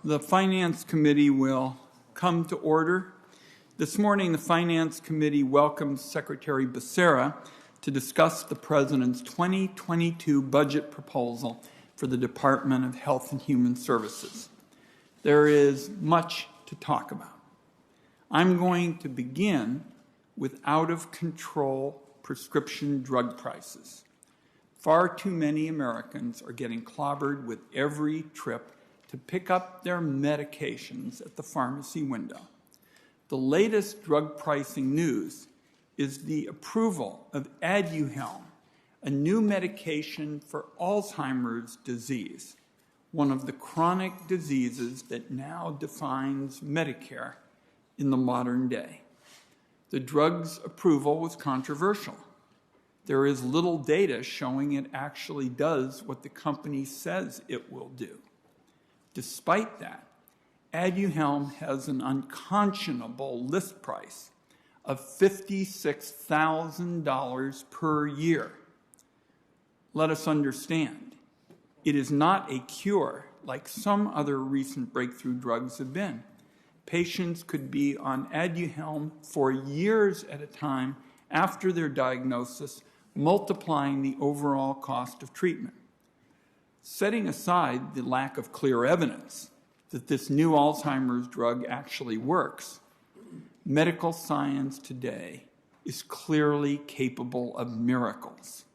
The Finance Committee will come to order. This morning, the Finance Committee welcomes Secretary Becerra to discuss the President's 2022 budget proposal for the Department of Health and Human Services. There is much to talk about. I'm going to begin with out-of-control prescription drug prices. Far too many Americans are getting clobbered with every trip to pick up their medications at the pharmacy window. The latest drug pricing news is the approval of Aduhelm, a new medication for Alzheimer's disease, one of the chronic diseases that now defines Medicare in the modern day. The drug's approval was controversial. There is little data showing it actually does what the company says it will do. Despite that, Aduhelm has an unconscionable list price of $56,000 per year. Let us understand, it is not a cure like some other recent breakthrough drugs have been. Patients could be on Aduhelm for years at a time after their diagnosis, multiplying the overall cost of treatment. Setting aside the lack of clear evidence that this new Alzheimer's drug actually works, medical science today is clearly capable of miracles.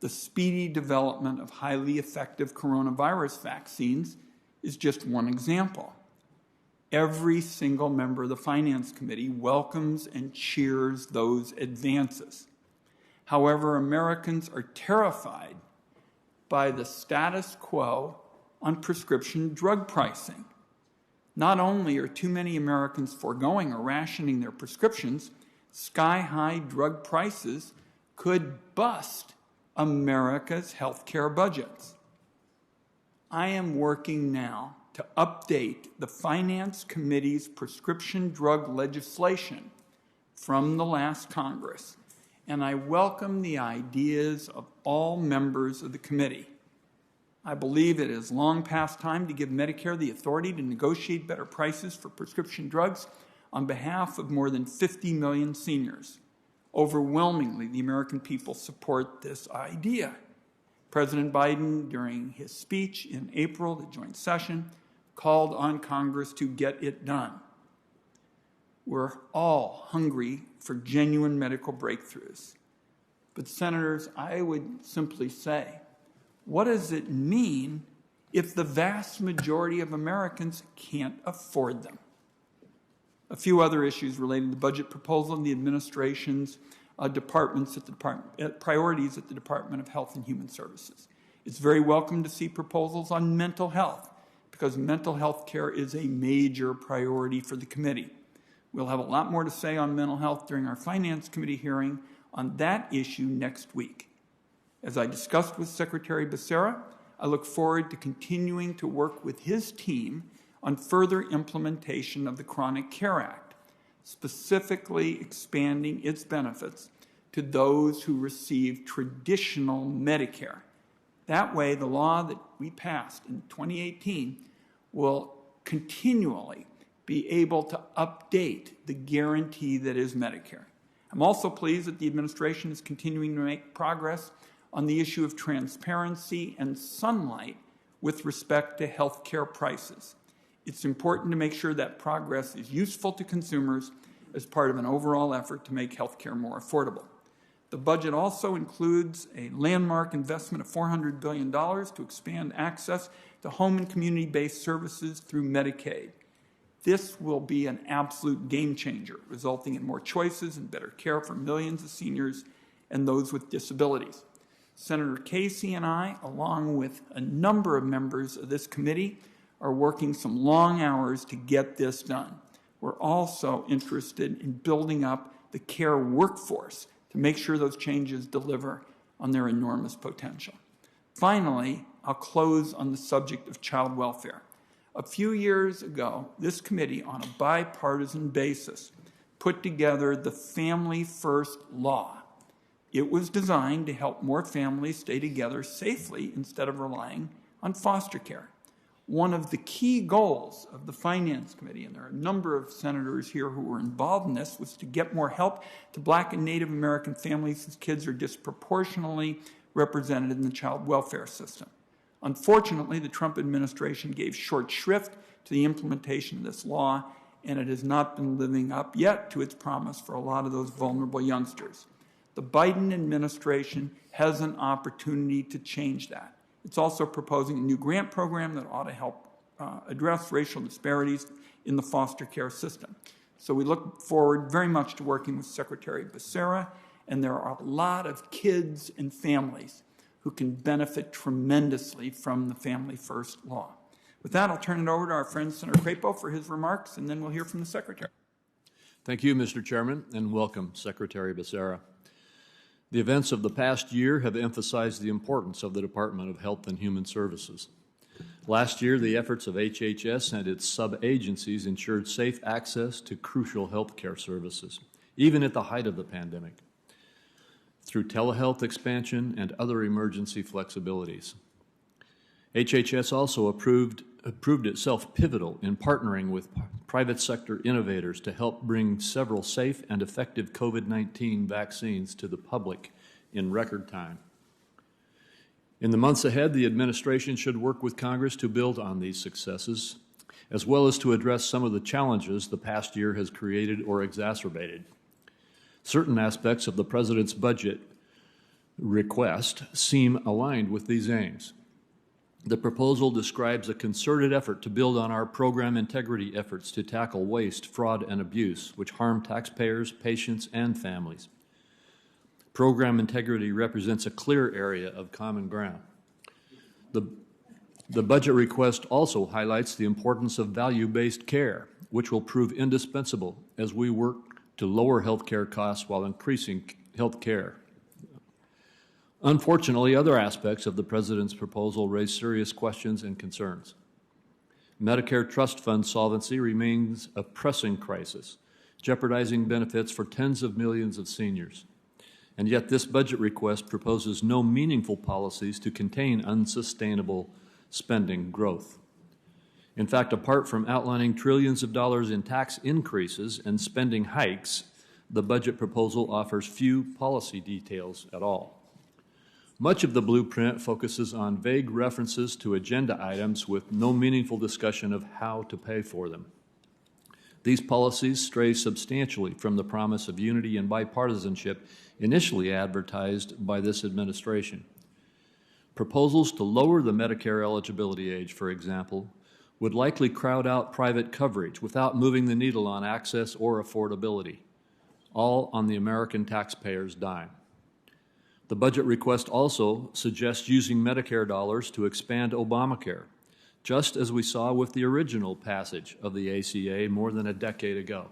The speedy development of highly effective coronavirus vaccines is just one example. Every single member of the Finance Committee welcomes and cheers those advances. However, Americans are terrified by the status quo on prescription drug pricing. Not only are too many Americans foregoing or rationing their prescriptions, sky-high drug prices could bust America's healthcare budgets. I am working now to update the Finance Committee's prescription drug legislation from the last Congress, and I welcome the ideas of all members of the committee. I believe it is long past time to give Medicare the authority to negotiate better prices for prescription drugs on behalf of more than 50 million seniors. Overwhelmingly, the American people support this idea. President Biden, during his speech in April, the joint session, called on Congress to get it done. We're all hungry for genuine medical breakthroughs. But Senators, I would simply say, what does it mean if the vast majority of Americans can't afford them? A few other issues related to the budget proposal and the administration's priorities at the Department of Health and Human Services. It's very welcome to see proposals on mental health, because mental health care is a major priority for the committee. We'll have a lot more to say on mental health during our Finance Committee hearing on that issue next week. As I discussed with Secretary Becerra, I look forward to continuing to work with his team on further implementation of the Chronic Care Act, specifically expanding its benefits to those who receive traditional Medicare. That way, the law that we passed in 2018 will continually be able to update the guarantee that is Medicare. I'm also pleased that the administration is continuing to make progress on the issue of transparency and sunlight with respect to health care prices. It's important to make sure that progress is useful to consumers as part of an overall effort to make health care more affordable. The budget also includes a landmark investment of $400 billion to expand access to home and community-based services through Medicaid. This will be an absolute game changer, resulting in more choices and better care for millions of seniors and those with disabilities. Senator Casey and I, along with a number of members of this committee, are working some long hours to get this done. We're also interested in building up the care workforce to make sure those changes deliver on their enormous potential. Finally, I'll close on the subject of child welfare. A few years ago, this committee, on a bipartisan basis, put together the Family First Law. It was designed to help more families stay together safely instead of relying on foster care. One of the key goals of the Finance Committee, and there are a number of senators here who were involved in this, was to get more help to Black and Native American families whose kids are disproportionately represented in the child welfare system. Unfortunately, the Trump administration gave short shrift to the implementation of this law, and it has not been living up yet to its promise for a lot of those vulnerable youngsters. The Biden administration has an opportunity to change that. It's also proposing a new grant program that ought to help address racial disparities in the foster care system. So we look forward very much to working with Secretary Becerra, and there are a lot of kids and families who can benefit tremendously from the Family First law. With that, I'll turn it over to our friend Senator Crapo for his remarks, and then we'll hear from the Secretary. Thank you, Mr. Chairman, and welcome, Secretary Becerra. The events of the past year have emphasized the importance of the Department of Health and Human Services. Last year, the efforts of HHS and its sub-agencies ensured safe access to crucial health care services, even at the height of the pandemic, through telehealth expansion and other emergency flexibilities. HHS also proved itself pivotal in partnering with private sector innovators to help bring several safe and effective COVID-19 vaccines to the public in record time. In the months ahead, the administration should work with Congress to build on these successes, as well as to address some of the challenges the past year has created or exacerbated. Certain aspects of the President's budget request seem aligned with these aims. The proposal describes a concerted effort to build on our program integrity efforts to tackle waste, fraud, and abuse, which harm taxpayers, patients, and families. Program integrity represents a clear area of common ground. The budget request also highlights the importance of value-based care, which will prove indispensable as we work to lower health care costs while increasing health care. Unfortunately, other aspects of the President's proposal raise serious questions and concerns. Medicare trust fund solvency remains a pressing crisis, jeopardizing benefits for tens of millions of seniors. And yet this budget request proposes no meaningful policies to contain unsustainable spending growth. In fact, apart from outlining trillions of dollars in tax increases and spending hikes, the budget proposal offers few policy details at all. Much of the blueprint focuses on vague references to agenda items with no meaningful discussion of how to pay for them. These policies stray substantially from the promise of unity and bipartisanship initially advertised by this administration. Proposals to lower the Medicare eligibility age, for example, would likely crowd out private coverage without moving the needle on access or affordability, all on the American taxpayer's dime. The budget request also suggests using Medicare dollars to expand Obamacare, just as we saw with the original passage of the ACA more than a decade ago.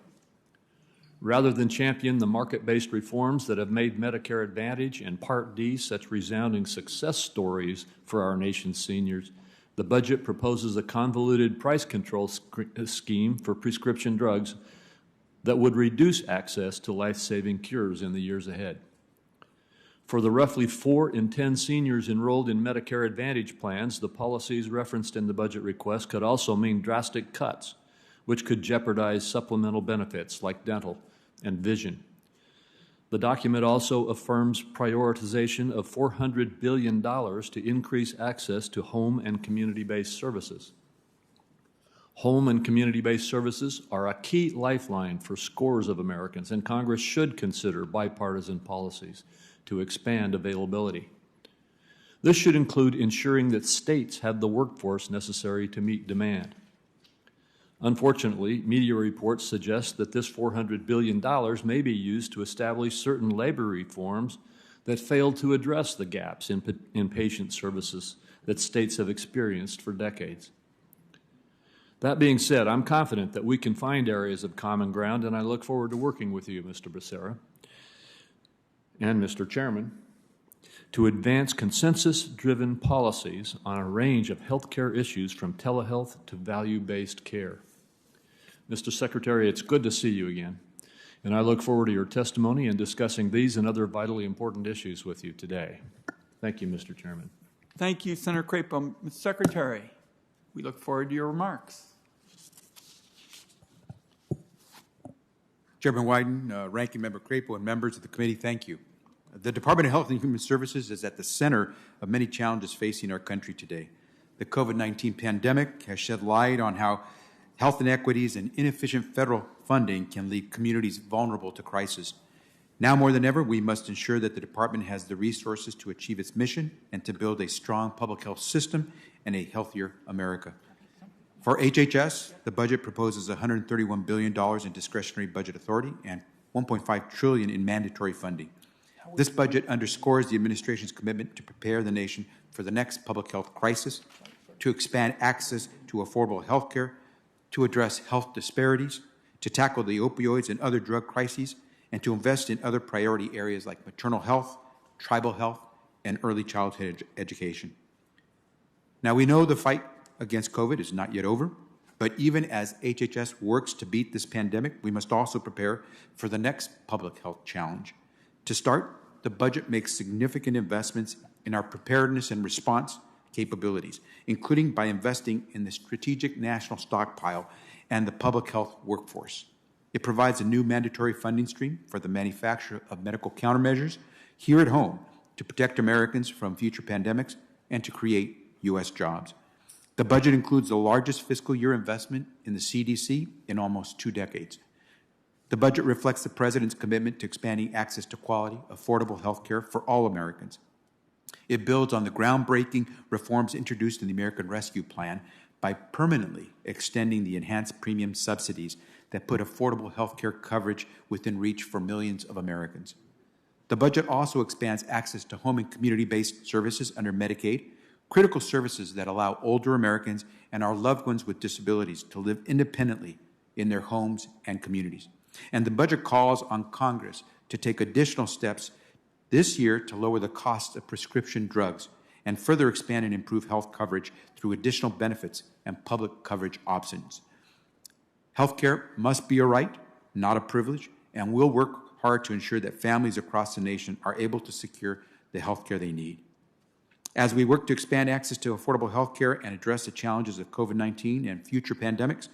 Rather than champion the market-based reforms that have made Medicare Advantage and Part D such resounding success stories for our nation's seniors, the budget proposes a convoluted price control scheme for prescription drugs that would reduce access to life-saving cures in the years ahead. For the roughly 4 in 10 seniors enrolled in Medicare Advantage plans, the policies referenced in the budget request could also mean drastic cuts, which could jeopardize supplemental benefits like dental and vision. The document also affirms prioritization of $400 billion to increase access to home and community-based services. Home and community-based services are a key lifeline for scores of Americans, and Congress should consider bipartisan policies to expand availability. This should include ensuring that states have the workforce necessary to meet demand. Unfortunately, media reports suggest that this $400 billion may be used to establish certain labor reforms that fail to address the gaps in patient services that states have experienced for decades. That being said, I'm confident that we can find areas of common ground, and I look forward to working with you, Mr. Becerra and Mr. Chairman, to advance consensus-driven policies on a range of healthcare issues from telehealth to value-based care. Mr. Secretary, it's good to see you again, and I look forward to your testimony and discussing these and other vitally important issues with you today. Thank you, Mr. Chairman. Thank you, Senator Crapo. Mr. Secretary. We look forward to your remarks. Chairman Wyden, Ranking Member Crapo, and members of the committee, thank you. The Department of Health and Human Services is at the center of many challenges facing our country today. The COVID-19 pandemic has shed light on how health inequities and inefficient federal funding can leave communities vulnerable to crisis. Now more than ever, we must ensure that the department has the resources to achieve its mission and to build a strong public health system and a healthier America. For HHS, the budget proposes $131 billion in discretionary budget authority and $1.5 trillion in mandatory funding. This budget underscores the administration's commitment to prepare the nation for the next public health crisis, to expand access to affordable health care, to address health disparities, to tackle the opioids and other drug crises, and to invest in other priority areas like maternal health, tribal health, and early childhood education. Now, we know the fight against COVID is not yet over, but even as HHS works to beat this pandemic, we must also prepare for the next public health challenge. To start, the budget makes significant investments in our preparedness and response capabilities, including by investing in the strategic national stockpile and the public health workforce. It provides a new mandatory funding stream for the manufacture of medical countermeasures here at home to protect Americans from future pandemics and to create U.S. jobs. The budget includes the largest fiscal year investment in the CDC in almost 2 decades. The budget reflects the President's commitment to expanding access to quality, affordable health care for all Americans. It builds on the groundbreaking reforms introduced in the American Rescue Plan by permanently extending the enhanced premium subsidies that put affordable health care coverage within reach for millions of Americans. The budget also expands access to home and community-based services under Medicaid, critical services that allow older Americans and our loved ones with disabilities to live independently in their homes and communities. And the budget calls on Congress to take additional steps this year to lower the cost of prescription drugs and further expand and improve health coverage through additional benefits and public coverage options. Healthcare must be a right, not a privilege, and we'll work hard to ensure that families across the nation are able to secure the health care they need. As we work to expand access to affordable health care and address the challenges of COVID-19 and future pandemics,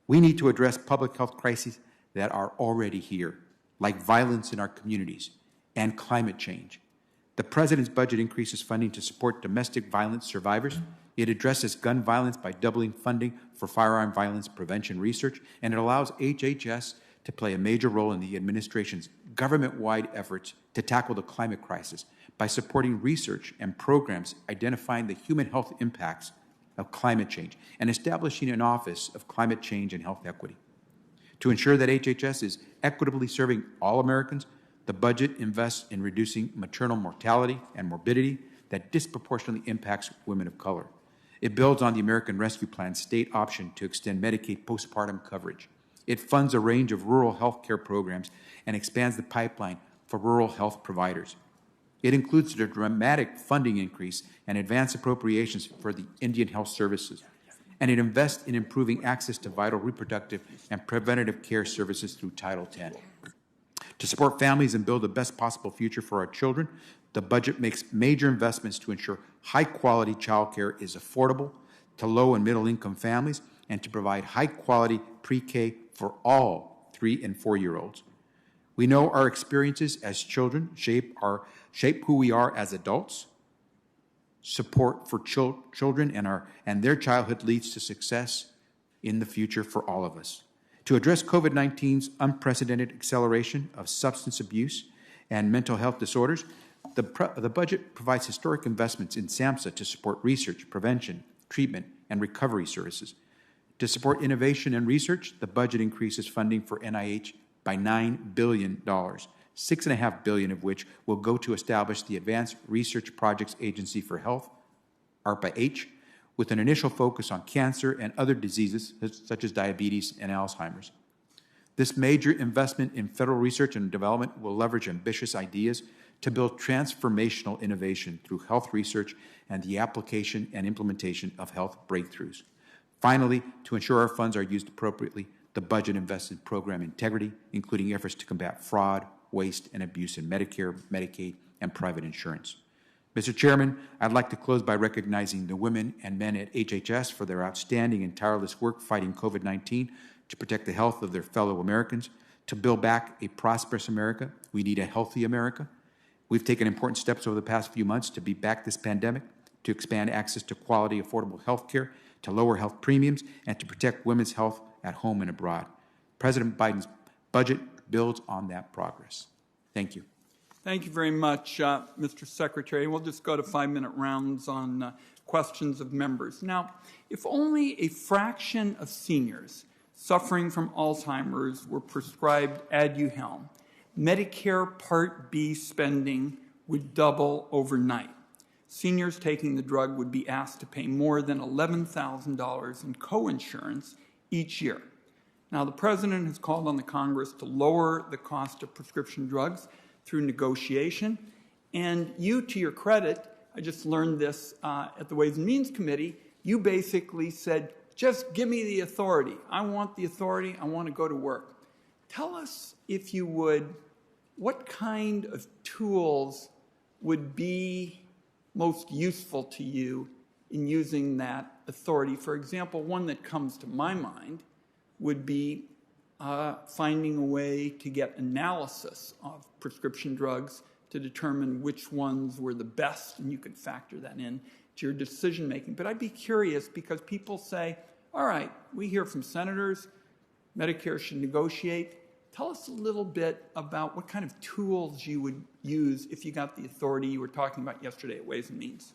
we need to address public health crises that are already here, like violence in our communities and climate change. The President's budget increases funding to support domestic violence survivors. It addresses gun violence by doubling funding for firearm violence prevention research, and it allows HHS to play a major role in the administration's government-wide efforts to tackle the climate crisis by supporting research and programs identifying the human health impacts of climate change and establishing an Office of Climate Change and Health Equity. To ensure that HHS is equitably serving all Americans, the budget invests in reducing maternal mortality and morbidity that disproportionately impacts women of color. It builds on the American Rescue Plan's state option to extend Medicaid postpartum coverage. It funds a range of rural health care programs and expands the pipeline for rural health providers. It includes a dramatic funding increase and advance appropriations for the Indian Health Services. And it invests in improving access to vital reproductive and preventative care services through Title X. To support families and build the best possible future for our children, the budget makes major investments to ensure high-quality child care is affordable to low- and middle-income families and to provide high-quality pre-K for all 3- and 4-year-olds. We know our experiences as children shape who we are as adults. Support for children and their childhood leads to success in the future for all of us. To address COVID-19's unprecedented acceleration of substance abuse and mental health disorders, the budget provides historic investments in SAMHSA to support research, prevention, treatment, and recovery services. To support innovation and research, the budget increases funding for NIH by $9 billion, $6.5 billion of which will go to establish the Advanced Research Projects Agency for Health, ARPA-H, with an initial focus on cancer and other diseases such as diabetes and Alzheimer's. This major investment in federal research and development will leverage ambitious ideas to build transformational innovation through health research and the application and implementation of health breakthroughs. Finally, to ensure our funds are used appropriately, the budget invests in program integrity, including efforts to combat fraud, waste, and abuse in Medicare, Medicaid, and private insurance. Mr. Chairman, I'd like to close by recognizing the women and men at HHS for their outstanding and tireless work fighting COVID-19 to protect the health of their fellow Americans. To build back a prosperous America, we need a healthy America. We've taken important steps over the past few months to beat back this pandemic, to expand access to quality, affordable health care, to lower health premiums, and to protect women's health at home and abroad. President Biden's budget builds on that progress. Thank you. Thank you very much, Mr. Secretary. We'll just go to 5-minute rounds on questions of members. Now, if only a fraction of seniors suffering from Alzheimer's were prescribed Aduhelm, Medicare Part B spending would double overnight. Seniors taking the drug would be asked to pay more than $11,000 in coinsurance each year. Now, the President has called on the Congress to lower the cost of prescription drugs through negotiation. And you, to your credit, I just learned this at the Ways and Means Committee, you basically said, just give me the authority. I want the authority. I want to go to work. Tell us, if you would, what kind of tools would be most useful to you in using that authority? For example, one that comes to my mind would be finding a way to get analysis of prescription drugs to determine which ones were the best, and you could factor that in to your decision making. But I'd be curious, because people say, all right, we hear from senators, Medicare should negotiate. Tell us a little bit about what kind of tools you would use if you got the authority you were talking about yesterday at Ways and Means.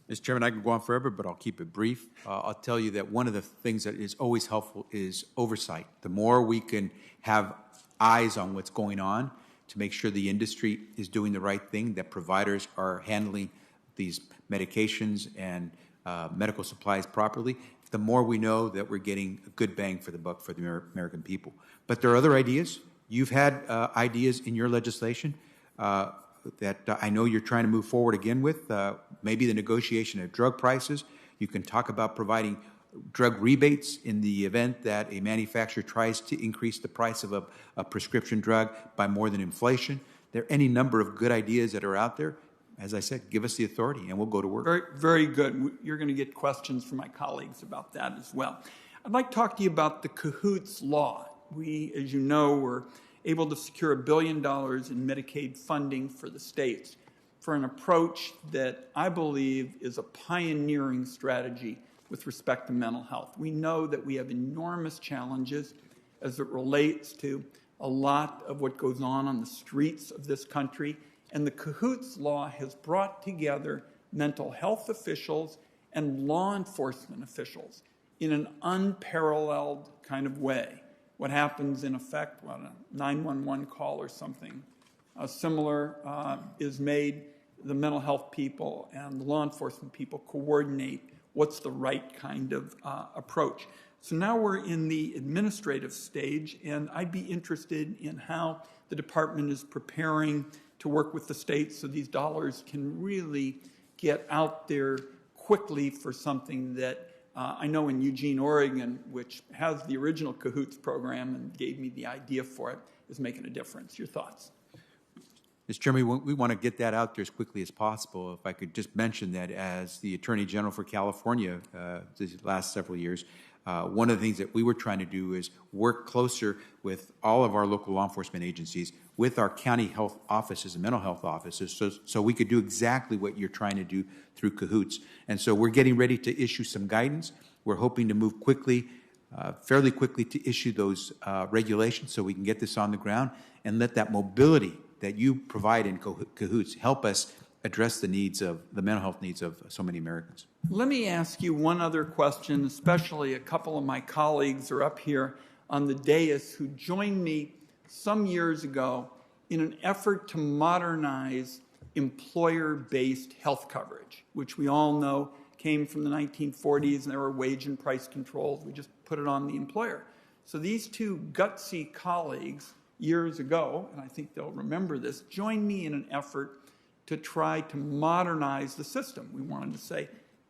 Mr. Chairman, I could go on forever, but I'll keep it brief. I'll tell you that one of the things that is always helpful is oversight. The more we can have eyes on what's going on to make sure the industry is doing the right thing, that providers are handling these medications and medical supplies properly, the more we know that we're getting a good bang for the buck for the American people. But there are other ideas. You've had ideas in your legislation that I know you're trying to move forward again with, maybe the negotiation of drug prices. You can talk about providing drug rebates in the event that a manufacturer tries to increase the price of a prescription drug by more than inflation. There are any number of good ideas that are out there. As I said, give us the authority and we'll go to work. Very, very good. You're going to get questions from my colleagues about that as well. I'd like to talk to you about the Cahoots law. We, as you know, were able to secure $1 billion in Medicaid funding for the states for an approach that I believe is a pioneering strategy with respect to mental health. We know that we have enormous challenges as it relates to a lot of what goes on the streets of this country, and the Cahoots law has brought together mental health officials and law enforcement officials in an unparalleled kind of way. What happens in effect when a 911 call or something similar is made, the mental health people and the law enforcement people coordinate what's the right kind of approach. So now we're in the administrative stage, and I'd be interested in how the department is preparing to work with the states so these dollars can really get out there quickly for something that I know in Eugene, Oregon, which has the original Cahoots program and gave me the idea for it, is making a difference. Your thoughts? Mr. Chairman, we want to get that out there as quickly as possible. If I could just mention that as the Attorney General for California these last several years, one of the things that we were trying to do is work closer with all of our local law enforcement agencies, with our county health offices and mental health offices, so we could do exactly what you're trying to do through Cahoots. And so we're getting ready to issue some guidance. We're hoping to move quickly, fairly quickly, to issue those regulations so we can get this on the ground and let that mobility that you provide in Cahoots help us address the needs of the mental health needs of so many Americans. Let me ask you one other question, especially a couple of my colleagues are up here on the dais who joined me some years ago in an effort to modernize employer-based health coverage, which we all know came from the 1940s, and there were wage and price controls. We just put it on the employer. So these two gutsy colleagues years ago, and I think they'll remember this, joined me in an effort to try to modernize the system. We wanted to say,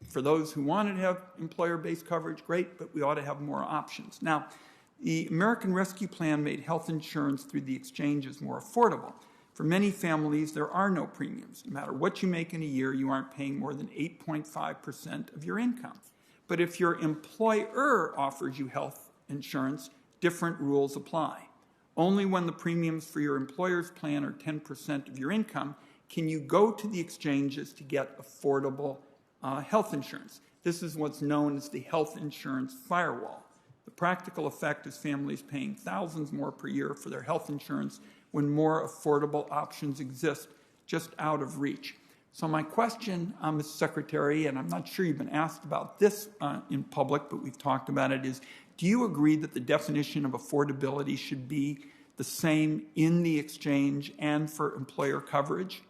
for those who wanted to have employer-based coverage, great, but we ought to have more options. Now, the American Rescue Plan made health insurance through the exchanges more affordable. For many families, there are no premiums. No matter what you make in a year, you aren't paying more than 8.5% of your income. But if your employer offers you health insurance, different rules apply. Only when the premiums for your employer's plan are 10% of your income can you go to the exchanges to get affordable health insurance. This is what's known as the health insurance firewall. The practical effect is families paying thousands more per year for their health insurance when more affordable options exist just out of reach. So my question, Mr. Secretary, and I'm not sure you've been asked about this in public, but we've talked about it, is do you agree that the definition of affordability should be the same in the exchange and for employer coverage?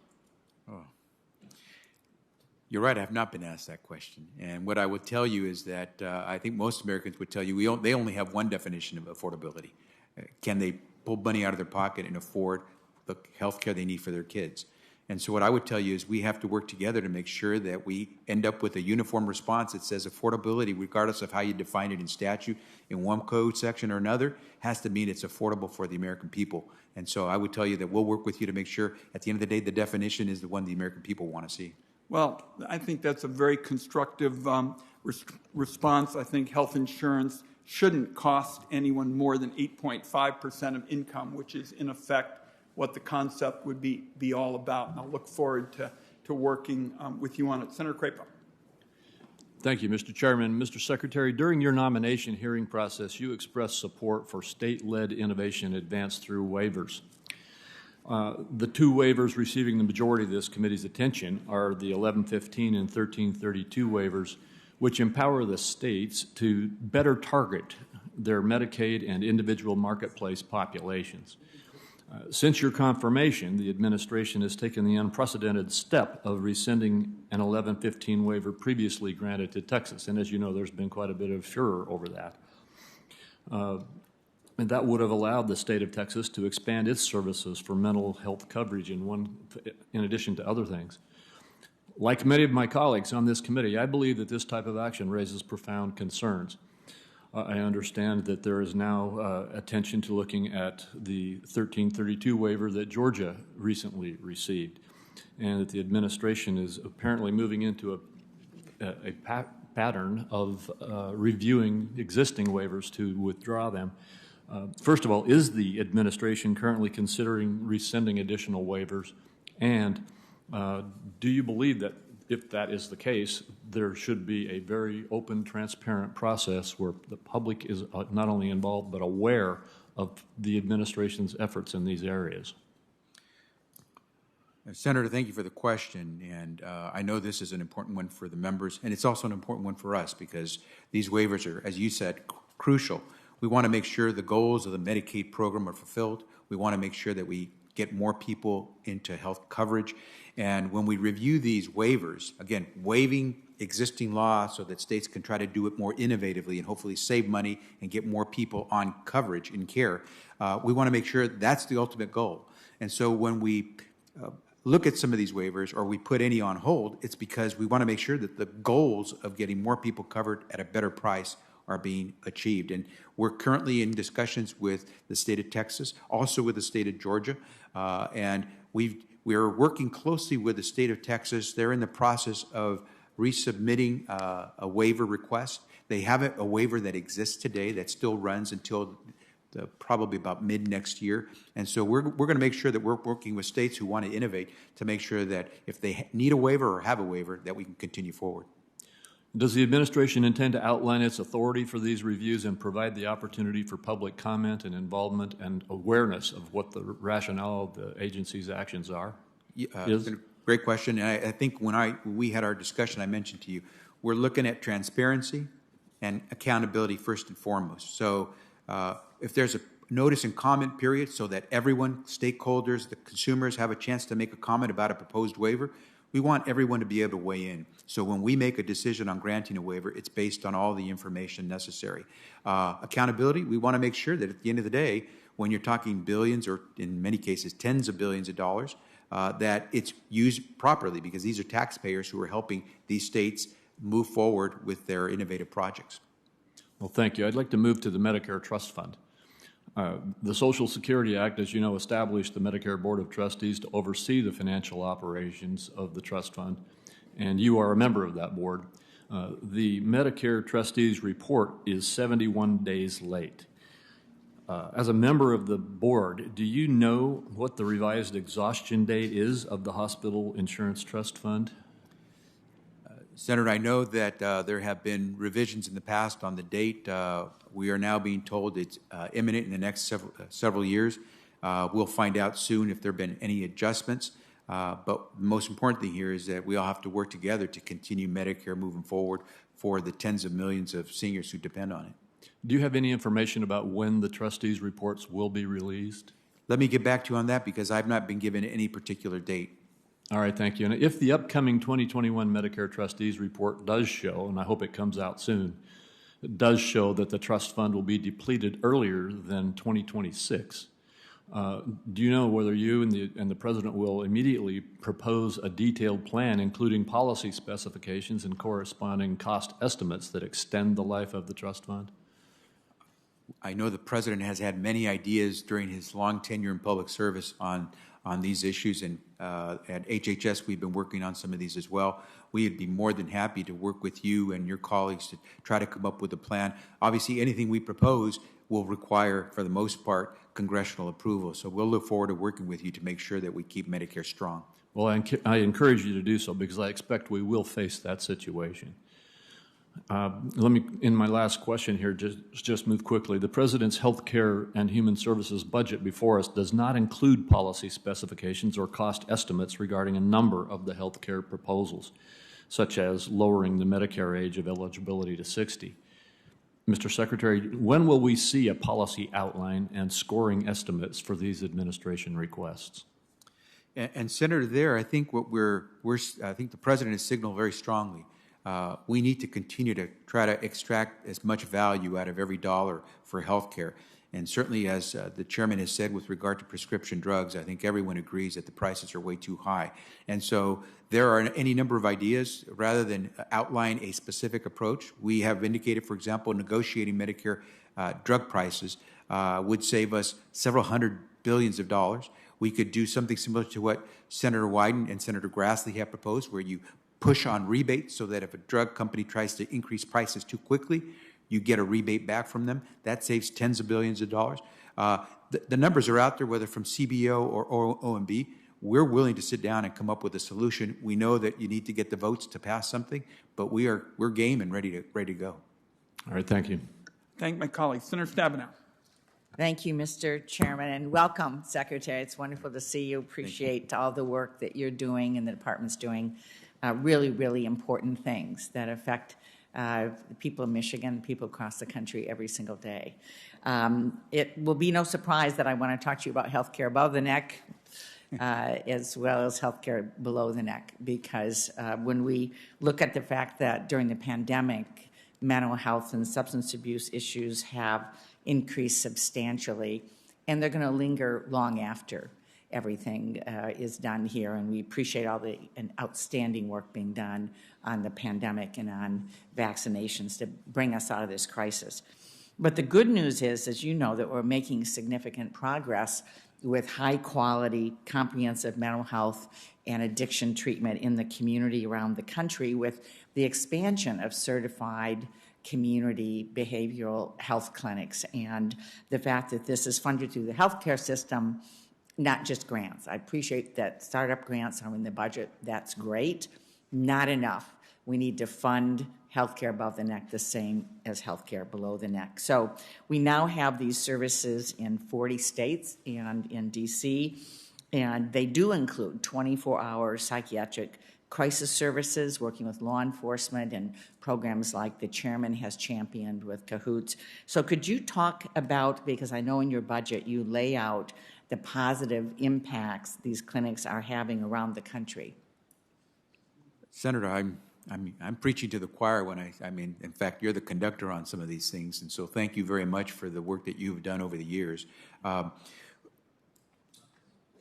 You're right, I have not been asked that question. And what I would tell you is that I think most Americans would tell you they only have one definition of affordability. Can they pull money out of their pocket and afford the health care they need for their kids? And so what I would tell you is we have to work together to make sure that we end up with a uniform response that says affordability, regardless of how you define it in statute, in one code section or another, has to mean it's affordable for the American people. And so I would tell you that we'll work with you to make sure at the end of the day the definition is the one the American people want to see. Well, I think that's a very constructive response. I think health insurance shouldn't cost anyone more than 8.5% of income, which is in effect what the concept would be all about. And I'll look forward to working with you on it. Senator Crapo. Thank you, Mr. Chairman. Mr. Secretary, during your nomination hearing process, you expressed support for state-led innovation advanced through waivers. The two waivers receiving the majority of this committee's attention are the 1115 and 1332 waivers, which empower the states to better target their Medicaid and individual marketplace populations. Since your confirmation, the administration has taken the unprecedented step of rescinding an 1115 waiver previously granted to Texas. And as you know, there's been quite a bit of furor over that. And that would have allowed the state of Texas to expand its services for mental health coverage in addition to other things. Like many of my colleagues on this committee, I believe that this type of action raises profound concerns. I understand that there is now attention to looking at the 1332 waiver that Georgia recently received, and that the administration is apparently moving into a pattern of reviewing existing waivers to withdraw them. First of all, is the administration currently considering rescinding additional waivers? And do you believe that if that is the case, there should be a very open, transparent process where the public is not only involved but aware of the administration's efforts in these areas? Senator, thank you for the question. And I know this is an important one for the members, and it's also an important one for us because these waivers are, as you said, crucial. We want to make sure the goals of the Medicaid program are fulfilled. We want to make sure that we get more people into health coverage. And when we review these waivers, again, waiving existing law so that states can try to do it more innovatively and hopefully save money and get more people on coverage and care, we want to make sure that's the ultimate goal. And so when we look at some of these waivers or we put any on hold, it's because we want to make sure that the goals of getting more people covered at a better price are being achieved. And we're currently in discussions with the state of Texas, also with the state of Georgia, and we're working closely with the state of Texas. They're in the process of resubmitting a waiver request. They have a waiver that exists today that still runs until probably about mid next year. And so we're going to make sure that we're working with states who want to innovate to make sure that if they need a waiver or have a waiver, that we can continue forward. Does the administration intend to outline its authority for these reviews and provide the opportunity for public comment and involvement and awareness of what the rationale of the agency's actions are? It's a great question. And I think when we had our discussion, I mentioned to you, we're looking at transparency and accountability first and foremost. So if there's a notice and comment period so that everyone, stakeholders, the consumers have a chance to make a comment about a proposed waiver, we want everyone to be able to weigh in. So when we make a decision on granting a waiver, it's based on all the information necessary. Accountability, we want to make sure that at the end of the day, when you're talking billions or in many cases tens of billions of dollars, that it's used properly because these are taxpayers who are helping these states move forward with their innovative projects. Well, thank you. I'd like to move to the Medicare Trust Fund. The Social Security Act, as you know, established the Medicare Board of Trustees to oversee the financial operations of the trust fund, and you are a member of that board. The Medicare Trustees report is 71 days late. As a member of the board, do you know what the revised exhaustion date is of the Hospital Insurance Trust Fund? Senator, I know that there have been revisions in the past on the date. We are now being told it's imminent in the next several years. We'll find out soon if there have been any adjustments. But the most important thing here is that we all have to work together to continue Medicare moving forward for the tens of millions of seniors who depend on it. Do you have any information about when the trustees' reports will be released? Let me get back to you on that because I've not been given any particular date. All right, thank you. And if the upcoming 2021 Medicare Trustees report does show, and I hope it comes out soon, it does show that the trust fund will be depleted earlier than 2026, do you know whether you and the President will immediately propose a detailed plan, including policy specifications and corresponding cost estimates that extend the life of the trust fund? I know the President has had many ideas during his long tenure in public service on these issues, and at HHS we've been working on some of these as well. We'd be more than happy to work with you and your colleagues to try to come up with a plan. Obviously, anything we propose will require, for the most part, congressional approval. So we'll look forward to working with you to make sure that we keep Medicare strong. Well, I encourage you to do so because I expect we will face that situation. Let me, in my last question here, just move quickly. The President's Health Care and Human Services budget before us does not include policy specifications or cost estimates regarding a number of the health care proposals, such as lowering the Medicare age of eligibility to 60. Mr. Secretary, when will we see a policy outline and scoring estimates for these administration requests? And Senator, there, I think what I think the President has signaled very strongly. We need to continue to try to extract as much value out of every dollar for health care. And certainly, as the Chairman has said with regard to prescription drugs, I think everyone agrees that the prices are way too high. And so there are any number of ideas. Rather than outline a specific approach, we have indicated, for example, negotiating Medicare drug prices would save us several hundred billions of dollars. We could do something similar to what Senator Wyden and Senator Grassley have proposed, where you push on rebates so that if a drug company tries to increase prices too quickly, you get a rebate back from them. That saves tens of billions of dollars. The numbers are out there, whether from CBO or OMB. We're willing to sit down and come up with a solution. We know that you need to get the votes to pass something, but we're game and ready to go. All right, thank you. Thank my colleagues. Senator Stabenow. Thank you, Mr. Chairman, and welcome, Secretary. It's wonderful to see you. Appreciate all the work that you're doing and the department's doing. Really, really important things that affect the people of Michigan, people across the country every single day. It will be no surprise that I want to talk to you about health care above the neck as well as health care below the neck, because when we look at the fact that during the pandemic, mental health and substance abuse issues have increased substantially, and they're going to linger long after everything is done here, and we appreciate all the outstanding work being done on the pandemic and on vaccinations to bring us out of this crisis. But the good news is, as you know, that we're making significant progress with high-quality, comprehensive mental health and addiction treatment in the community around the country with the expansion of certified community behavioral health clinics and the fact that this is funded through the healthcare system, not just grants. I appreciate that startup grants are in the budget. That's great. Not enough. We need to fund healthcare above the neck the same as healthcare below the neck. So we now have these services in 40 states and in D.C., and they do include 24-hour psychiatric crisis services, working with law enforcement and programs like the Chairman has championed with Cahoots. So could you talk about, because I know in your budget you lay out the positive impacts these clinics are having around the country? Senator, I'm preaching to the choir when I mean, in fact, you're the conductor on some of these things, and so thank you very much for the work that you've done over the years.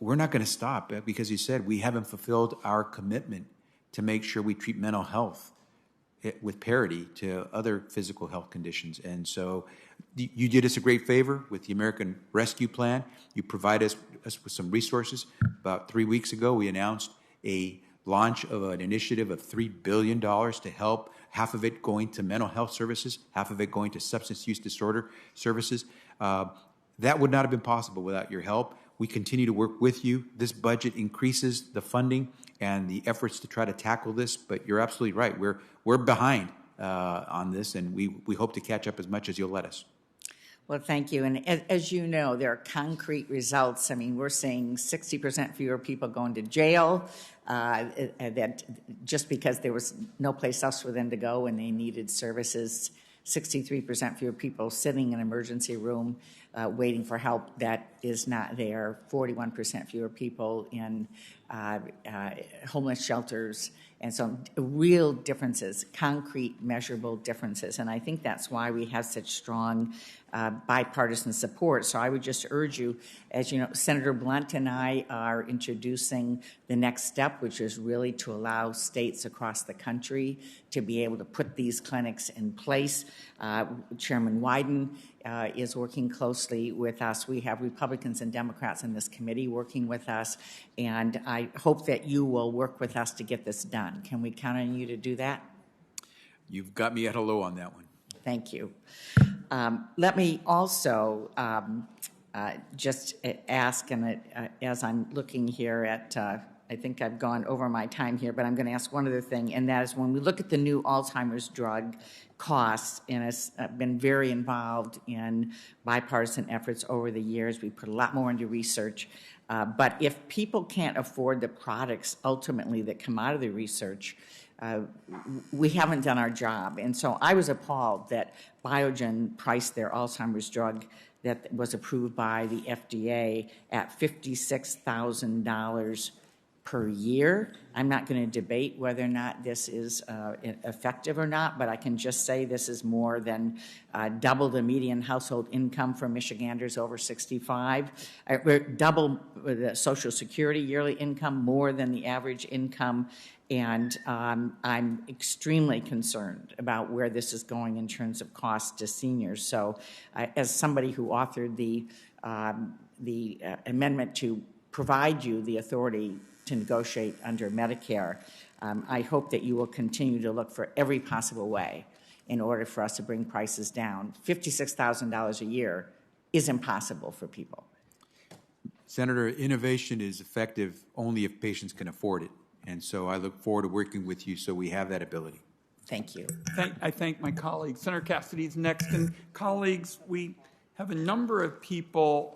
We're not going to stop because you said we haven't fulfilled our commitment to make sure we treat mental health with parity to other physical health conditions. And so You did us a great favor with the American Rescue Plan. You provided us with some resources. About 3 weeks ago, we announced a launch of an initiative of $3 billion to help, half of it going to mental health services, half of it going to substance use disorder services. That would not have been possible without your help. We continue to work with you. This budget increases the funding and the efforts to try to tackle this, but you're absolutely right. We're behind on this, and we hope to catch up as much as you'll let us. Well, thank you. And as you know, there are concrete results. I mean, we're seeing 60% fewer people going to jail, that just because there was no place else for them to go and they needed services. 63% fewer people sitting in an emergency room waiting for help that is not there. 41% fewer people in homeless shelters. And so real differences, concrete, measurable differences. And I think that's why we have such strong bipartisan support. So I would just urge you, as you know, Senator Blunt and I are introducing the next step, which is really to allow states across the country to be able to put these clinics in place. Chairman Wyden is working closely with us. We have Republicans and Democrats in this committee working with us, and I hope that you will work with us to get this done. Can we count on you to do that? You've got me at a low on that one. Thank you. Let me also just ask, and as I'm looking here at, I think I've gone over my time here, but I'm going to ask one other thing, and that is when we look at the new Alzheimer's drug costs, and has been very involved in bipartisan efforts over the years. We put a lot more into research. But if people can't afford the products ultimately that come out of the research, we haven't done our job. And so I was appalled that Biogen priced their Alzheimer's drug that was approved by the FDA at $56,000 per year. I'm not going to debate whether or not this is effective or not, but I can just say this is more than double the median household income for Michiganders over 65, double the Social Security yearly income, more than the average income. And I'm extremely concerned about where this is going in terms of cost to seniors. So as somebody who authored the amendment to provide you the authority to negotiate under Medicare, I hope that you will continue to look for every possible way in order for us to bring prices down. $56,000 a year is impossible for people. Senator, innovation is effective only if patients can afford it. And so I look forward to working with you so we have that ability. Thank you. I thank my colleagues. Senator Cassidy is next. And colleagues, we have a number of people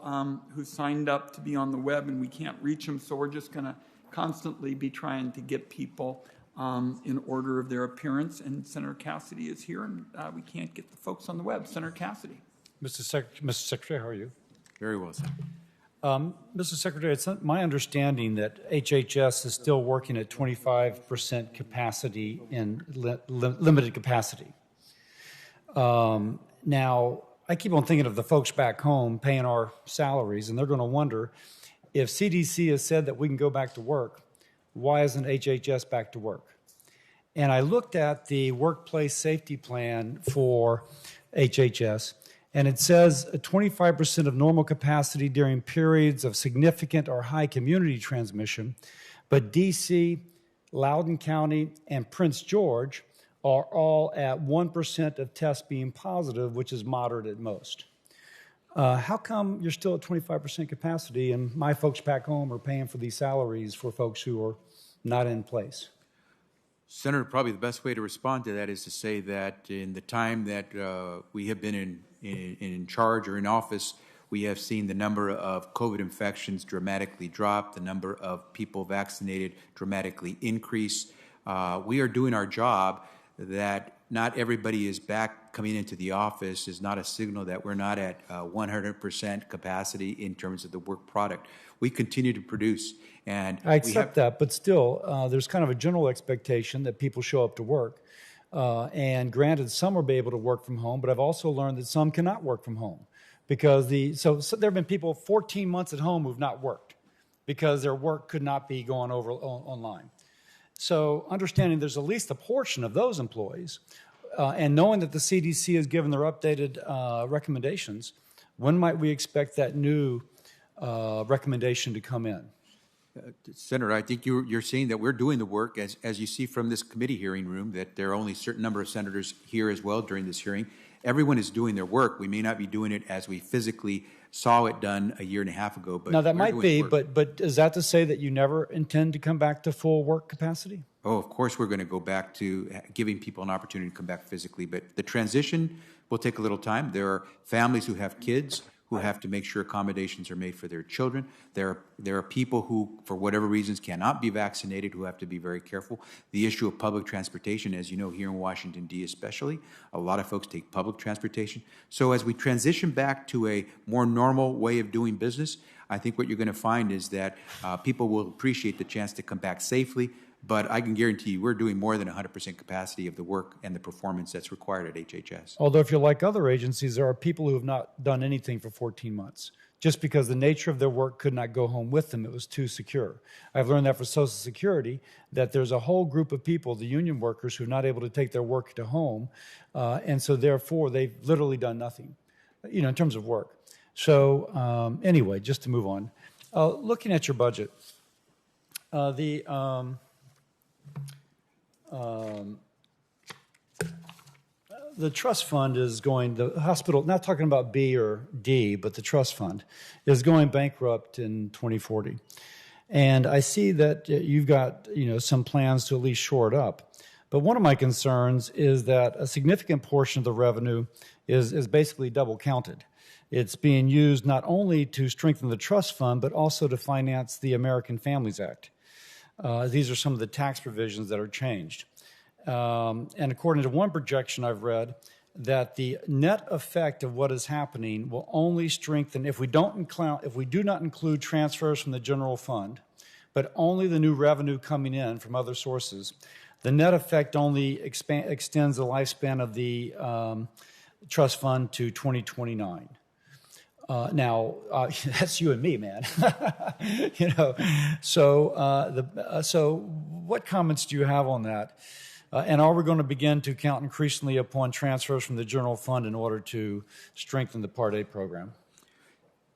who signed up to be on the web, and we can't reach them, so we're just going to constantly be trying to get people in order of their appearance. And Senator Cassidy is here, and we can't get the folks on the web. Senator Cassidy. Mr. Secretary, how are you? Very well, sir. Mr. Secretary, it's my understanding that HHS is still working at 25% capacity in limited capacity. Now, I keep on thinking of the folks back home paying our salaries, and they're going to wonder, if CDC has said that we can go back to work, why isn't HHS back to work? And I looked at the workplace safety plan for HHS, and it says 25% of normal capacity during periods of significant or high community transmission, but D.C., Loudoun County, and Prince George are all at 1% of tests being positive, which is moderate at most. How come you're still at 25% capacity and my folks back home are paying for these salaries for folks who are not in place? Senator, probably the best way to respond to that is to say that in the time that we have been in charge or in office, we have seen the number of COVID infections dramatically drop, the number of people vaccinated dramatically increase. We are doing our job. That not everybody is back coming into the office is not a signal that we're not at 100% capacity in terms of the work product. We continue to produce. And I accept that, but still, there's kind of a general expectation that people show up to work. And granted, some will be able to work from home, but I've also learned that some cannot work from home because so there have been people 14 months at home who've not worked because their work could not be going over online. So understanding there's at least a portion of those employees, and knowing that the CDC has given their updated recommendations, when might we expect that new recommendation to come in? Senator, I think you're seeing that we're doing the work, as you see from this committee hearing room, that there are only a certain number of senators here as well during this hearing. Everyone is doing their work. We may not be doing it as we physically saw it done a year and a half ago. But now, that we're might doing be, the work. but is that to say that you never intend to come back to full work capacity? Oh, of course we're going to go back to giving people an opportunity to come back physically. But the transition will take a little time. There are families who have kids who have to make sure accommodations are made for their children. There are people who, for whatever reasons, cannot be vaccinated, who have to be very careful. The issue of public transportation, as you know, here in Washington, D. especially, a lot of folks take public transportation. So as we transition back to a more normal way of doing business, I think what you're going to find is that people will appreciate the chance to come back safely. But I can guarantee you we're doing more than 100% capacity of the work and the performance that's required at HHS. Although if you're like other agencies, there are people who have not done anything for 14 months just because the nature of their work could not go home with them. It was too secure. I've learned that for Social Security, that there's a whole group of people, the union workers, who are not able to take their work to home. And so therefore, they've literally done nothing, in terms of work. So anyway, just to move on, looking at your budget, the trust fund is going, the hospital, not talking about B or D, but the trust fund is going bankrupt in 2040. And I see that you've got, some plans to at least shore it up. But one of my concerns is that a significant portion of the revenue is basically double counted. It's being used not only to strengthen the trust fund, but also to finance the American Families Act. These are some of the tax provisions that are changed. And according to one projection I've read, that the net effect of what is happening will only strengthen if we do not include transfers from the general fund, but only the new revenue coming in from other sources. The net effect only extends the lifespan of the trust fund to 2029. Now, that's you and me, man. So what comments do you have on that? And are we going to begin to count increasingly upon transfers from the general fund in order to strengthen the Part A program?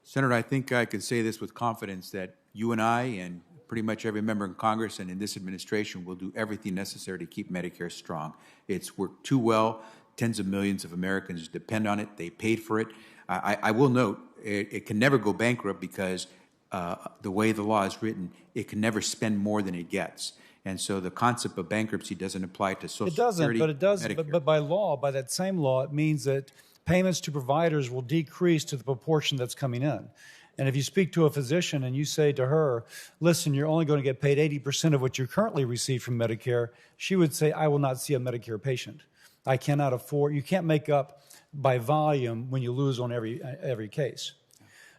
Senator, I think I can say this with confidence that you and I and pretty much every member in Congress and in this administration will do everything necessary to keep Medicare strong. It's worked too well. Tens of millions of Americans depend on it. They paid for it. I will note, it can never go bankrupt because the way the law is written, it can never spend more than it gets. And so the concept of bankruptcy doesn't apply to Social Security. It doesn't, Medicare. but by law, by that same law, it means that payments to providers will decrease to the proportion that's coming in. And if you speak to a physician and you say to her, listen, you're only going to get paid 80% of what you currently receive from Medicare, she would say, I will not see a Medicare patient. I cannot afford, you can't make up by volume when you lose on every case.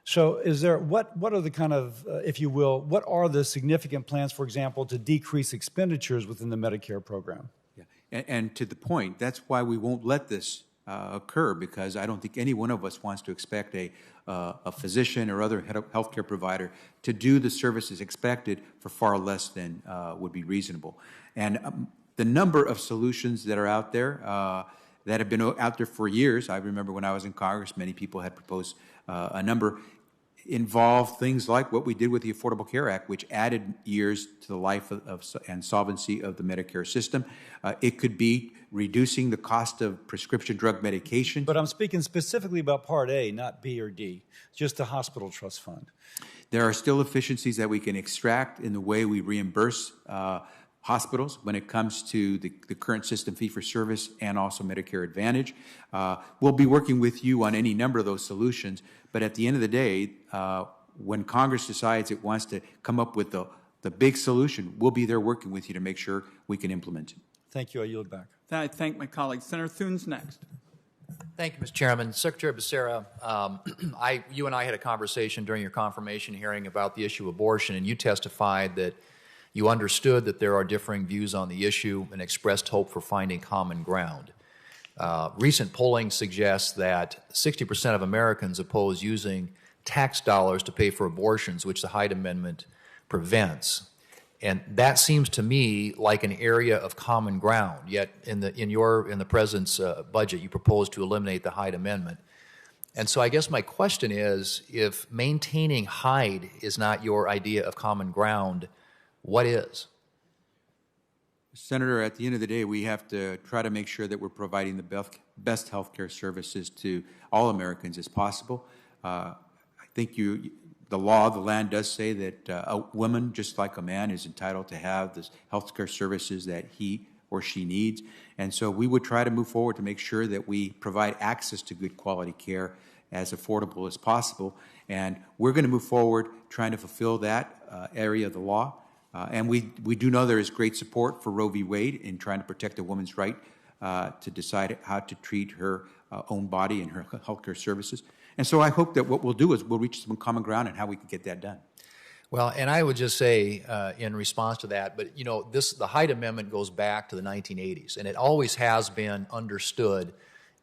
So is there, what are the kind of, if you will, what are the significant plans, for example, to decrease expenditures within the Medicare program? Yeah. And to the point, that's why we won't let this occur, because I don't think any one of us wants to expect a physician or other healthcare provider to do the services expected for far less than would be reasonable. And the number of solutions that are out there that have been out there for years, I remember when I was in Congress, many people had proposed a number, involve things like what we did with the Affordable Care Act, which added years to the life and solvency of the Medicare system. It could be reducing the cost of prescription drug medication. But I'm speaking specifically about Part A, not B or D, just the hospital trust fund. There are still efficiencies that we can extract in the way we reimburse hospitals when it comes to the current system fee-for-service and also Medicare Advantage. We'll be working with you on any number of those solutions, but at the end of the day, when Congress decides it wants to come up with the big solution, we'll be there working with you to make sure we can implement it. Thank you. I yield back. I thank my colleagues. Senator Thune's next. Thank you, Mr. Chairman. Secretary Becerra, you and I had a conversation during your confirmation hearing about the issue of abortion, and you testified that you understood that there are differing views on the issue and expressed hope for finding common ground. Recent polling suggests that 60% of Americans oppose using tax dollars to pay for abortions, which the Hyde Amendment prevents. And that seems to me like an area of common ground. Yet in the president's budget, you propose to eliminate the Hyde Amendment. And so I guess my question is, if maintaining Hyde is not your idea of common ground, what is? Senator, at the end of the day, we have to try to make sure that we're providing the best health care services to all Americans as possible. I think the law of the land does say that a woman, just like a man, is entitled to have the health care services that he or she needs. And so we would try to move forward to make sure that we provide access to good quality care as affordable as possible. And we're going to move forward trying to fulfill that area of the law. And we do know there is great support for Roe v. Wade in trying to protect a woman's right to decide how to treat her own body and her health care services. And so I hope that what we'll do is we'll reach some common ground on how we can get that done. Well, and I would just say in response to that, but the Hyde Amendment goes back to the 1980s, and it always has been understood,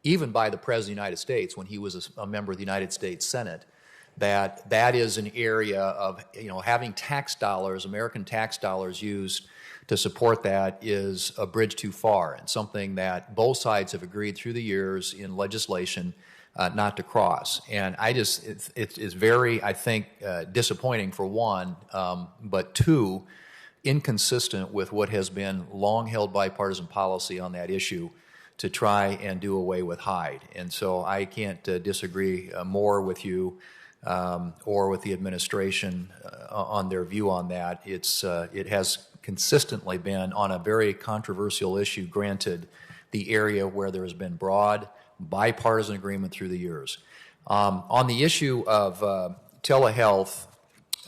even by the President of the United States when he was a member of the United States Senate, that is an area of having tax dollars, American tax dollars used to support that is a bridge too far, and something that both sides have agreed through the years in legislation not to cross. And it's very, I think, disappointing for one, but two, inconsistent with what has been long-held bipartisan policy on that issue to try and do away with Hyde. And so I can't disagree more with you or with the administration on their view on that. It has consistently been on a very controversial issue, granted, the area where there has been broad bipartisan agreement through the years. On the issue of telehealth,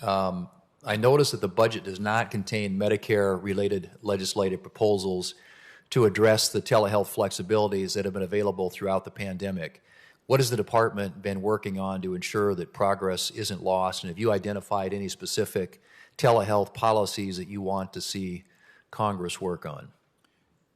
I noticed that the budget does not contain Medicare-related legislative proposals to address the telehealth flexibilities that have been available throughout the pandemic. What has the department been working on to ensure that progress isn't lost? And have you identified any specific telehealth policies that you want to see Congress work on?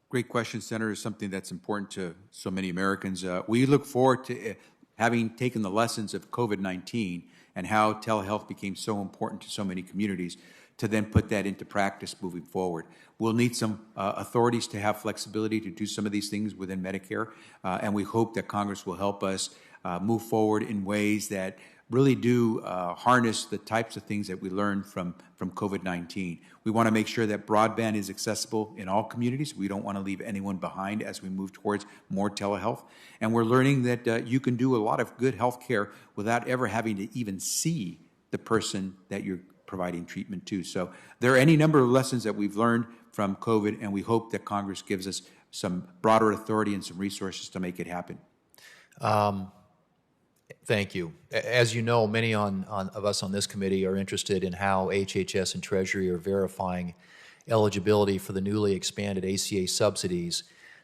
Great question, Senator. It's something that's important to so many Americans. We look forward to having taken the lessons of COVID-19 and how telehealth became so important to so many communities to then put that into practice moving forward. We'll need some authorities to have flexibility to do some of these things within Medicare, and we hope that Congress will help us move forward in ways that really do harness the types of things that we learned from COVID-19. We want to make sure that broadband is accessible in all communities. We don't want to leave anyone behind as we move towards more telehealth. And we're learning that you can do a lot of good health care without ever having to even see the person that you're providing treatment to. So there are any number of lessons that we've learned from COVID, and we hope that Congress gives us some broader authority and some resources to make it happen. Thank you. As you know, many of us on this committee are interested in how HHS and Treasury are verifying eligibility for the newly expanded ACA subsidies.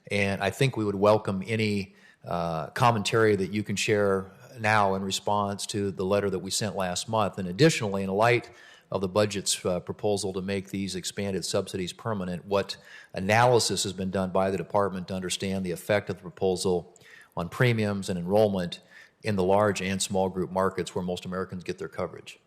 And I think we would welcome any commentary that you can share now in response to the letter that we sent last month. And additionally, in light of the budget's proposal to make these expanded subsidies permanent, what analysis has been done by the department to understand the effect of the proposal on premiums and enrollment in the large and small group markets where most Americans get their coverage?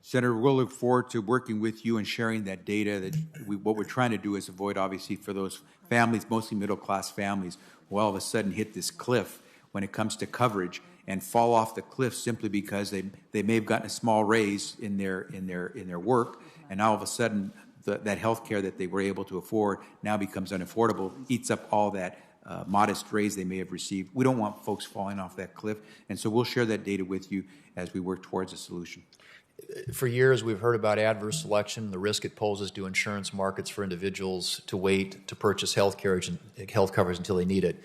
Senator, we'll look forward to working with you and sharing that data. What we're trying to do is avoid, obviously, for those families, mostly middle-class families, who all of a sudden hit this cliff when it comes to coverage and fall off the cliff simply because they may have gotten a small raise in their work, and now all of a sudden that health care that they were able to afford now becomes unaffordable, eats up all that modest raise they may have received. We don't want folks falling off that cliff, and so we'll share that data with you as we work towards a solution. For years, we've heard about adverse selection, the risk it poses to insurance markets for individuals to wait to purchase health coverage until they need it.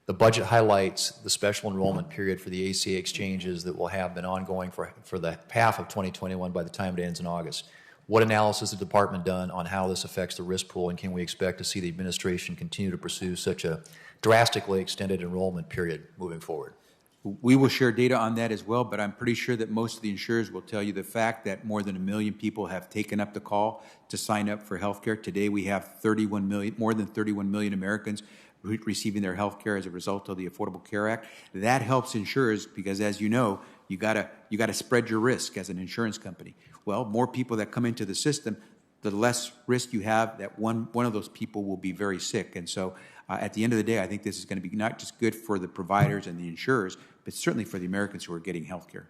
The budget highlights the special enrollment period for the ACA exchanges that will have been ongoing for the half of 2021 by the time it ends in August. What analysis has the department done on how this affects the risk pool, and can we expect to see the administration continue to pursue such a drastically extended enrollment period moving forward? We will share data on that as well, but I'm pretty sure that most of the insurers will tell you the fact that more than 1 million people have taken up the call to sign up for health care. Today we have more than 31 million Americans receiving their health care as a result of the Affordable Care Act. That helps insurers because, as you know, you gotta spread your risk as an insurance company. Well, more people that come into the system, the less risk you have that one of those people will be very sick. And so at the end of the day, I think this is going to be not just good for the providers and the insurers, but certainly for the Americans who are getting health care.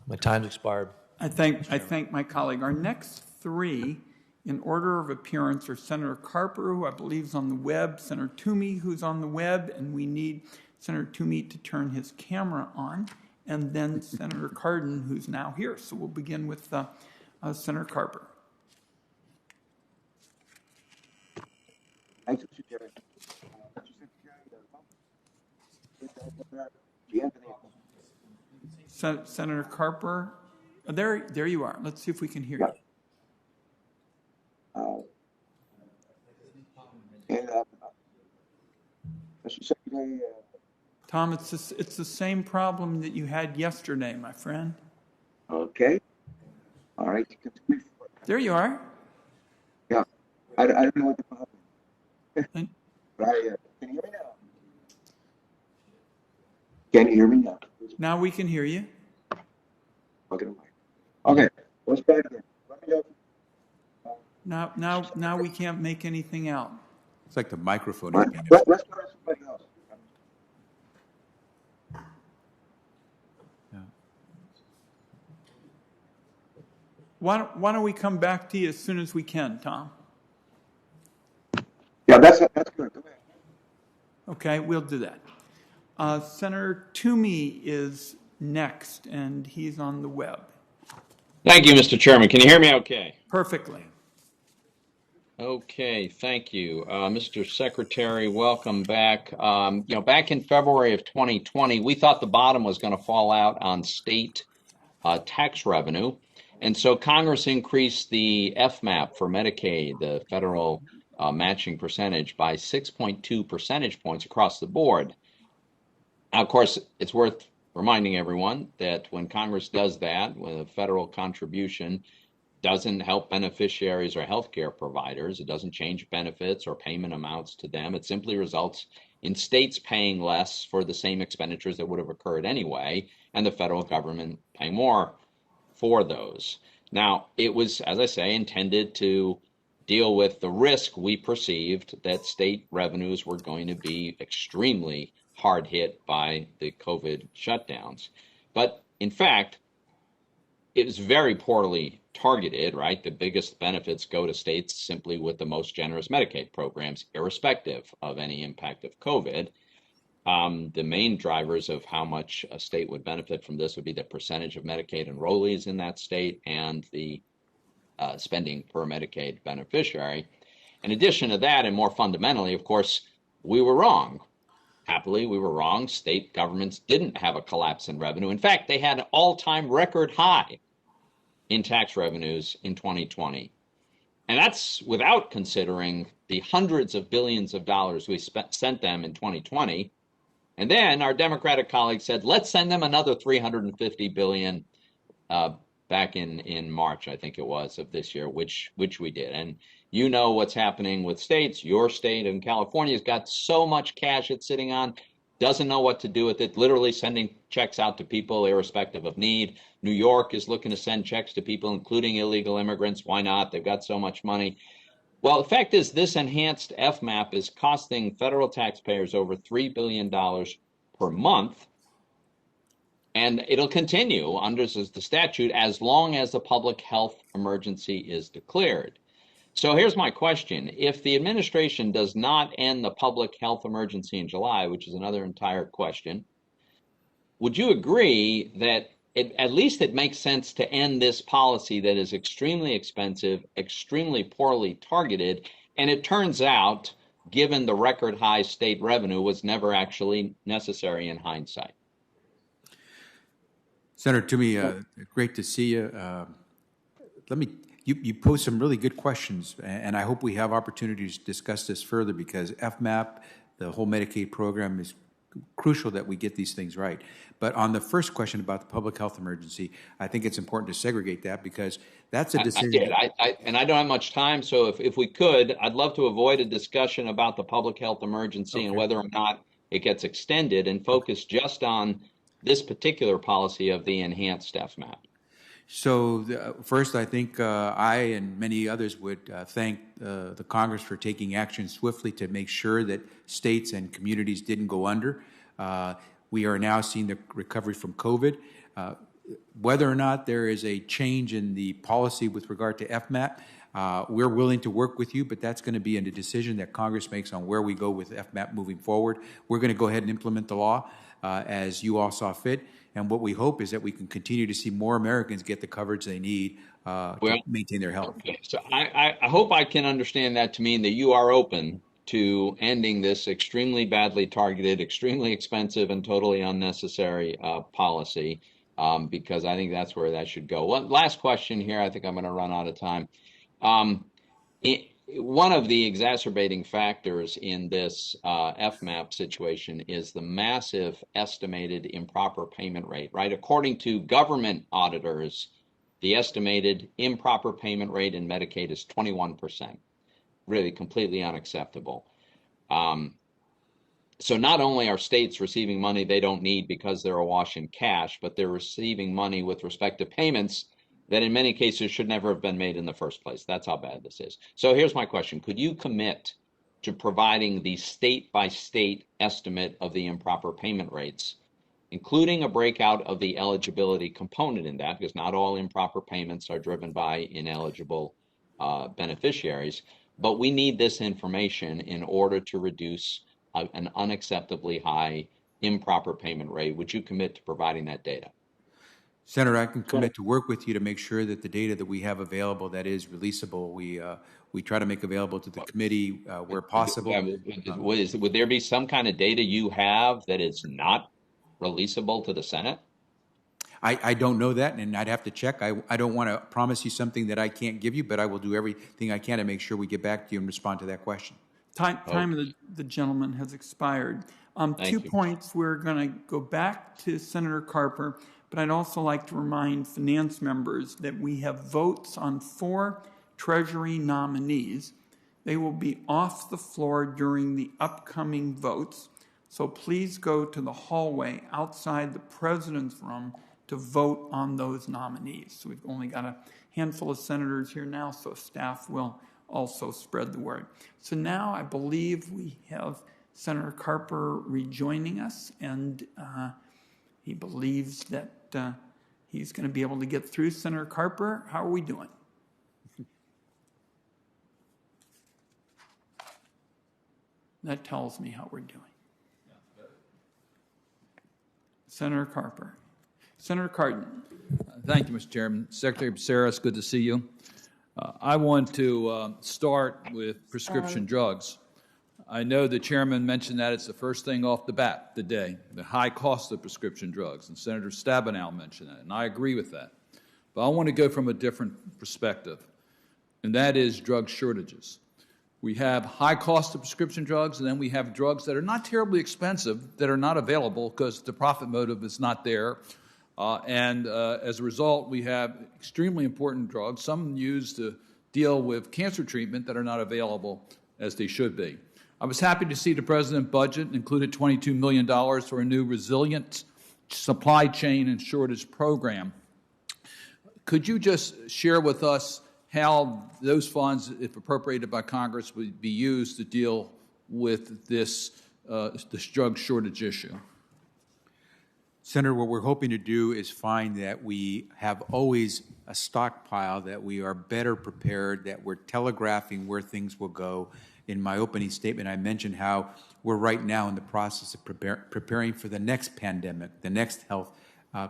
My time's expired. I thank my colleague. Our next three in order of appearance are Senator Carper, who I believe is on the web, Senator Toomey, who's on the web, and we need Senator Toomey to turn his camera on, and then Senator Cardin, who's now here. So we'll begin with Senator Carper. Thanks, Mr. Chairman. Senator Carper, there you are. Let's see if we can hear you. Mr. Secretary, Tom, it's the same problem that you had yesterday, my friend. okay. All right. There you are. Yeah. I don't know what the problem is. And- But can you hear me now? Can you hear me now? Now we can hear you. Okay. Let's try it again. Let me know. Now we can't make anything out. It's like the microphone. Let's try somebody else. Why don't we come back to you as soon as we can, Tom? Yeah, that's good. Go ahead. Okay, we'll do that. Senator Toomey is next, and he's on the web. Thank you, Mr. Chairman. Can you hear me okay? Perfectly. Okay, thank you. Mr. Secretary, welcome back. Back in February of 2020, we thought the bottom was going to fall out on state tax revenue. And so Congress increased the FMAP for Medicaid, the federal matching percentage, by 6.2 percentage points across the board. Now, of course, it's worth reminding everyone that when Congress does that, when a federal contribution doesn't help beneficiaries or healthcare providers, it doesn't change benefits or payment amounts to them. It simply results in states paying less for the same expenditures that would have occurred anyway, and the federal government paying more for those. Now, it was, as I say, intended to deal with the risk we perceived that state revenues were going to be extremely hard hit by the COVID shutdowns. But in fact, it was very poorly targeted, right? The biggest benefits go to states simply with the most generous Medicaid programs, irrespective of any impact of COVID. The main drivers of how much a state would benefit from this would be the percentage of Medicaid enrollees in that state and the spending per Medicaid beneficiary. In addition to that, and more fundamentally, of course, we were wrong. Happily, we were wrong. State governments didn't have a collapse in revenue. In fact, they had an all-time record high in tax revenues in 2020. And that's without considering the hundreds of billions of dollars we sent them in 2020. And then our Democratic colleagues said, let's send them another $350 billion back in March, I think it was, of this year, which we did. And you know what's happening with states. Your state in California has got so much cash it's sitting on, doesn't know what to do with it, literally sending checks out to people irrespective of need. New York is looking to send checks to people, including illegal immigrants. Why not? They've got so much money. Well, the fact is this enhanced FMAP is costing federal taxpayers over $3 billion per month. And it'll continue under the statute as long as a public health emergency is declared. So here's my question. If the administration does not end the public health emergency in July, which is another entire question, would you agree that at least it makes sense to end this policy that is extremely expensive, extremely poorly targeted, and it turns out, given the record high state revenue, was never actually necessary in hindsight? Senator Toomey, great to see you. You posed some really good questions, and I hope we have opportunities to discuss this further because FMAP, the whole Medicaid program, is crucial that we get these things right. But on the first question about the public health emergency, I think it's important to segregate that because that's a decision. And I don't have much time, so if we could, I'd love to avoid a discussion about the public health emergency and whether or not it gets extended and focus just on this particular policy of the enhanced FMAP. So first, I think I and many others would thank the Congress for taking action swiftly to make sure that states and communities didn't go under. We are now seeing the recovery from COVID. Whether or not there is a change in the policy with regard to FMAP, we're willing to work with you, but that's going to be a decision that Congress makes on where we go with FMAP moving forward. We're going to go ahead and implement the law as you all saw fit. And what we hope is that we can continue to see more Americans get the coverage they need to maintain their health. Okay. So I hope I can understand that to mean that you are open to ending this extremely badly targeted, extremely expensive, and totally unnecessary policy, because I think that's where that should go. Last question here. I think I'm going to run out of time. One of the exacerbating factors in this FMAP situation is the massive estimated improper payment rate, right? According to government auditors, the estimated improper payment rate in Medicaid is 21%, really completely unacceptable. So not only are states receiving money they don't need because they're awash in cash, but they're receiving money with respect to payments that in many cases should never have been made in the first place. That's how bad this is. So here's my question. Could you commit to providing the state-by-state estimate of the improper payment rates, including a breakout of the eligibility component in that, because not all improper payments are driven by ineligible beneficiaries, but we need this information in order to reduce an unacceptably high improper payment rate. Would you commit to providing that data? Senator, I can commit to work with you to make sure that the data that we have available that is releasable, we try to make available to the committee where possible. Would there be some kind of data you have that is not releasable to the Senate? I don't know that, and I'd have to check. I don't want to promise you something that I can't give you, but I will do everything I can to make sure we get back to you and respond to that question. Time of the gentleman has expired. 2 points. We're going to go back to Senator Carper, but I'd also like to remind finance members that we have votes on 4 Treasury nominees. They will be off the floor during the upcoming votes, so please go to the hallway outside the President's room to vote on those nominees. So we've only got a handful of senators here now, so staff will also spread the word. So now I believe we have Senator Carper rejoining us, and he believes that he's going to be able to get through. Senator Carper, how are we doing? That tells me how we're doing. Senator Carper. Senator Cardin. Thank you, Mr. Chairman. Secretary Becerra, it's good to see you. I want to start with prescription drugs. I know the chairman mentioned that it's the first thing off the bat today, the high cost of prescription drugs, and Senator Stabenow mentioned that, and I agree with that. But I want to go from a different perspective, and that is drug shortages. We have high cost of prescription drugs, and then we have drugs that are not terribly expensive that are not available because the profit motive is not there. As a result, we have extremely important drugs, some used to deal with cancer treatment, that are not available as they should be. I was happy to see the President budget included $22 million for a new resilient supply chain and shortage program. Could you just share with us how those funds, if appropriated by Congress, would be used to deal with this drug shortage issue? Senator, what we're hoping to do is find that we have always a stockpile, that we are better prepared, that we're telegraphing where things will go. In my opening statement, I mentioned how we're right now in the process of preparing for the next pandemic, the next health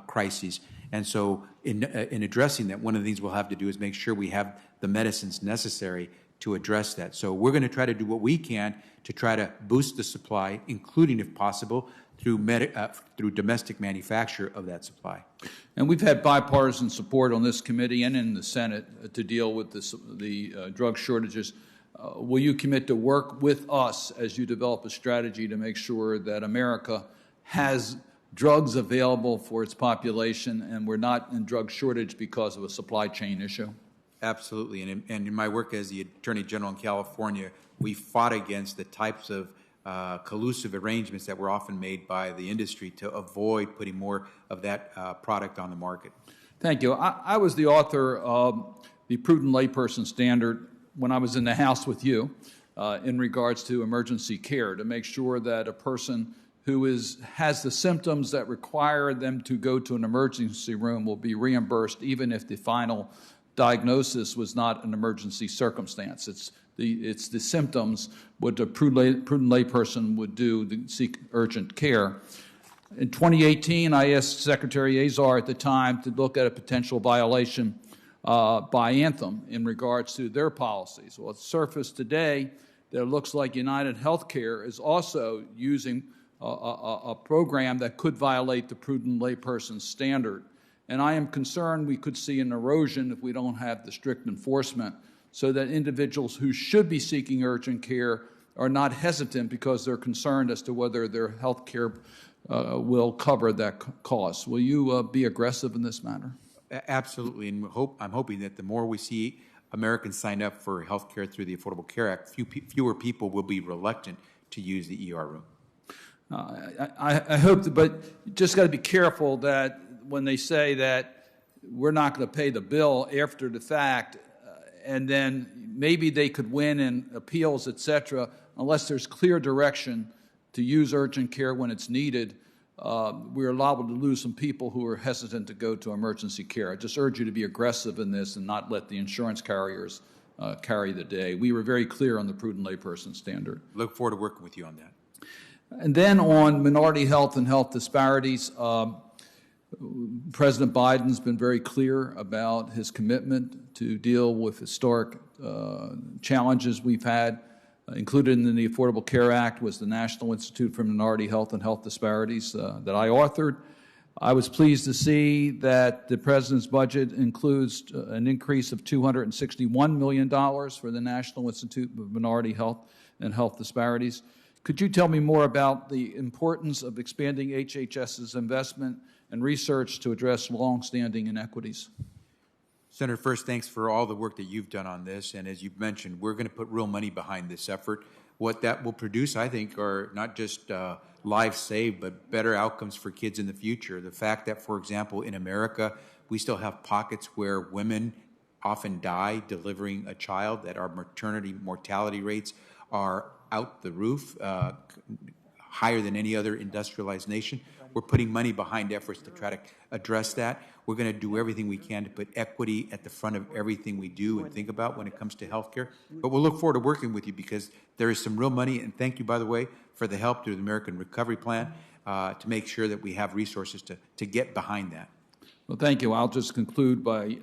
crises. And so in addressing that, one of the things we'll have to do is make sure we have the medicines necessary to address that. So we're going to try to do what we can to try to boost the supply, including, if possible, through domestic manufacture of that supply. And we've had bipartisan support on this committee and in the Senate to deal with the drug shortages. Will you commit to work with us as you develop a strategy to make sure that America has drugs available for its population and we're not in drug shortage because of a supply chain issue? Absolutely. And in my work as the Attorney General in California, we fought against the types of collusive arrangements that were often made by the industry to avoid putting more of that product on the market. Thank you. I was the author of the prudent layperson standard when I was in the House with you in regards to emergency care, to make sure that a person who has the symptoms that require them to go to an emergency room will be reimbursed even if the final diagnosis was not an emergency circumstance. It's the symptoms, what a prudent layperson would do to seek urgent care. In 2018, I asked Secretary Azar at the time to look at a potential violation by Anthem in regards to their policies. Well, it's surfaced today that it looks like United Healthcare is also using a program that could violate the prudent layperson standard. And I am concerned we could see an erosion if we don't have the strict enforcement, so that individuals who should be seeking urgent care are not hesitant because they're concerned as to whether their health care will cover that cost. Will you be aggressive in this matter? Absolutely, and I'm hoping that the more we see Americans sign up for health care through the Affordable Care Act, fewer people will be reluctant to use the ER room. I hope that, but you just got to be careful that when they say that we're not going to pay the bill after the fact, and then maybe they could win in appeals, et cetera, unless there's clear direction to use urgent care when it's needed, we're liable to lose some people who are hesitant to go to emergency care. I just urge you to be aggressive in this and not let the insurance carriers carry the day. We were very clear on the prudent layperson standard. Look forward to working with you on that. And then on minority health and health disparities, President Biden's been very clear about his commitment to deal with historic challenges we've had. Included in the Affordable Care Act was the National Institute for Minority Health and Health Disparities that I authored. I was pleased to see that the President's budget includes an increase of $261 million for the National Institute of Minority Health and Health Disparities. Could you tell me more about the importance of expanding HHS's investment and research to address longstanding inequities? Senator, first, thanks for all the work that you've done on this. And as you've mentioned, we're going to put real money behind this effort. What that will produce, I think, are not just lives saved, but better outcomes for kids in the future. The fact that, for example, in America, we still have pockets where women often die delivering a child, that our maternity mortality rates are out the roof, higher than any other industrialized nation. We're putting money behind efforts to try to address that. We're going to do everything we can to put equity at the front of everything we do and think about when it comes to health care. But we'll look forward to working with you because there is some real money, and thank you, by the way, for the help through the American Recovery Plan to make sure that we have resources to get behind that. Well, thank you. I'll just conclude by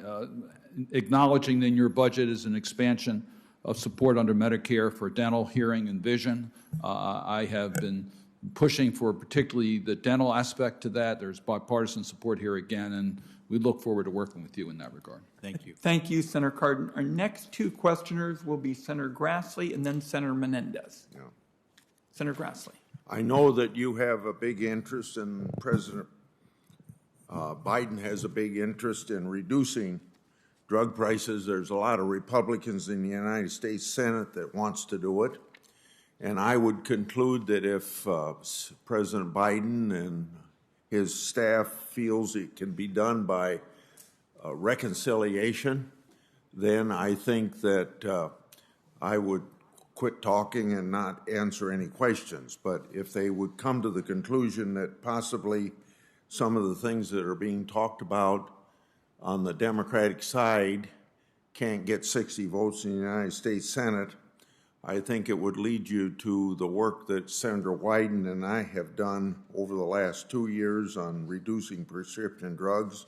acknowledging that your budget is an expansion of support under Medicare for dental, hearing, and vision. I have been pushing for particularly the dental aspect to that. There's bipartisan support here again, and we look forward to working with you in that regard. Thank you. Thank you, Senator Cardin. Our next two questioners will be Senator Grassley and then Senator Menendez. Yeah. Senator Grassley. I know that you have a big interest, and President Biden has a big interest in reducing drug prices. There's a lot of Republicans in the United States Senate that wants to do it. And I would conclude that if President Biden and his staff feels it can be done by reconciliation, then I think that I would quit talking and not answer any questions. But if they would come to the conclusion that possibly some of the things that are being talked about on the Democratic side can't get 60 votes in the United States Senate, I think it would lead you to the work that Senator Wyden and I have done over the last 2 years on reducing prescription drugs,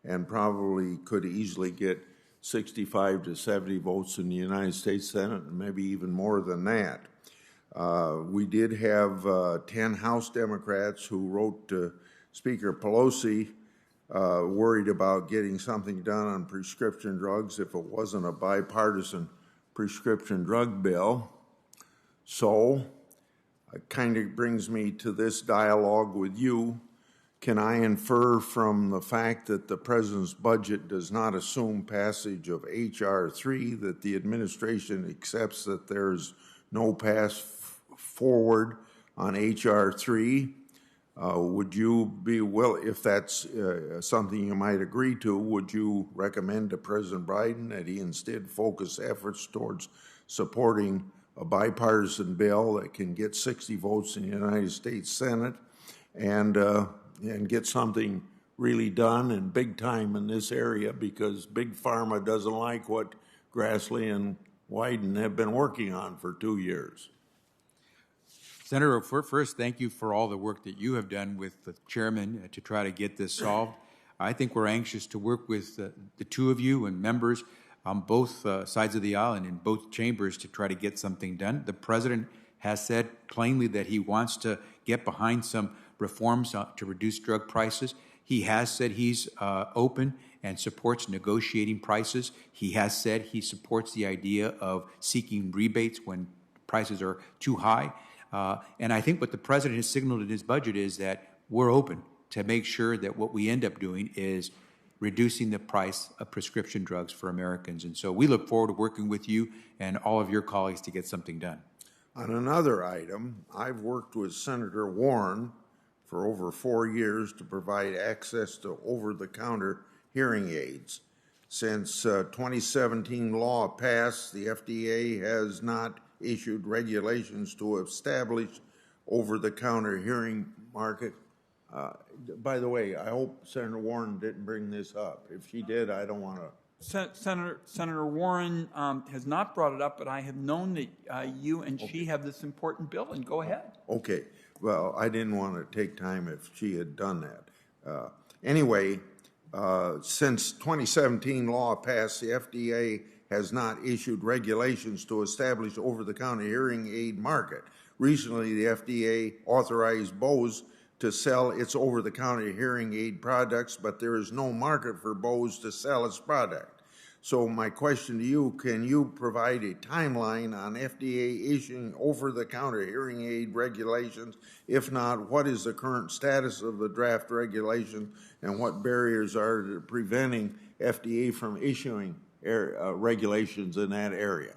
and probably could easily get 65 to 70 votes in the United States Senate, and maybe even more than that. We did have 10 House Democrats who wrote to Speaker Pelosi worried about getting something done on prescription drugs if it wasn't a bipartisan prescription drug bill. So it kind of brings me to this dialogue with you. Can I infer from the fact that the President's budget does not assume passage of H.R. 3 that the administration accepts that there's no path forward on H.R. 3? Would you be if that's something you might agree to, would you recommend to President Biden that he instead focus efforts towards supporting a bipartisan bill that can get 60 votes in the United States Senate and get something really done and big time in this area, because Big Pharma doesn't like what Grassley and Wyden have been working on for 2 years? Senator, first, thank you for all the work that you have done with the chairman to try to get this solved. I think we're anxious to work with the two of you and members on both sides of the aisle and in both chambers to try to get something done. The president has said plainly that he wants to get behind some reforms to reduce drug prices. He has said he's open and supports negotiating prices. He has said he supports the idea of seeking rebates when prices are too high. And I think what the president has signaled in his budget is that we're open to make sure that what we end up doing is reducing the price of prescription drugs for Americans. And so we look forward to working with you and all of your colleagues to get something done. On another item, I've worked with Senator Warren for over 4 years to provide access to over-the-counter hearing aids. Since 2017 law passed, the FDA has not issued regulations to establish over-the-counter hearing market. By the way, I hope Senator Warren didn't bring this up. If she did, I don't want to. Senator Warren has not brought it up, but I have known that you and she have this important bill, and go ahead. Okay. Well, I didn't want to take time if she had done that. Anyway, since 2017 law passed, the FDA has not issued regulations to establish over-the-counter hearing aid market. Recently, the FDA authorized Bose to sell its over-the-counter hearing aid products, but there is no market for Bose to sell its product. So my question to you, can you provide a timeline on FDA issuing over-the-counter hearing aid regulations? If not, what is the current status of the draft regulation, and what barriers are preventing FDA from issuing regulations in that area?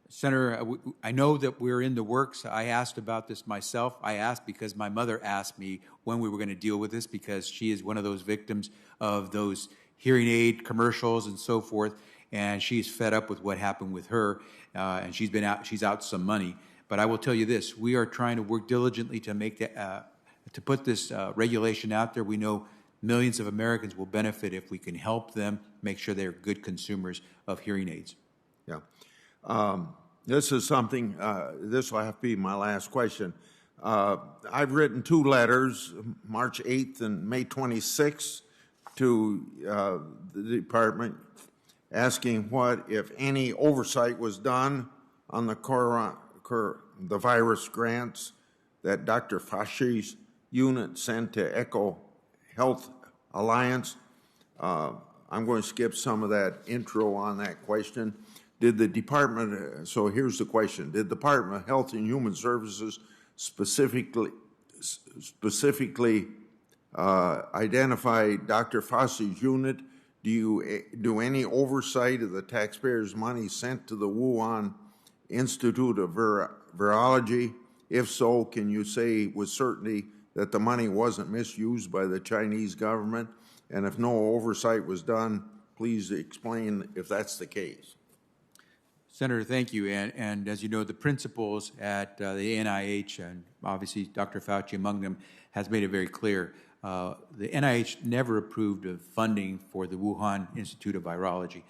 Senator, I know that we're in the works. I asked about this myself. I asked because my mother asked me when we were going to deal with this, because she is one of those victims of those hearing aid commercials and so forth, and she's fed up with what happened with her, and she's out some money. But I will tell you this: we are trying to work diligently to make to put this regulation out there. We know millions of Americans will benefit if we can help them make sure they're good consumers of hearing aids. Yeah. This is something, this will have to be my last question. I've written 2 letters, March 8th and May 26th, to the department asking what, if any, oversight was done on the virus grants that Dr. Fauci's unit sent to Echo Health Alliance. I'm going to skip some of that intro on that question. Did the department, so here's the question, did the Department of Health and Human Services specifically identify Dr. Fauci's unit? Do you do any oversight of the taxpayers' money sent to the Wuhan Institute of Virology? If so, can you say with certainty that the money wasn't misused by the Chinese government? And if no oversight was done, please explain if that's the case. Senator, thank you. And as you know, the principals at the NIH, and obviously Dr. Fauci among them, has made it very clear. The NIH never approved of funding for the Wuhan Institute of Virology.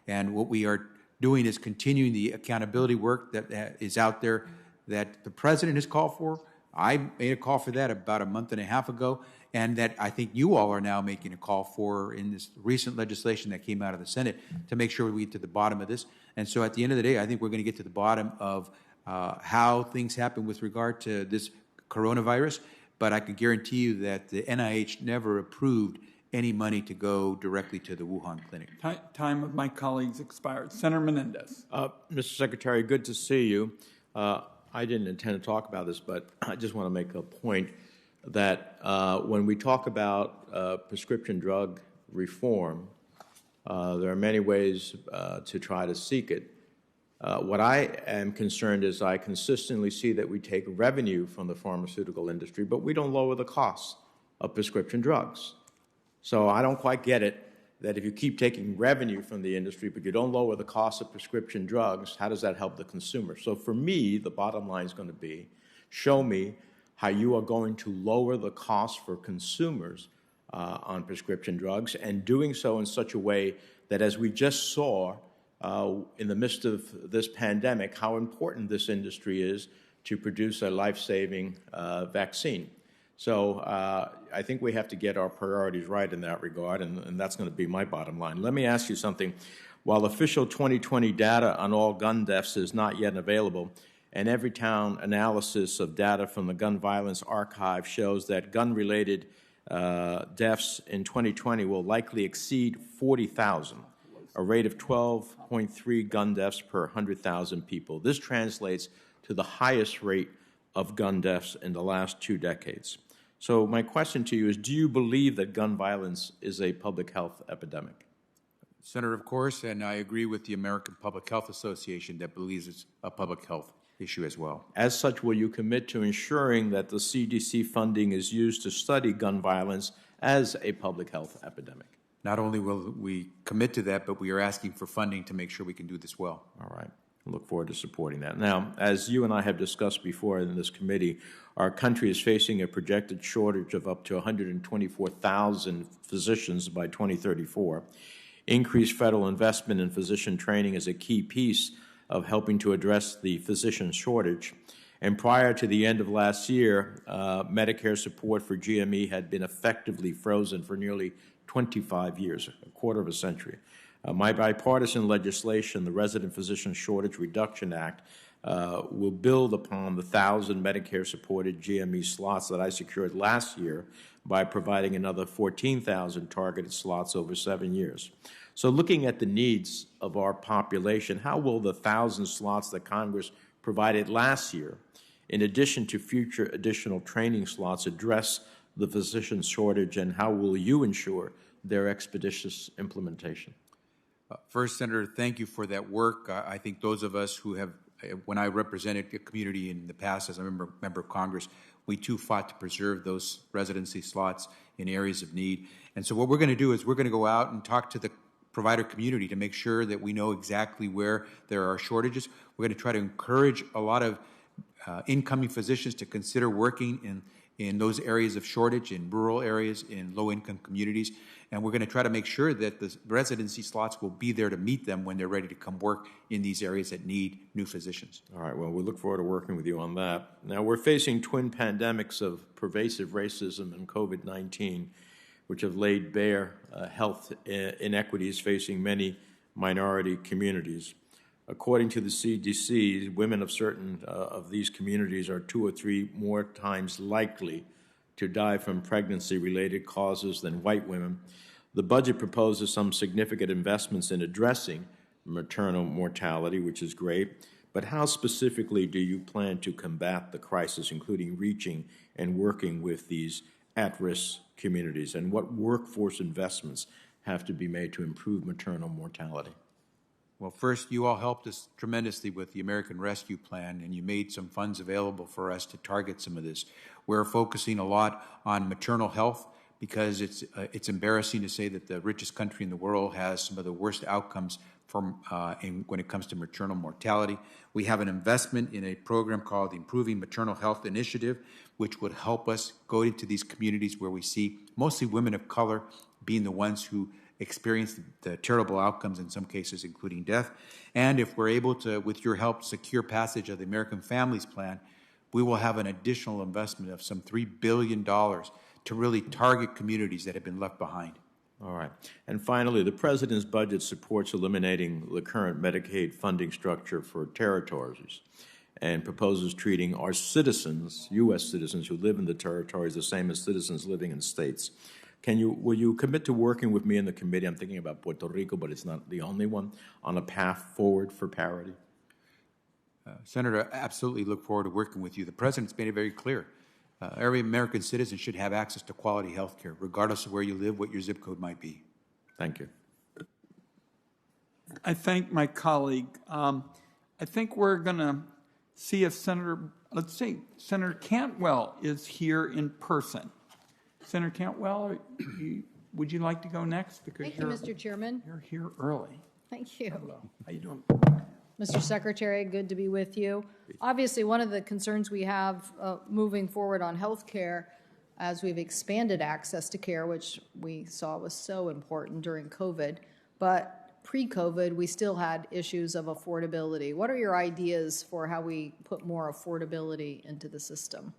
And what we are doing is continuing the accountability work that is out there that the president has called for. I made a call for that about a month and a half ago, and that I think you all are now making a call for in this recent legislation that came out of the Senate to make sure we get to the bottom of this. And so at the end of the day, I think we're going to get to the bottom of how things happen with regard to this coronavirus, but I can guarantee you that the NIH never approved any money to go directly to the Wuhan clinic. Time of my colleagues expired. Senator Menendez. Mr. Secretary, good to see you. I didn't intend to talk about this, but I just want to make a point that when we talk about prescription drug reform, there are many ways to try to seek it. What I am concerned is I consistently see that we take revenue from the pharmaceutical industry, but we don't lower the costs of prescription drugs. So I don't quite get it that if you keep taking revenue from the industry, but you don't lower the cost of prescription drugs, how does that help the consumer? So for me, the bottom line is going to be, show me how you are going to lower the cost for consumers on prescription drugs, and doing so in such a way that, as we just saw in the midst of this pandemic, how important this industry is to produce a life-saving vaccine. So I think we have to get our priorities right in that regard, and that's going to be my bottom line. Let me ask you something. While official 2020 data on all gun deaths is not yet available, and Everytown analysis of data from the Gun Violence Archive shows that gun-related deaths in 2020 will likely exceed 40,000, a rate of 12.3 gun deaths per 100,000 people. This translates to the highest rate of gun deaths in the last 2 decades. So my question to you is, do you believe that gun violence is a public health epidemic? Senator, of course, and I agree with the American Public Health Association that believes it's a public health issue as well. As such, will you commit to ensuring that the CDC funding is used to study gun violence as a public health epidemic? Not only will we commit to that, but we are asking for funding to make sure we can do this well. All right. I look forward to supporting that. Now, as you and I have discussed before in this committee, our country is facing a projected shortage of up to 124,000 physicians by 2034. Increased federal investment in physician training is a key piece of helping to address the physician shortage. And prior to the end of last year, Medicare support for GME had been effectively frozen for nearly 25 years, a quarter of a century. My bipartisan legislation, the Resident Physician Shortage Reduction Act, will build upon the 1,000 Medicare-supported GME slots that I secured last year by providing another 14,000 targeted slots over 7 years. So looking at the needs of our population, how will the 1,000 slots that Congress provided last year, in addition to future additional training slots, address the physician shortage, and how will you ensure their expeditious implementation? First, Senator, thank you for that work. I think those of us who have, when I represented a community in the past as a member of Congress, we too fought to preserve those residency slots in areas of need. And so what we're going to do is we're going to go out and talk to the provider community to make sure that we know exactly where there are shortages. We're going to try to encourage a lot of incoming physicians to consider working in those areas of shortage, in rural areas, in low-income communities. And we're going to try to make sure that the residency slots will be there to meet them when they're ready to come work in these areas that need new physicians. All right, well, we look forward to working with you on that. Now, we're facing twin pandemics of pervasive racism and COVID-19, which have laid bare health inequities facing many minority communities. According to the CDC, women of certain of these communities are 2 or 3 more times likely to die from pregnancy-related causes than white women. The budget proposes some significant investments in addressing maternal mortality, which is great, but how specifically do you plan to combat the crisis, including reaching and working with these at-risk communities, and what workforce investments have to be made to improve maternal mortality? Well, first, you all helped us tremendously with the American Rescue Plan, and you made some funds available for us to target some of this. We're focusing a lot on maternal health because it's embarrassing to say that the richest country in the world has some of the worst outcomes from when it comes to maternal mortality. We have an investment in a program called the Improving Maternal Health Initiative, which would help us go into these communities where we see mostly women of color being the ones who experience the terrible outcomes, in some cases including death. And if we're able to, with your help, secure passage of the American Families Plan, we will have an additional investment of some $3 billion to really target communities that have been left behind. All right. And finally, the President's budget supports eliminating the current Medicaid funding structure for territories and proposes treating our citizens, U.S. citizens who live in the territories, the same as citizens living in states. Will you commit to working with me in the committee? I'm thinking about Puerto Rico, but it's not the only one, on a path forward for parity? Senator, I absolutely look forward to working with you. The President's made it very clear. Every American citizen should have access to quality health care, regardless of where you live, what your zip code might be. Thank you. I thank my colleague. I I think we're going to see if let's say Senator Cantwell is here in person. Senator Cantwell, would you like to go next? Because Thank you, Mr. Chairman. You're here early. Thank you. Hello. How you doing? Mr. Secretary, good to be with you. Obviously, one of the concerns we have moving forward on health care, as we've expanded access to care, which we saw was so important during COVID, but pre-COVID, we still had issues of affordability. What are your ideas for how we put more affordability into the system?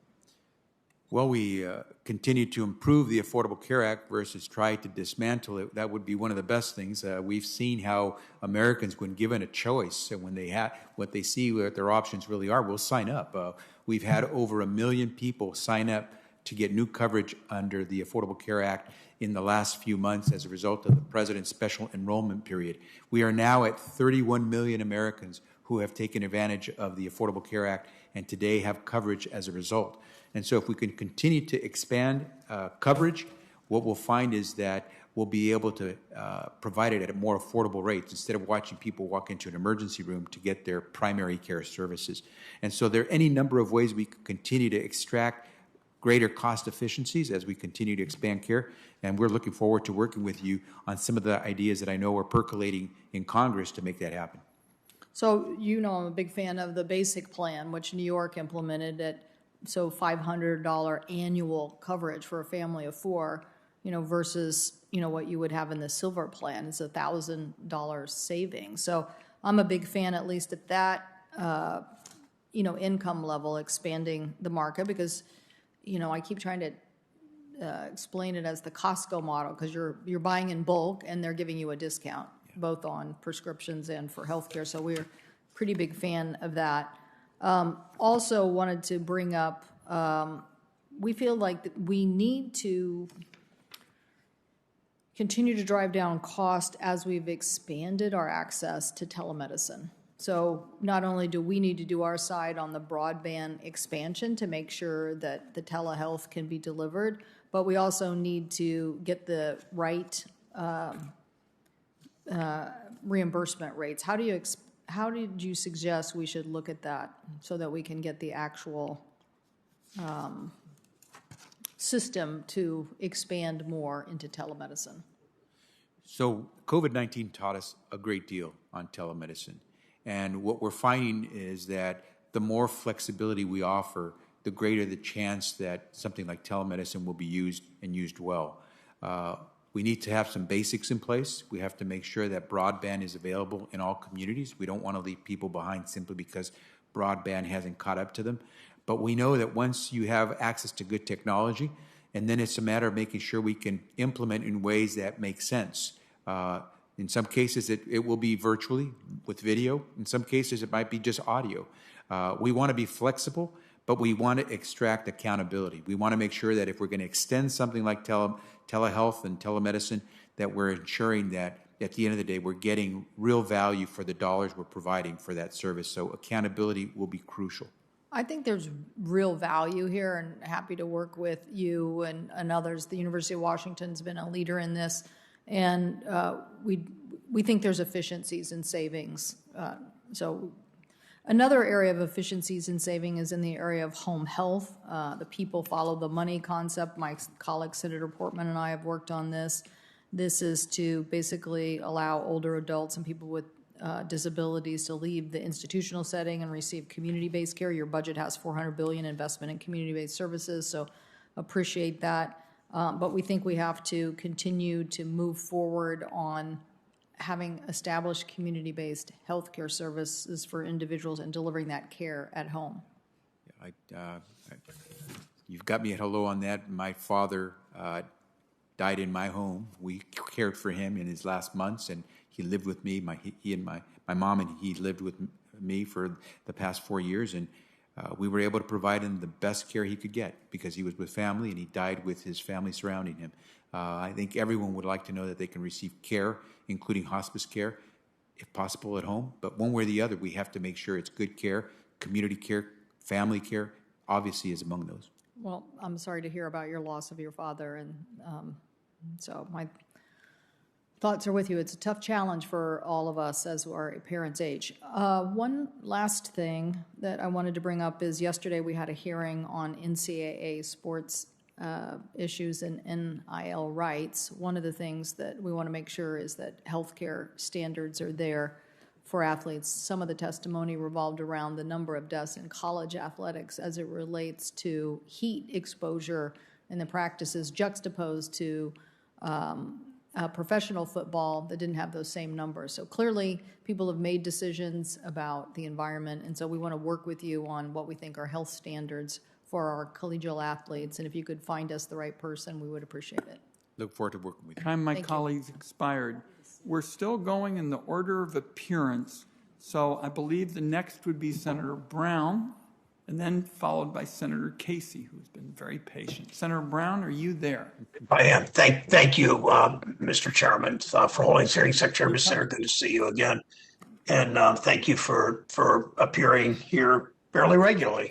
Well, we continue to improve the Affordable Care Act versus try to dismantle it. That would be one of the best things. We've seen how Americans, when given a choice and when they have what they see what their options really are, will sign up. We've had over 1 million people sign up to get new coverage under the Affordable Care Act in the last few months as a result of the President's special enrollment period. We are now at 31 million Americans who have taken advantage of the Affordable Care Act and today have coverage as a result. And so if we can continue to expand coverage, what we'll find is that we'll be able to provide it at more affordable rates instead of watching people walk into an emergency room to get their primary care services. And so there are any number of ways we can continue to extract greater cost efficiencies as we continue to expand care. And we're looking forward to working with you on some of the ideas that I know are percolating in Congress to make that happen. So you know I'm a big fan of the basic plan, which New York implemented at $500 annual coverage for a family of 4, versus what you would have in the silver plan is $1,000 savings. So I'm a big fan, at least at that income level, expanding the market because I keep trying to explain it as the Costco model because you're buying in bulk and they're giving you a discount both on prescriptions and for healthcare. So we're a pretty big fan of that. Also wanted to bring up, we feel like we need to continue to drive down cost as we've expanded our access to telemedicine. So not only do we need to do our side on the broadband expansion to make sure that the telehealth can be delivered, but we also need to get the right reimbursement rates. How did you suggest we should look at that so that we can get the actual system to expand more into telemedicine? So COVID-19 taught us a great deal on telemedicine. And what we're finding is that the more flexibility we offer, the greater the chance that something like telemedicine will be used and used well. We need to have some basics in place. We have to make sure that broadband is available in all communities. We don't want to leave people behind simply because broadband hasn't caught up to them. But we know that once you have access to good technology, and then it's a matter of making sure we can implement in ways that make sense. In some cases, it will be virtually with video. In some cases, it might be just audio. We want to be flexible, but we want to extract accountability. We want to make sure that if we're going to extend something like telehealth and telemedicine, that we're ensuring that at the end of the day, we're getting real value for the dollars we're providing for that service. So accountability will be crucial. I think there's real value here and happy to work with you and others. The University of Washington's been a leader in this. And we think there's efficiencies and savings. So another area of efficiencies and saving is in the area of home health. The people follow the money concept. My colleague Senator Portman and I have worked on this. This is to basically allow older adults and people with disabilities to leave the institutional setting and receive community-based care. Your budget has $400 billion investment in community-based services, so appreciate that. But we think we have to continue to move forward on having established community-based healthcare services for individuals and delivering that care at home. You've got me at hello on that. My father died in my home. We cared for him in his last months, and he lived with me. He and my mom and he lived with me for the past 4 years, and we were able to provide him the best care he could get because he was with family and he died with his family surrounding him. I think everyone would like to know that they can receive care, including hospice care, if possible at home. But one way or the other, we have to make sure it's good care, community care, family care, obviously is among those. Well, I'm sorry to hear about your loss of your father, and so my thoughts are with you. It's a tough challenge for all of us as our parents age. One last thing that I wanted to bring up is yesterday we had a hearing on NCAA sports issues and NIL rights. One of the things that we want to make sure is that healthcare standards are there for athletes. Some of the testimony revolved around the number of deaths in college athletics as it relates to heat exposure and the practices juxtaposed to professional football that didn't have those same numbers. So clearly, people have made decisions about the environment, and so we want to work with you on what we think are health standards for our collegial athletes. And if you could find us the right person, we would appreciate it. Look forward to working with you. Time my colleagues expired. We're still going in the order of appearance, so I believe the next would be Senator Brown, and then followed by Senator Casey, who's been very patient. Senator Brown, are you there? I am. Thank you, Mr. Chairman, for holding this hearing. Secretary Becerra, good to see you again. And thank you for appearing here fairly regularly.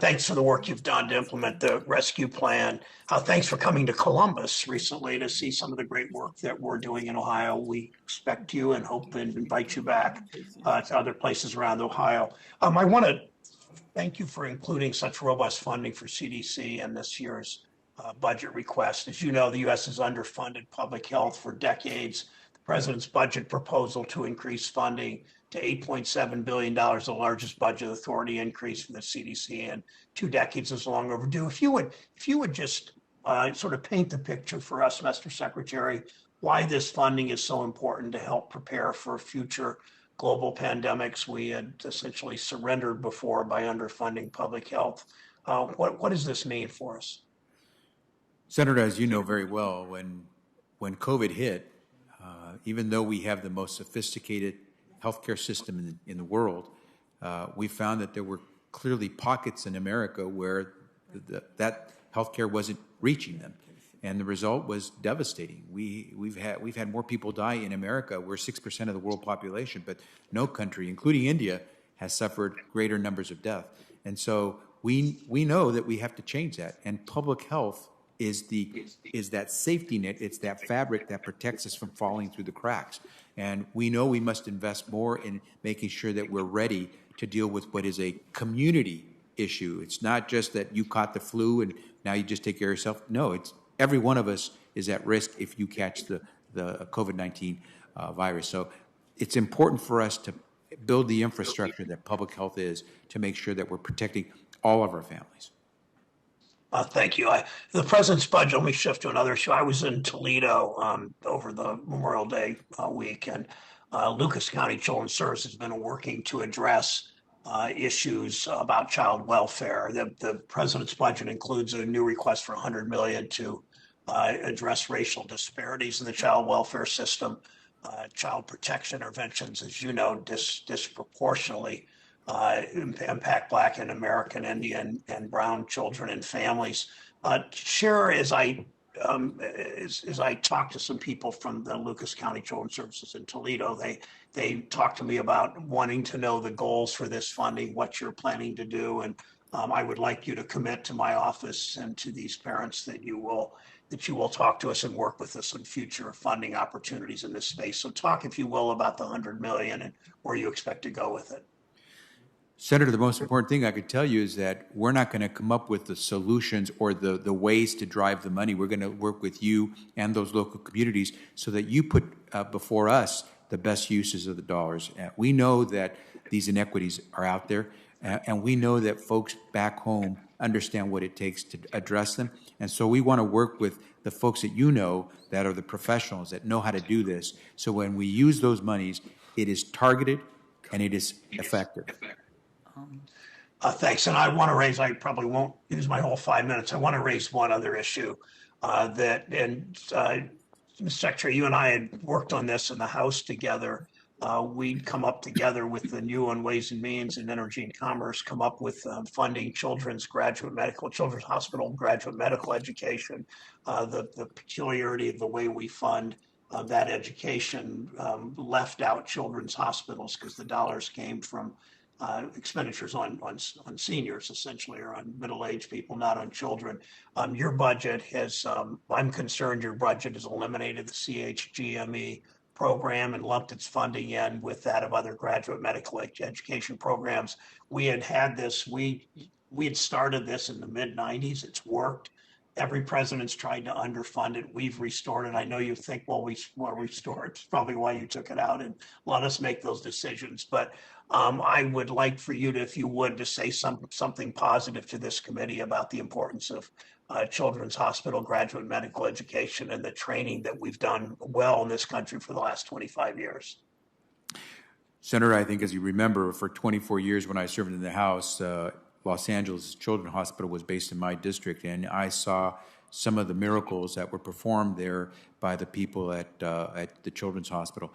Thanks for the work you've done to implement the rescue plan. Thanks for coming to Columbus recently to see some of the great work that we're doing in Ohio. We expect you and hope and invite you back to other places around Ohio. I want to thank you for including such robust funding for CDC in this year's budget request. As you know, the U.S. has underfunded public health for decades. The president's budget proposal to increase funding to $8.7 billion, the largest budget authority increase for the CDC in 2 decades, is long overdue. If you would just sort of paint the picture for us, Mr. Secretary, why this funding is so important to help prepare for future global pandemics we had essentially surrendered before by underfunding public health. What does this mean for us? Senator, as you know very well, when COVID hit, even though we have the most sophisticated healthcare system in the world, we found that there were clearly pockets in America where that healthcare wasn't reaching them, and the result was devastating. We've had more people die in America. We're 6% of the world population, but no country, including India, has suffered greater numbers of death. And so we know that we have to change that. And public health is that safety net. It's that fabric that protects us from falling through the cracks. And we know we must invest more in making sure that we're ready to deal with what is a community issue. It's not just that you caught the flu and now you just take care of yourself. No, it's every one of us is at risk if you catch the COVID-19 virus. So it's important for us to build the infrastructure that public health is to make sure that we're protecting all of our families. Thank you. The president's budget, let me shift to another issue. I was in Toledo over the Memorial Day week, and Lucas County Children's Services has been working to address issues about child welfare. The president's budget includes a new request for $100 million to address racial disparities in the child welfare system. Child protection interventions, as you know, disproportionately impact Black and American Indian and Brown children and families. Share as I talked to some people from the Lucas County Children's Services in Toledo, they talked to me about wanting to know the goals for this funding, what you're planning to do, and I would like you to commit to my office and to these parents that you will talk to us and work with us on future funding opportunities in this space. So talk, if you will, about the $100 million and where you expect to go with it. Senator, the most important thing I could tell you is that we're not going to come up with the solutions or the ways to drive the money. We're going to work with you and those local communities so that you put before us the best uses of the dollars. We know that these inequities are out there, and we know that folks back home understand what it takes to address them. And so we want to work with the folks that you know that are the professionals that know how to do this. So when we use those monies, it is targeted and it is effective. Thanks. And I want to raise, I probably won't use my whole 5 minutes. I want to raise one other issue Mr. Secretary, you and I had worked on this in the House together. We'd come up together with the new on Ways and Means and Energy and Commerce, come up with funding children's hospital graduate medical education. The peculiarity of the way we fund that education left out children's hospitals because the dollars came from expenditures on seniors, essentially, or on middle-aged people, not on children. Your budget has, I'm concerned your budget has eliminated the CHGME program and lumped its funding in with that of other graduate medical education programs. We had this, we had started this in the mid-90s. It's worked. Every president's tried to underfund it. We've restored it. I know you think, well, we restored. It's probably why you took it out, and let us make those decisions. But I would like for you to, if you would, to say something positive to this committee about the importance of Children's Hospital graduate medical education and the training that we've done well in this country for the last 25 years. Senator, I think as you remember, for 24 years when I served in the House, Los Angeles Children's Hospital was based in my district, and I saw some of the miracles that were performed there by the people at the Children's Hospital.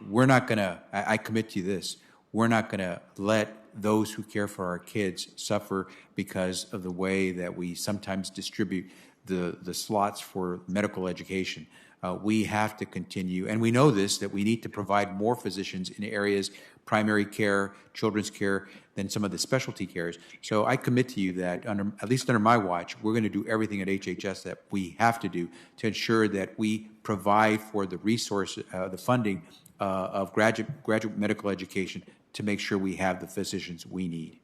We're not going to, I commit to you this, we're not going to let those who care for our kids suffer because of the way that we sometimes distribute the slots for medical education. We have to continue, and we know this, that we need to provide more physicians in areas, primary care, children's care, than some of the specialty cares. So I commit to you that, at least under my watch, we're going to do everything at HHS that we have to do to ensure that we provide for the resource, the funding of graduate medical education to make sure we have the physicians we need.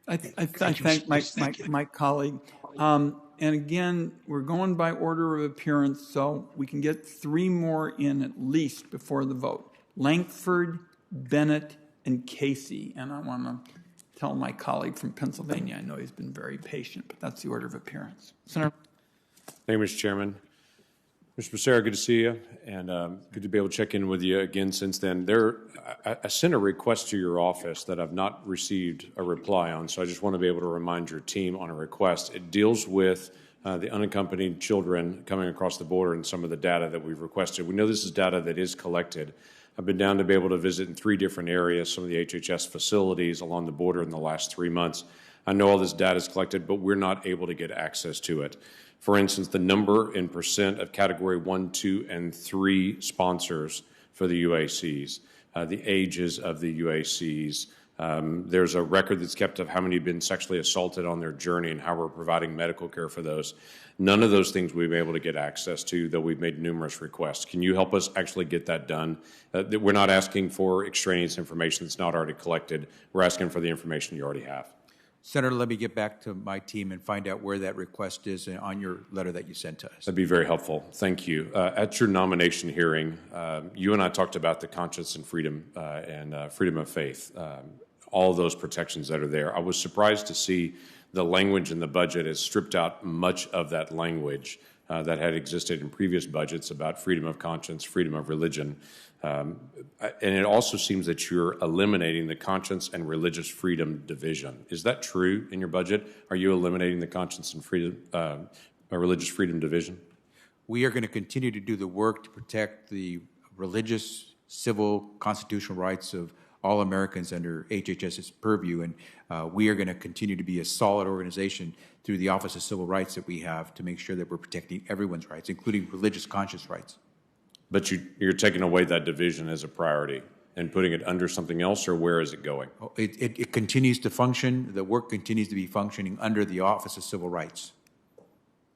I thank my colleague. And again, we're going by order of appearance, so we can get 3 more in at least before the vote. Lankford, Bennett, and Casey. And I want to tell my colleague from Pennsylvania, I know he's been very patient, but that's the order of appearance. Senator. Thank you, Mr. Chairman. Mr. Becerra, good to see you, and good to be able to check in with you again since then. I sent a request to your office that I've not received a reply on, so I just want to be able to remind your team on a request. It deals with the unaccompanied children coming across the border and some of the data that we've requested. We know this is data that is collected. I've been down to be able to visit in 3 different areas, some of the HHS facilities along the border in the last 3 months. I know all this data is collected, but we're not able to get access to it. For instance, the number and percent of Category 1, 2, and 3 sponsors for the UACs, the ages of the UACs. There's a record that's kept of how many have been sexually assaulted on their journey and how we're providing medical care for those. None of those things we've been able to get access to, though we've made numerous requests. Can you help us actually get that done? We're not asking for extraneous information that's not already collected. We're asking for the information you already have. Senator, let me get back to my team and find out where that request is on your letter that you sent to us. That'd be very helpful. Thank you. At your nomination hearing, you and I talked about the conscience and freedom freedom of faith, all of those protections that are there. I was surprised to see the language in the budget has stripped out much of that language that had existed in previous budgets about freedom of conscience, freedom of religion. And it also seems that you're eliminating the conscience and religious freedom division. Is that true in your budget? Are you eliminating the conscience and freedom, religious freedom division? We are going to continue to do the work to protect the religious, civil, constitutional rights of all Americans under HHS's purview, and we are going to continue to be a solid organization through the Office of Civil Rights that we have to make sure that we're protecting everyone's rights, including religious conscience rights. But you're taking away that division as a priority and putting it under something else, or where is it going? It continues to function. The work continues to be functioning under the Office of Civil Rights.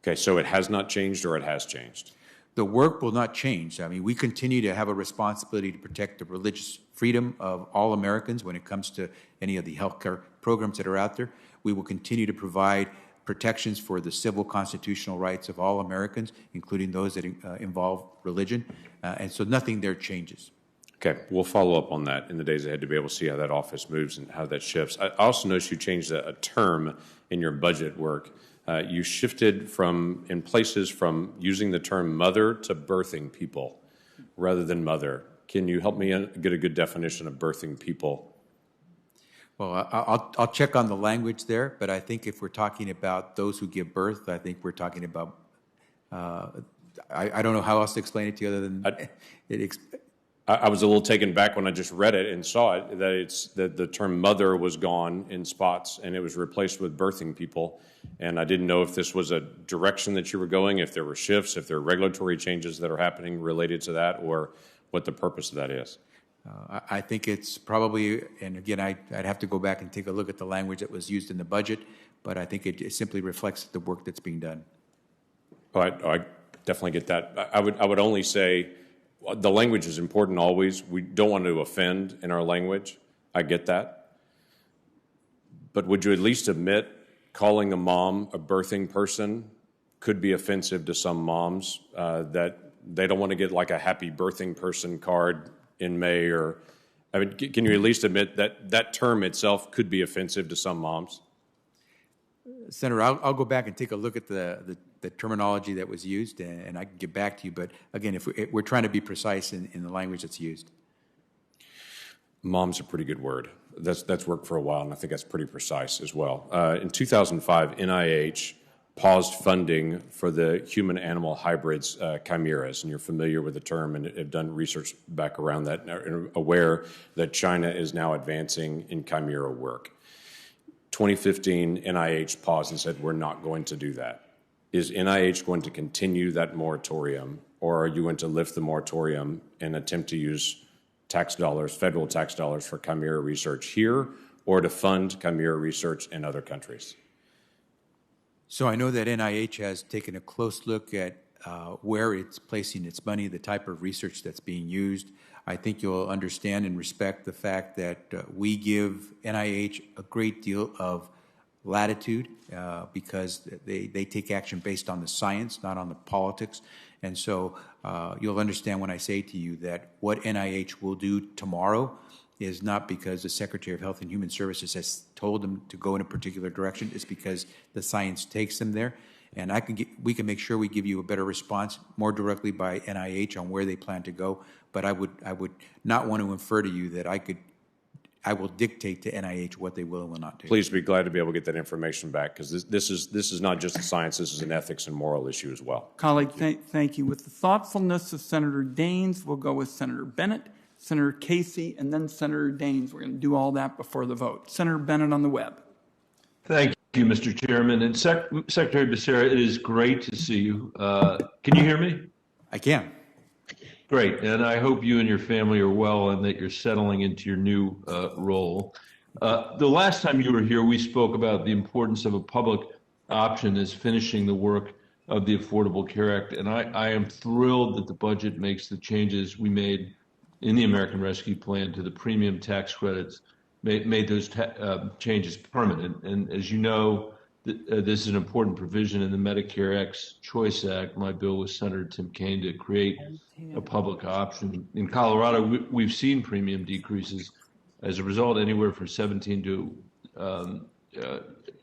Okay, so it has not changed, or it has changed? The work will not change. I mean, we continue to have a responsibility to protect the religious freedom of all Americans when it comes to any of the healthcare programs that are out there. We will continue to provide protections for the civil constitutional rights of all Americans, including those that involve religion, and so nothing there changes. Okay, we'll follow up on that in the days ahead to be able to see how that office moves and how that shifts. I also noticed you changed a term in your budget work. You shifted from using the term mother to birthing people rather than mother. Can you help me get a good definition of birthing people? Well, I'll check on the language there, but I think if we're talking about those who give birth, I think we're talking about, I don't know how else to explain it to you other than I was a little taken back when I just read it and saw it, that the term mother was gone in spots and it was replaced with birthing people. And I didn't know if this was a direction that you were going, if there were shifts, if there are regulatory changes that are happening related to that, or what the purpose of that is. I think it's probably, and again, I'd have to go back and take a look at the language that was used in the budget, but I think it simply reflects the work that's being done. Oh, I definitely get that. I would only say the language is important always. We don't want to offend in our language. I get that. But would you at least admit calling a mom a birthing person could be offensive to some moms, that they don't want to get like a happy birthing person card in May? Or, I mean, can you at least admit that that term itself could be offensive to some moms? Senator, I'll go back and take a look at the terminology that was used, and I can get back to you. But again, if we're trying to be precise in the language that's used. Mom's a pretty good word. That's worked for a while, and I think that's pretty precise as well. In 2005, NIH paused funding for the human-animal hybrids, chimeras, and you're familiar with the term and have done research back around that, and are aware that China is now advancing in chimera work. 2015, NIH paused and said, we're not going to do that. Is NIH going to continue that moratorium, or are you going to lift the moratorium and attempt to use tax dollars, federal tax dollars, for chimera research here, or to fund chimera research in other countries? So I know that NIH has taken a close look at where it's placing its money, the type of research that's being used. I think you'll understand and respect the fact that we give NIH a great deal of latitude because they take action based on the science, not on the politics. And so you'll understand when I say to you that what NIH will do tomorrow is not because the Secretary of Health and Human Services has told them to go in a particular direction. It's because the science takes them there. And we can make sure we give you a better response more directly by NIH on where they plan to go. But I would not want to infer to you that I will dictate to NIH what they will and will not do. Please be glad to be able to get that information back, because this is not just a science, this is an ethics and moral issue as well. Colleague, thank you. With the thoughtfulness of Senator Daines, we'll go with Senator Bennett, Senator Casey, and then Senator Daines. We're going to do all that before the vote. Senator Bennett on the web. Thank you, Mr. Chairman. And Secretary Becerra, it is great to see you. Can you hear me? I can. Great. And I hope you and your family are well and that you're settling into your new role. The last time you were here, we spoke about the importance of a public option as finishing the work of the Affordable Care Act. And I am thrilled that the budget makes the changes we made in the American Rescue Plan to the premium tax credits, made those changes permanent. And as you know, this is an important provision in the Medicare X Choice Act, my bill with Senator Tim Kaine, to create a public option. In Colorado, we've seen premium decreases as a result, anywhere from 17 to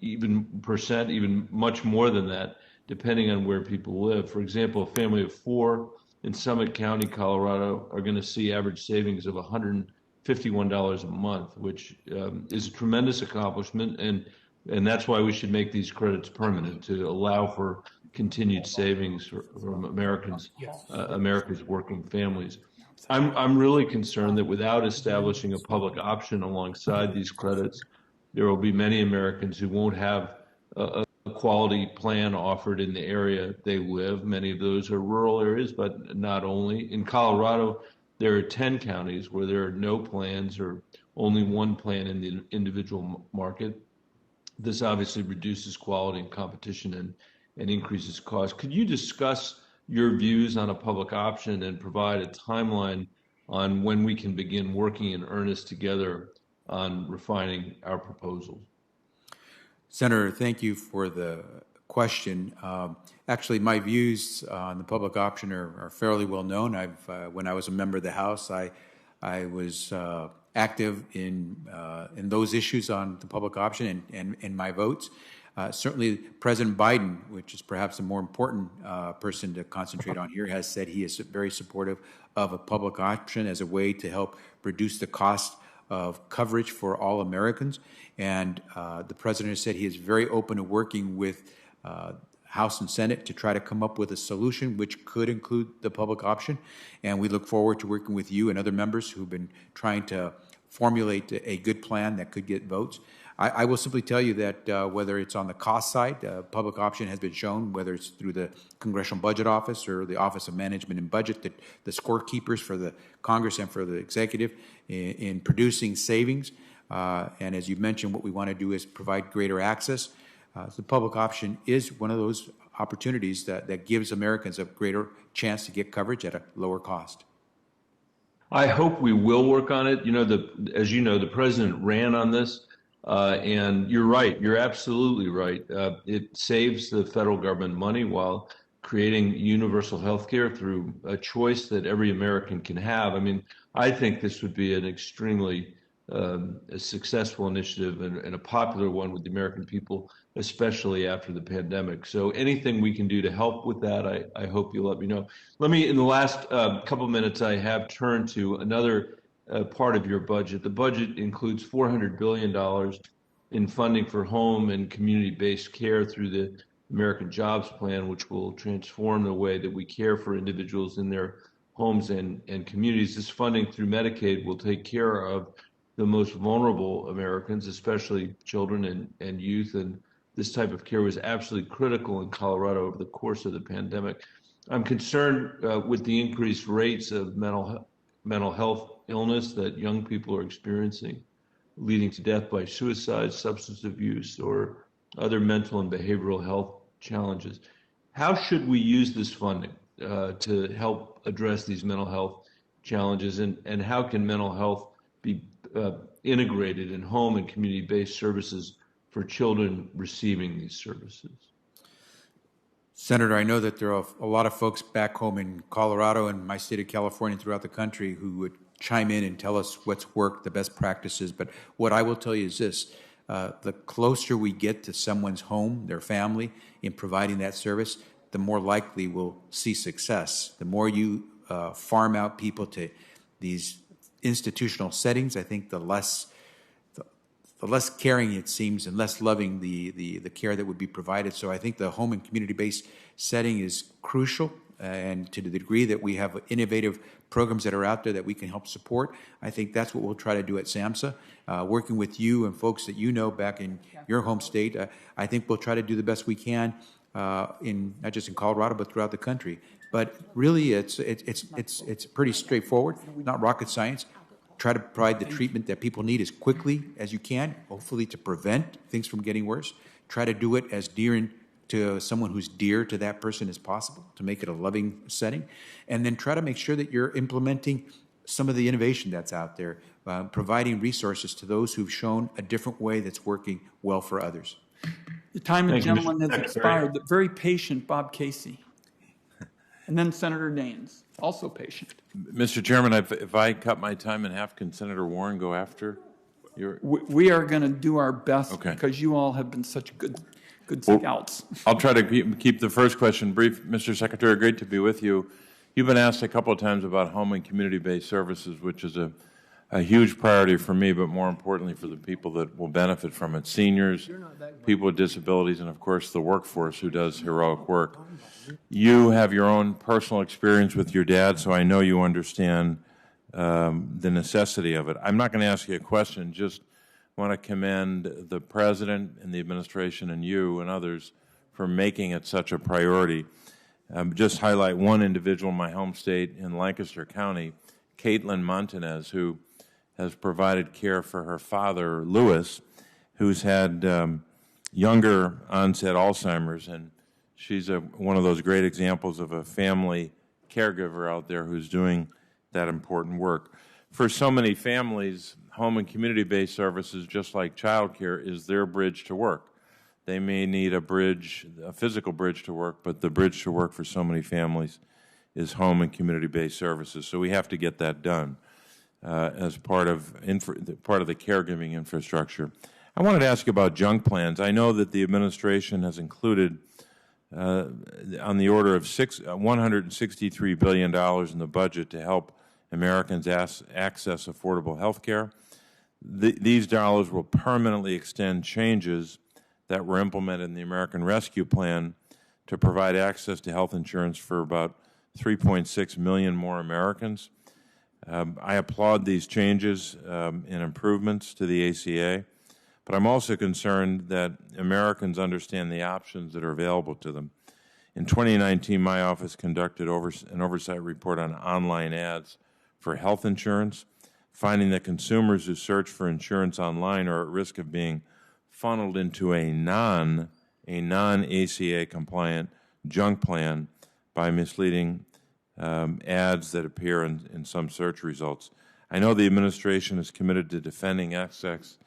even percent, even much more than that, depending on where people live. For example, a family of 4 in Summit County, Colorado, are going to see average savings of $151 a month, which is a tremendous accomplishment, and that's why we should make these credits permanent, to allow for continued savings from America's working families. I'm really concerned that without establishing a public option alongside these credits, there will be many Americans who won't have a quality plan offered in the area they live. Many of those are rural areas, but not only. In Colorado, there are 10 counties where there are no plans or only one plan in the individual market. This obviously reduces quality and competition and increases cost. Could you discuss your views on a public option and provide a timeline on when we can begin working in earnest together on refining our proposals? Senator, thank you for the question. Actually, my views on the public option are fairly well known. When I was a member of the House, I was active in those issues on the public option and my votes. Certainly, President Biden, which is perhaps a more important person to concentrate on here, has said he is very supportive of a public option as a way to help reduce the cost of coverage for all Americans. And the president has said he is very open to working with House and Senate to try to come up with a solution which could include the public option. And we look forward to working with you and other members who've been trying to formulate a good plan that could get votes. I will simply tell you that whether it's on the cost side, public option has been shown, whether it's through the Congressional Budget Office or the Office of Management and Budget, that the scorekeepers for the Congress and for the executive in producing savings. And as you mentioned, what we want to do is provide greater access. The public option is one of those opportunities that gives Americans a greater chance to get coverage at a lower cost. I hope we will work on it. As you know, the president ran on this, and you're right. You're absolutely right. It saves the federal government money while creating universal health care through a choice that every American can have. I mean, I think this would be an extremely a successful initiative and a popular one with the American people, especially after the pandemic. So anything we can do to help with that, I hope you'll let me know. Let me, in the last couple minutes I have, turn to another part of your budget. The budget includes $400 billion in funding for home and community-based care through the American Jobs Plan, which will transform the way that we care for individuals in their homes and communities. This funding through Medicaid will take care of the most vulnerable Americans, especially children and youth, and this type of care was absolutely critical in Colorado over the course of the pandemic. I'm concerned with the increased rates of mental health illness that young people are experiencing, leading to death by suicide, substance abuse, or other mental and behavioral health challenges. How should we use this funding to help address these mental health challenges, and how can mental health be integrated in home and community-based services for children receiving these services? Senator, I know that there are a lot of folks back home in Colorado and my state of California, throughout the country, who would chime in and tell us what's worked, the best practices. But what I will tell you is this: the closer we get to someone's home, their family, in providing that service, the more likely we'll see success. The more you farm out people to these institutional settings, I think the less caring it seems and less loving the care that would be provided. So I think the home and community-based setting is crucial, and to the degree that we have innovative programs that are out there that we can help support, I think that's what we'll try to do at SAMHSA. Working with you and folks that you know back in your home state, I think we'll try to do the best we can in not just in Colorado but throughout the country. But really, it's pretty straightforward, not rocket science. Try to provide the treatment that people need as quickly as you can, hopefully to prevent things from getting worse. Try to do it as dear to someone who's dear to that person as possible, to make it a loving setting. And then try to make sure that you're implementing some of the innovation that's out there, providing resources to those who've shown a different way that's working well for others. The time of the gentleman has expired. The very patient Bob Casey. And then Senator Daines, also patient. Mr. Chairman, if I cut my time in half, can Senator Warren go after your? We are going to do our best, because you all have been such good scouts. I'll try to keep the first question brief. Mr. Secretary, great to be with you. You've been asked a couple of times about home and community-based services, which is a huge priority for me, but more importantly for the people that will benefit from it: seniors, people with disabilities, and of course the workforce who does heroic work. You have your own personal experience with your dad, so I know you understand the necessity of it. I'm not going to ask you a question, just want to commend the President and the administration and you and others for making it such a priority. Just highlight one individual in my home state in Lancaster County, Caitlin Montanez, who has provided care for her father, Louis, who's had younger onset Alzheimer's, and she's one of those great examples of a family caregiver out there who's doing that important work. For so many families, home and community-based services, just like child care, is their bridge to work. They may need a physical bridge to work, but the bridge to work for so many families is home and community-based services. So we have to get that done as part of the caregiving infrastructure. I wanted to ask you about junk plans. I know that the administration has included on the order of $163 billion in the budget to help Americans access affordable health care. These dollars will permanently extend changes that were implemented in the American Rescue Plan to provide access to health insurance for about 3.6 million more Americans. I applaud these changes and improvements to the ACA, but I'm also concerned that Americans understand the options that are available to them. In 2019, my office conducted an oversight report on online ads for health insurance, finding that consumers who search for insurance online are at risk of being funneled into a non-ACA compliant junk plan by misleading ads that appear in some search results. I know the administration is committed to defending access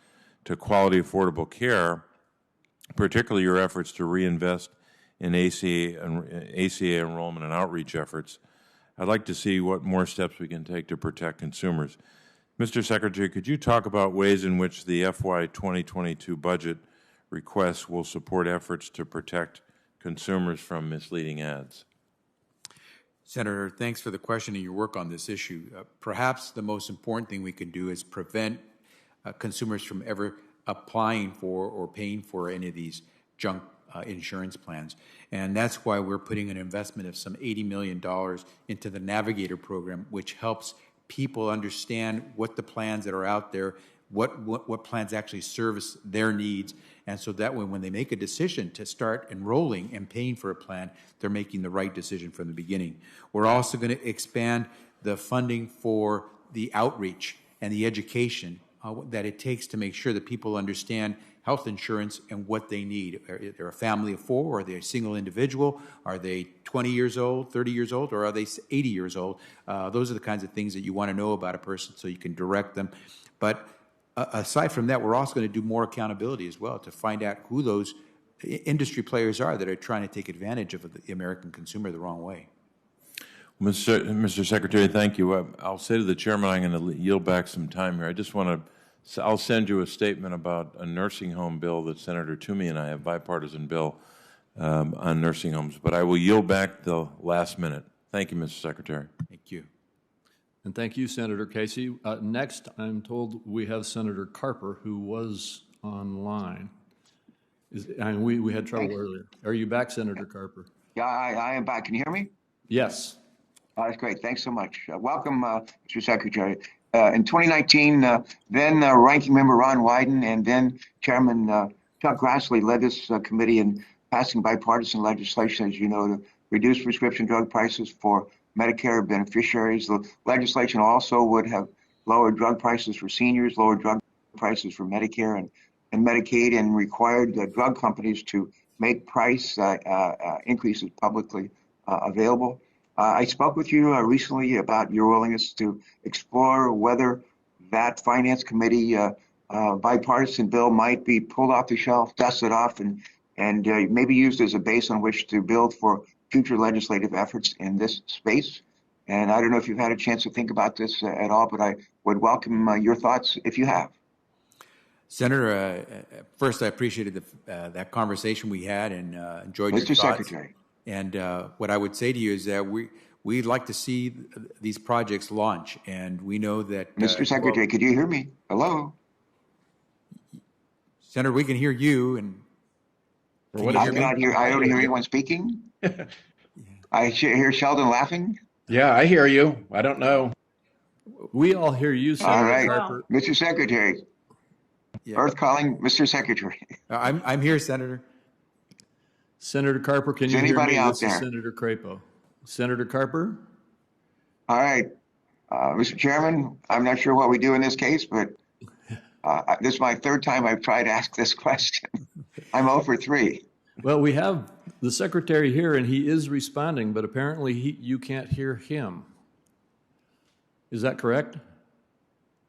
to quality, affordable care, particularly your efforts to reinvest in ACA enrollment and outreach efforts. I'd like to see what more steps we can take to protect consumers. Mr. Secretary, could you talk about ways in which the FY 2022 budget requests will support efforts to protect consumers from misleading ads? Senator, thanks for the question and your work on this issue. Perhaps the most important thing we can do is prevent consumers from ever applying for or paying for any of these junk insurance plans. And that's why we're putting an investment of some $80 million into the Navigator program, which helps people understand what the plans that are out there, what plans actually service their needs. And so that way, when they make a decision to start enrolling and paying for a plan, they're making the right decision from the beginning. We're also going to expand the funding for the outreach and the education that it takes to make sure that people understand health insurance and what they need. Are they a family of four? Are they a single individual? Are they 20 years old, 30 years old, or are they 80 years old? Those are the kinds of things that you want to know about a person so you can direct them. But aside from that, we're also going to do more accountability as well to find out who those industry players are that are trying to take advantage of the American consumer the wrong way. Mr. Secretary, thank you. I'll say to the chairman, I'm going to yield back some time here. I just want to, I'll send you a statement about a nursing home bill that Senator Toomey and I have, bipartisan bill on nursing homes, but I will yield back the last minute. Thank you, Mr. Secretary. Thank you. And thank you, Senator Casey. Next, I'm told we have Senator Carper, who was online. And we had trouble earlier. Are you back, Senator Carper? Yeah, I am back. Can you hear me? Yes. That's great. Thanks so much. Welcome, Mr. Secretary. In 2019, then Ranking Member Ron Wyden and then Chairman Chuck Grassley led this committee in passing bipartisan legislation, as you know, to reduce prescription drug prices for Medicare beneficiaries. The legislation also would have lowered drug prices for seniors, lowered drug prices for Medicare and Medicaid, and required drug companies to make price increases publicly available. I spoke with you recently about your willingness to explore whether that Finance Committee bipartisan bill might be pulled off the shelf, dusted off, and maybe used as a base on which to build for future legislative efforts in this space. And I don't know if you've had a chance to think about this at all, but I would welcome your thoughts if you have. Senator, first, I appreciated that conversation we had and enjoyed your thoughts. Mr. Secretary. And what I would say to you is that we'd like to see these projects launch, and we know that... Mr. Secretary, could you hear me? Hello? Senator, we can hear you, and... I don't hear anyone speaking. I hear Sheldon laughing. Yeah, I hear you. I don't know. We all hear you, Senator All right. Carper. Mr. Secretary. Yeah. Earth calling, Mr. Secretary. I'm here, Senator. Senator Carper, can you hear anybody me? out This there? is Senator Crapo. Senator Carper? All right. Mr. Chairman, I'm not sure what we do in this case, but this is my third time I've tried to ask this question. I'm 0 for 3. Well, we have the Secretary here, and he is responding, but apparently you can't hear him. Is that correct?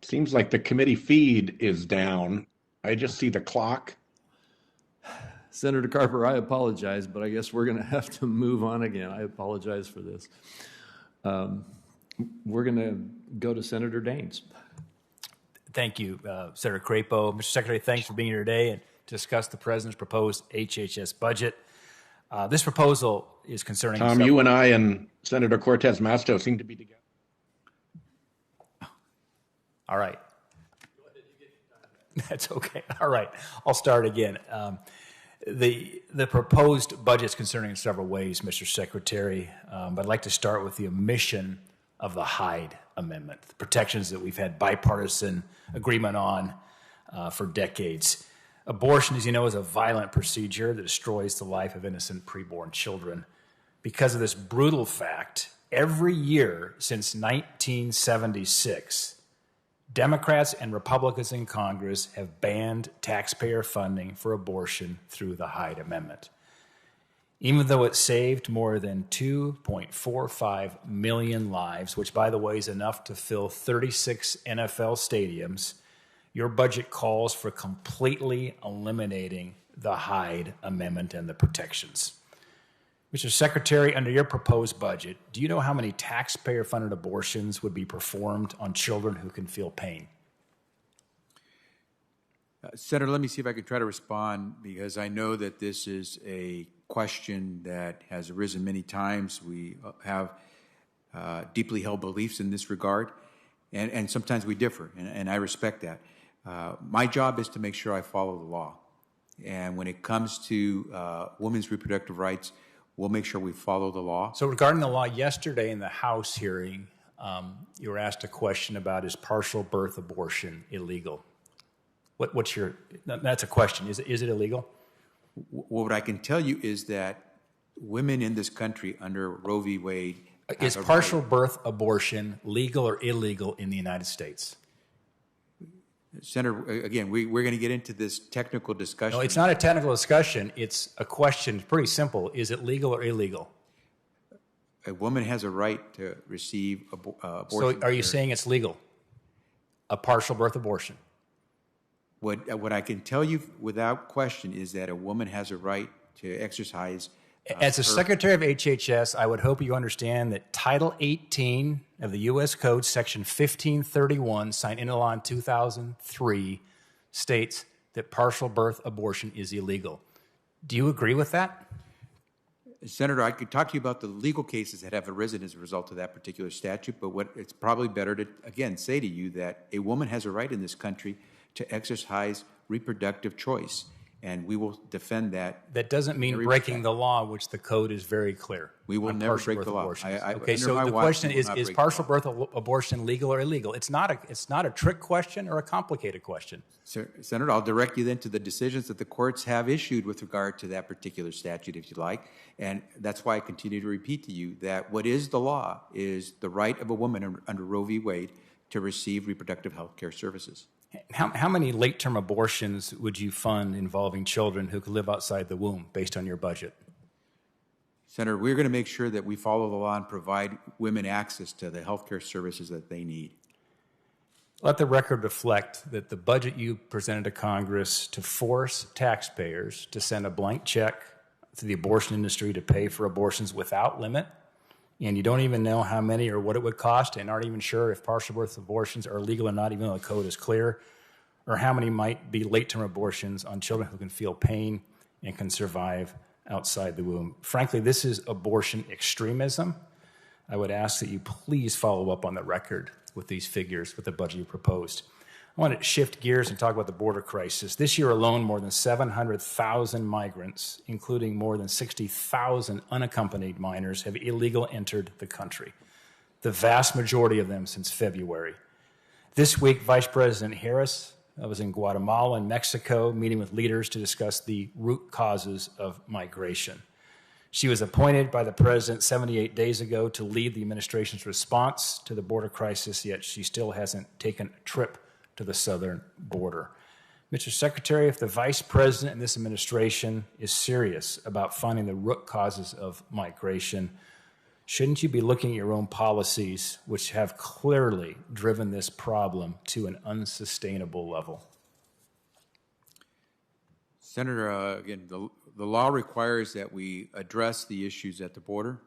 Seems like the committee feed is down. I just see the clock. Senator Carper, I apologize, but I guess we're going to have to move on again. I apologize for this. We're going to go to Senator Daines. Thank you, Senator Crapo. Mr. Secretary, thanks for being here today and to discuss the President's proposed HHS budget. This proposal is concerning... Tom, you and I and Senator Cortez Masto seem to be together. All right. That's okay. All right. I'll start again. The proposed budget is concerning in several ways, Mr. Secretary, but I'd like to start with the omission of the Hyde Amendment, the protections that we've had bipartisan agreement on for decades. Abortion, as you know, is a violent procedure that destroys the life of innocent preborn children. Because of this brutal fact, every year since 1976, Democrats and Republicans in Congress have banned taxpayer funding for abortion through the Hyde Amendment. Even though it saved more than 2.45 million lives, which, by the way, is enough to fill 36 NFL stadiums, your budget calls for completely eliminating the Hyde Amendment and the protections. Mr. Secretary, under your proposed budget, do you know how many taxpayer-funded abortions would be performed on children who can feel pain? Senator, let me see if I can try to respond, because I know that this is a question that has arisen many times. We have deeply held beliefs in this regard, and sometimes we differ, and I respect that. My job is to make sure I follow the law. And when it comes to women's reproductive rights, we'll make sure we follow the law. So regarding the law, yesterday in the House hearing, you were asked a question about, is partial birth abortion illegal? What's your, that's a question. Is it illegal? What I can tell you is that women in this country under Roe v. Wade... Is partial birth abortion legal or illegal in the United States? Senator, again, we're going to get into this technical discussion. No, it's not a technical discussion. It's a question. It's pretty simple. Is it legal or illegal? A woman has a right to receive abortion. So are you saying it's legal? A partial birth abortion? What I can tell you without question is that a woman has a right to exercise. As a Secretary of HHS, I would hope you understand that Title 18 of the U.S. Code, Section 1531, signed into law in 2003, states that partial birth abortion is illegal. Do you agree with that? Senator, I could talk to you about the legal cases that have arisen as a result of that particular statute, but it's probably better to, again, say to you that a woman has a right in this country to exercise reproductive choice, and we will defend that. That doesn't mean breaking the law, which the code is very clear. We will never break the law. Okay, so the question is partial birth abortion legal or illegal? It's not a trick question or a complicated question. Senator, I'll direct you then to the decisions that the courts have issued with regard to that particular statute, if you like, and that's why I continue to repeat to you that what is the law is the right of a woman under Roe v. Wade to receive reproductive health care services. How many late-term abortions would you fund involving children who could live outside the womb based on your budget? Senator, we're going to make sure that we follow the law and provide women access to the health care services that they need. Let the record reflect that the budget you presented to Congress to force taxpayers to send a blank check to the abortion industry to pay for abortions without limit, and you don't even know how many or what it would cost, and aren't even sure if partial birth abortions are legal or not, even though the code is clear, or how many might be late-term abortions on children who can feel pain and can survive outside the womb. Frankly, this is abortion extremism. I would ask that you please follow up on the record with these figures, with the budget you proposed. I want to shift gears and talk about the border crisis. This year alone, more than 700,000 migrants, including more than 60,000 unaccompanied minors, have illegally entered the country, the vast majority of them since February. This week, Vice President Harris was in Guatemala and Mexico meeting with leaders to discuss the root causes of migration. She was appointed by the president 78 days ago to lead the administration's response to the border crisis, yet she still hasn't taken a trip to the southern border. Mr. Secretary, if the vice president and this administration is serious about finding the root causes of migration, shouldn't you be looking at your own policies, which have clearly driven this problem to an unsustainable level? Senator, again, the law requires that we address the issues at the border.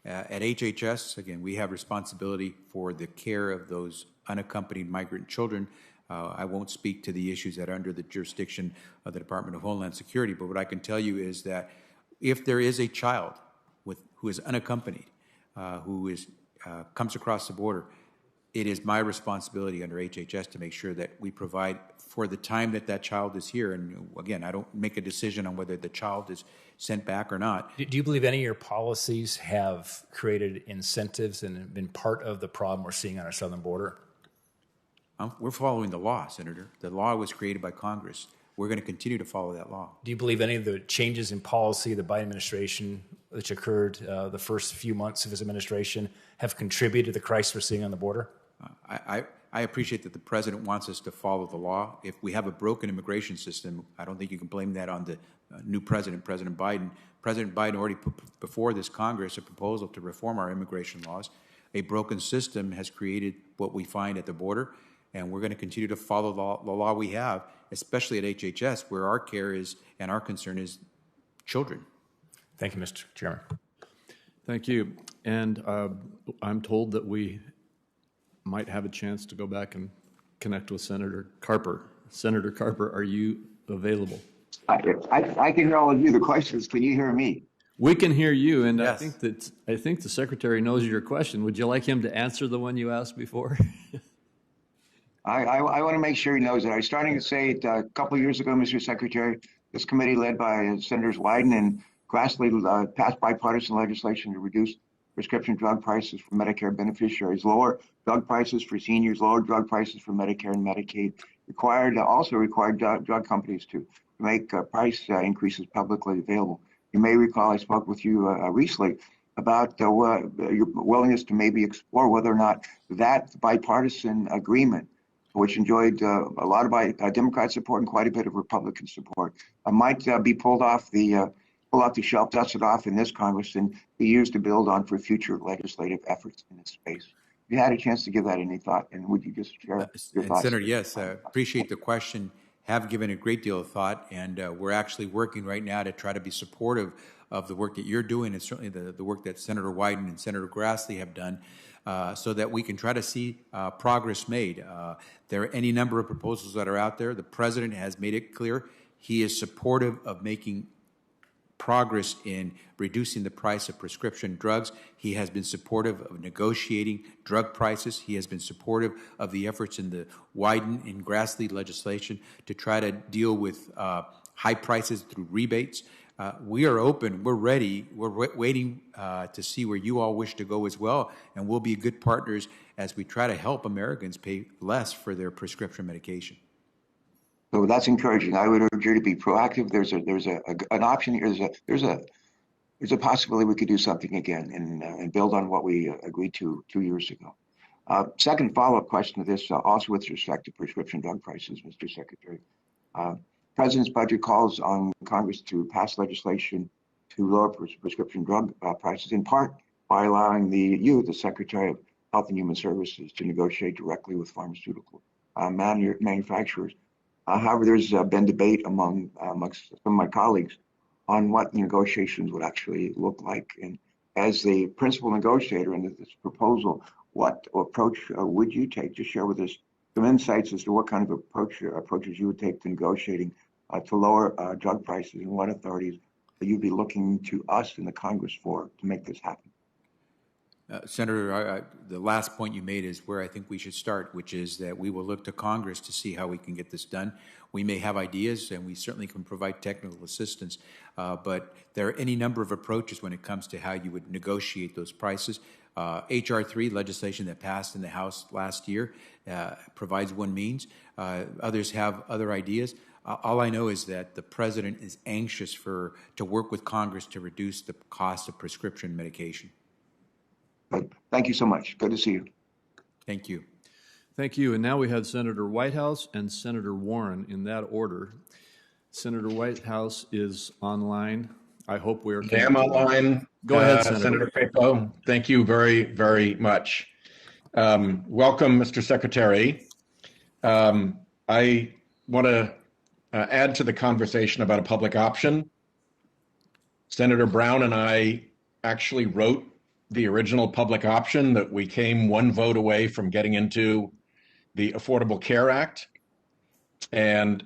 At HHS, again, we have responsibility for the care of those unaccompanied migrant children. I won't speak to the issues that are under the jurisdiction of the Department of Homeland Security, but what I can tell you is that if there is a child who is unaccompanied, who comes across the border, it is my responsibility under HHS to make sure that we provide for the time that that child is here. And again, I don't make a decision on whether the child is sent back or not. Do you believe any of your policies have created incentives and been part of the problem we're seeing on our southern border? We're following the law, Senator. The law was created by Congress. we're going to continue to follow that law. Do you believe any of the changes in policy of the Biden administration, which occurred the first few months of his administration, have contributed to the crisis we're seeing on the border? I appreciate that the president wants us to follow the law. If we have a broken immigration system, I don't think you can blame that on the new president, President Biden. President Biden already put before this Congress a proposal to reform our immigration laws. A broken system has created what we find at the border, and we're going to continue to follow the law we have, especially at HHS, where our care is and our concern is children. Thank you, Mr. Chairman. Thank you. And I'm told that we might have a chance to go back and connect with Senator Carper. Senator Carper, are you available? I can hear all of you. The question is, can you hear me? We can hear you, and Yes. I think the Secretary knows your question. Would you like him to answer the one you asked before? I want to make sure he knows it. I was starting to say it a couple of years ago, Mr. Secretary. This committee, led by Senators Wyden and Grassley, passed bipartisan legislation to reduce prescription drug prices for Medicare beneficiaries, lower drug prices for seniors, lower drug prices for Medicare and Medicaid. Also required drug companies to make price increases publicly available. You may recall I spoke with you recently about your willingness to maybe explore whether or not that bipartisan agreement, which enjoyed a lot of Democrat support and quite a bit of Republican support, might be pulled off the shelf, dusted off in this Congress, and be used to build on for future legislative efforts in this space. You had a chance to give that any thought, and would you just share your thoughts? Senator, yes, appreciate the question. Have given a great deal of thought, and we're actually working right now to try to be supportive of the work that you're doing, and certainly the work that Senator Wyden and Senator Grassley have done, so that we can try to see progress made. There are any number of proposals that are out there. The president has made it clear he is supportive of making progress in reducing the price of prescription drugs. He has been supportive of negotiating drug prices. He has been supportive of the efforts in the Wyden and Grassley legislation to try to deal with high prices through rebates. We are open. We're ready. We're waiting to see where you all wish to go as well, and we'll be good partners as we try to help Americans pay less for their prescription medication. So that's encouraging. I would urge you to be proactive. There's an option here. There's a possibility we could do something again and build on what we agreed to 2 years ago. Second follow-up question to this, also with respect to prescription drug prices, Mr. Secretary. President's budget calls on Congress to pass legislation to lower prescription drug prices, in part by allowing the Secretary of Health and Human Services, to negotiate directly with pharmaceutical manufacturers. However, there's been debate amongst some of my colleagues on what negotiations would actually look like. And as the principal negotiator in this proposal, what approach would you take? Just share with us some insights as to what kind of approaches you would take to negotiating to lower drug prices, and what authorities you'd be looking to us in the Congress for to make this happen. Senator, the last point you made is where I think we should start, which is that we will look to Congress to see how we can get this done. We may have ideas, and we certainly can provide technical assistance, but there are any number of approaches when it comes to how you would negotiate those prices. H.R. 3, legislation that passed in the House last year, provides one means. Others have other ideas. All I know is that the president is anxious to work with Congress to reduce the cost of prescription medication. Thank you so much. Good to see you. Thank you. Thank you. And now we have Senator Whitehouse and Senator Warren in that order. Senator Whitehouse is online. I hope we are. I am online. Go ahead, Senator. Senator Crapo. Thank you very, very much. Welcome, Mr. Secretary. I want to add to the conversation about a public option. Senator Brown and I actually wrote the original public option that we came one vote away from getting into the Affordable Care Act. And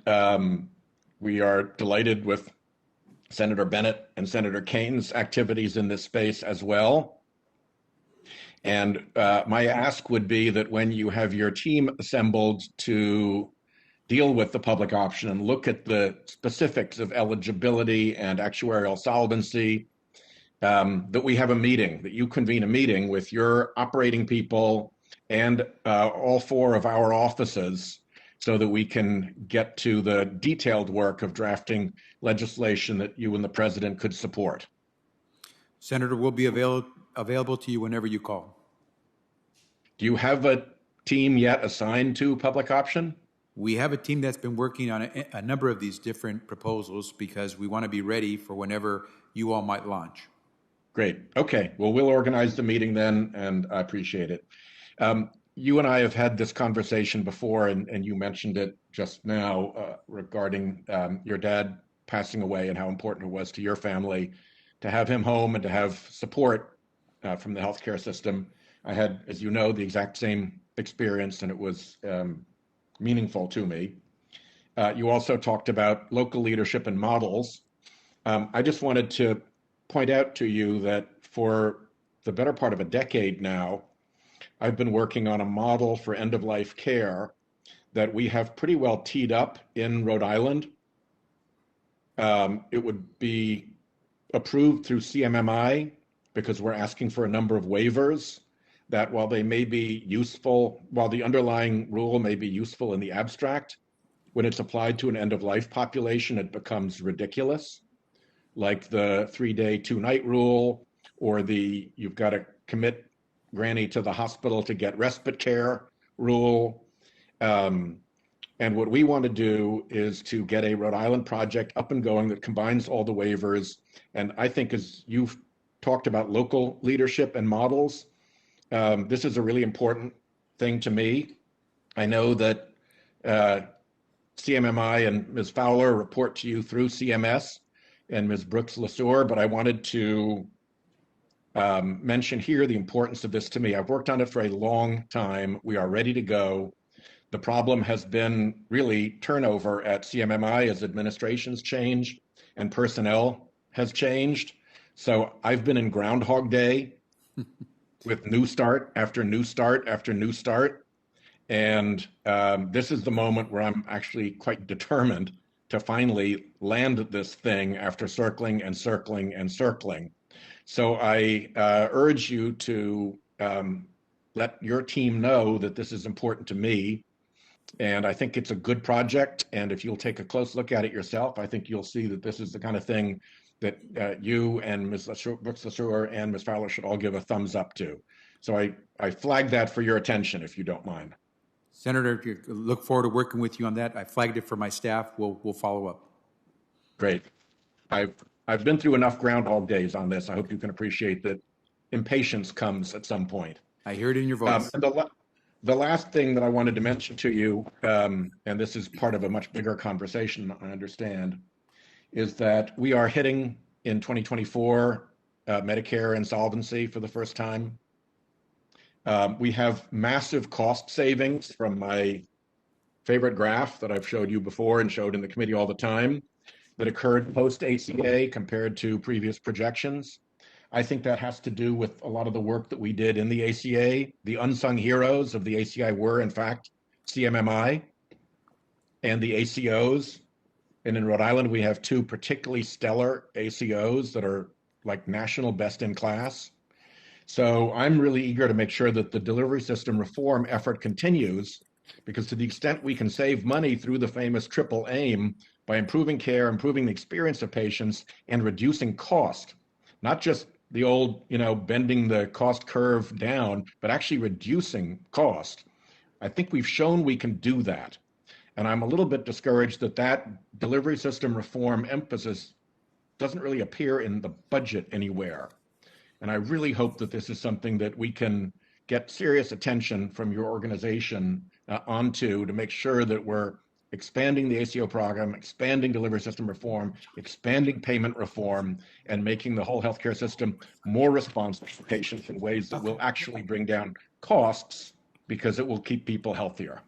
we are delighted with Senator Bennett and Senator Kane's activities in this space as well. And my ask would be that when you have your team assembled to deal with the public option and look at the specifics of eligibility and actuarial solvency, that we have a meeting, that you convene a meeting with your operating people and all four of our offices so that we can get to the detailed work of drafting legislation that you and the president could support. Senator, we'll be available to you whenever you call. Do you have a team yet assigned to public option? We have a team that's been working on a number of these different proposals because we want to be ready for whenever you all might launch. Great. Okay. Well, we'll organize the meeting then, and I appreciate it. You and I have had this conversation before, and you mentioned it just now regarding your dad passing away and how important it was to your family to have him home and to have support from the healthcare system. I had, as you know, the exact same experience, and it was meaningful to me. You also talked about local leadership and models. I just wanted to point out to you that for the better part of a decade now, I've been working on a model for end-of-life care that we have pretty well teed up in Rhode Island. It would be approved through CMMI because we're asking for a number of waivers that while they may be useful, while the underlying rule may be useful in the abstract, when it's applied to an end-of-life population, it becomes ridiculous, like the 3-day, 2-night rule, or the you've got to commit Granny to the hospital to get respite care rule. And what we want to do is to get a Rhode Island project up and going that combines all the waivers. And I think as you've talked about local leadership and models, this is a really important thing to me. I know that CMMI and Ms. Fowler report to you through CMS and Ms. Brooks-LaSure, but I wanted to mention here the importance of this to me. I've worked on it for a long time. We are ready to go. The problem has been really turnover at CMMI as administrations change and personnel has changed. So I've been in Groundhog Day with new start after new start after new start. And this is the moment where I'm actually quite determined to finally land this thing after circling and circling and circling. So I urge you to let your team know that this is important to me. And I think it's a good project. And if you'll take a close look at it yourself, I think you'll see that this is the kind of thing that you and Ms. Brooks-LaSure and Ms. Fowler should all give a thumbs up to. So I flag that for your attention, if you don't mind. Senator, look forward to working with you on that. I flagged it for my staff. We'll follow up. Great. I've been through enough Groundhog Days on this. I hope you can appreciate that impatience comes at some point. I hear it in your voice. And the last thing that I wanted to mention to you, and this is part of a much bigger conversation, I understand, is that we are hitting in 2024 Medicare insolvency for the first time. We have massive cost savings from my favorite graph that I've showed you before and showed in the committee all the time that occurred post-ACA compared to previous projections. I think that has to do with a lot of the work that we did in the ACA. The unsung heroes of the ACA were, in fact, CMMI and the ACOs. And in Rhode Island, we have two particularly stellar ACOs that are like national best in class. So I'm really eager to make sure that the delivery system reform effort continues, because to the extent we can save money through the famous triple aim by improving care, improving the experience of patients, and reducing cost, not just the old, bending the cost curve down, but actually reducing cost. I think we've shown we can do that. And I'm a little bit discouraged that that delivery system reform emphasis doesn't really appear in the budget anywhere. And I really hope that this is something that we can get serious attention from your organization onto to make sure that we're expanding the ACO program, expanding delivery system reform, expanding payment reform, and making the whole healthcare system more responsive to patients in ways that will actually bring down costs because it will keep people healthier.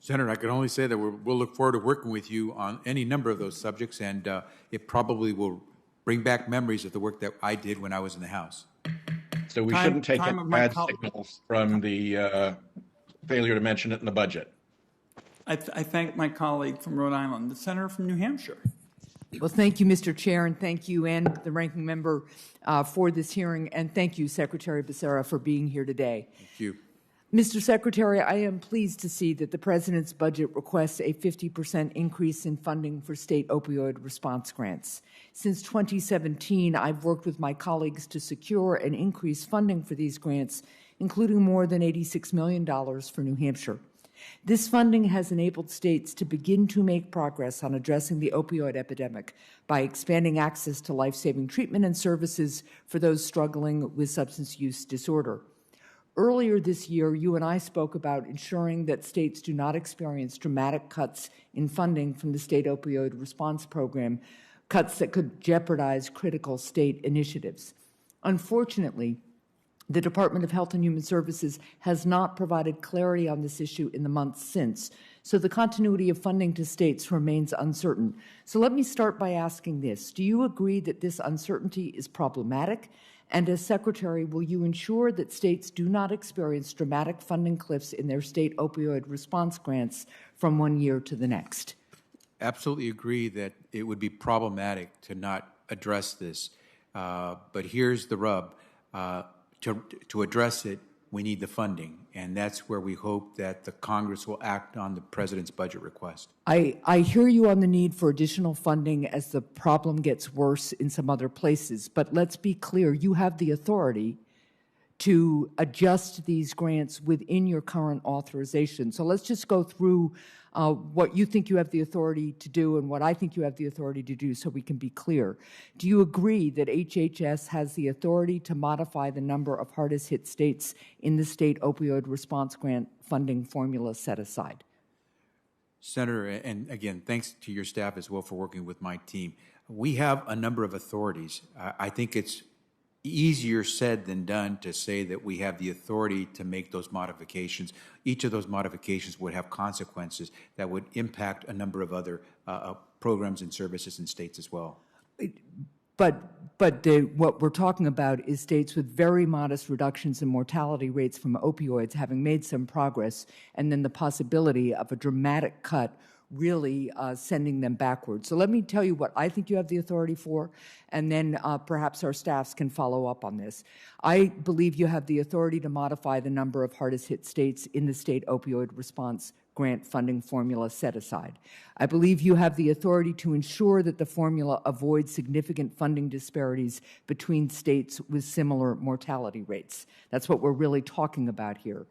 Senator, I can only say that we'll look forward to working with you on any number of those subjects, and it probably will bring back memories of the work that I did when I was in the House. So we shouldn't take any bad signals from the failure to mention it in the budget. I thank my colleague from Rhode Island, the senator from New Hampshire. Well, thank you, Mr. Chair, and thank you and the ranking member for this hearing, and thank you, Secretary Becerra, for being here today. Thank you. Mr. Secretary, I am pleased to see that the President's budget requests a 50% increase in funding for state opioid response grants. Since 2017, I've worked with my colleagues to secure and increase funding for these grants, including more than $86 million for New Hampshire. This funding has enabled states to begin to make progress on addressing the opioid epidemic by expanding access to life-saving treatment and services for those struggling with substance use disorder. Earlier this year, you and I spoke about ensuring that states do not experience dramatic cuts in funding from the state opioid response program, cuts that could jeopardize critical state initiatives. Unfortunately, the Department of Health and Human Services has not provided clarity on this issue in the months since, so the continuity of funding to states remains uncertain. So let me start by asking this. Do you agree that this uncertainty is problematic? And as Secretary, will you ensure that states do not experience dramatic funding cliffs in their state opioid response grants from one year to the next? Absolutely agree that it would be problematic to not address this. But here's the rub. To address it, we need the funding, and that's where we hope that the Congress will act on the President's budget request. I hear you on the need for additional funding as the problem gets worse in some other places, but let's be clear, you have the authority to adjust these grants within your current authorization. So let's just go through what you think you have the authority to do and what I think you have the authority to do so we can be clear. Do you agree that HHS has the authority to modify the number of hardest hit states in the state opioid response grant funding formula set aside? Senator, and again, thanks to your staff as well for working with my team. We have a number of authorities. I think it's easier said than done to say that we have the authority to make those modifications. Each of those modifications would have consequences that would impact a number of other programs and services in states as well. But what we're talking about is states with very modest reductions in mortality rates from opioids having made some progress, and then the possibility of a dramatic cut really sending them backwards. So let me tell you what I think you have the authority for, and then perhaps our staffs can follow up on this. I believe you have the authority to modify the number of hardest hit states in the state opioid response grant funding formula set aside. I believe you have the authority to ensure that the formula avoids significant funding disparities between states with similar mortality rates. That's what we're really talking about here.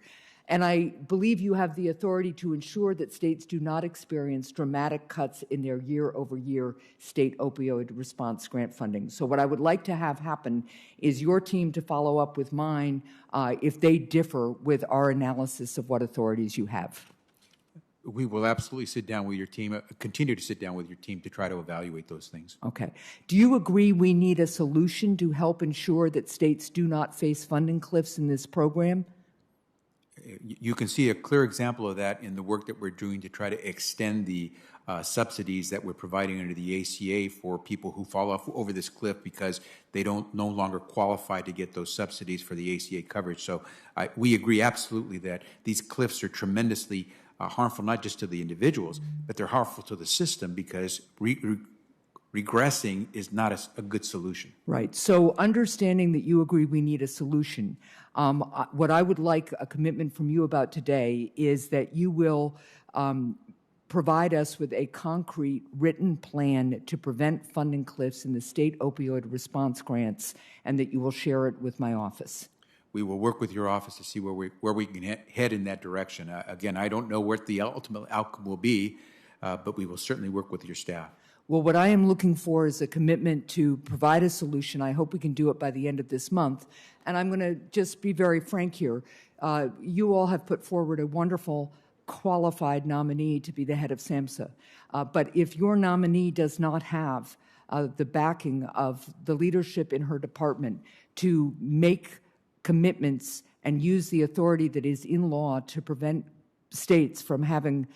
And I believe you have the authority to ensure that states do not experience dramatic cuts in their year-over-year state opioid response grant funding. So what I would like to have happen is your team to follow up with mine if they differ with our analysis of what authorities you have. We will absolutely sit down with your team, continue to sit down with your team to try to evaluate those things. Okay. Do you agree we need a solution to help ensure that states do not face funding cliffs in this program? You can see a clear example of that in the work that we're doing to try to extend the subsidies that we're providing under the ACA for people who fall off over this cliff because they don't no longer qualify to get those subsidies for the ACA coverage. So we agree absolutely that these cliffs are tremendously harmful, not just to the individuals, but they're harmful to the system because regressing is not a good solution. Right. So understanding that you agree we need a solution, what I would like a commitment from you about today is that you will provide us with a concrete written plan to prevent funding cliffs in the state opioid response grants and that you will share it with my office. We will work with your office to see where we can head in that direction. Again, I don't know what the ultimate outcome will be, but we will certainly work with your staff. Well, what I am looking for is a commitment to provide a solution. I hope we can do it by the end of this month. And I'm going to just be very frank here. You all have put forward a wonderful, qualified nominee to be the head of SAMHSA. But if your nominee does not have the backing of the leadership in her department to make commitments and use the authority that is in law to prevent states from having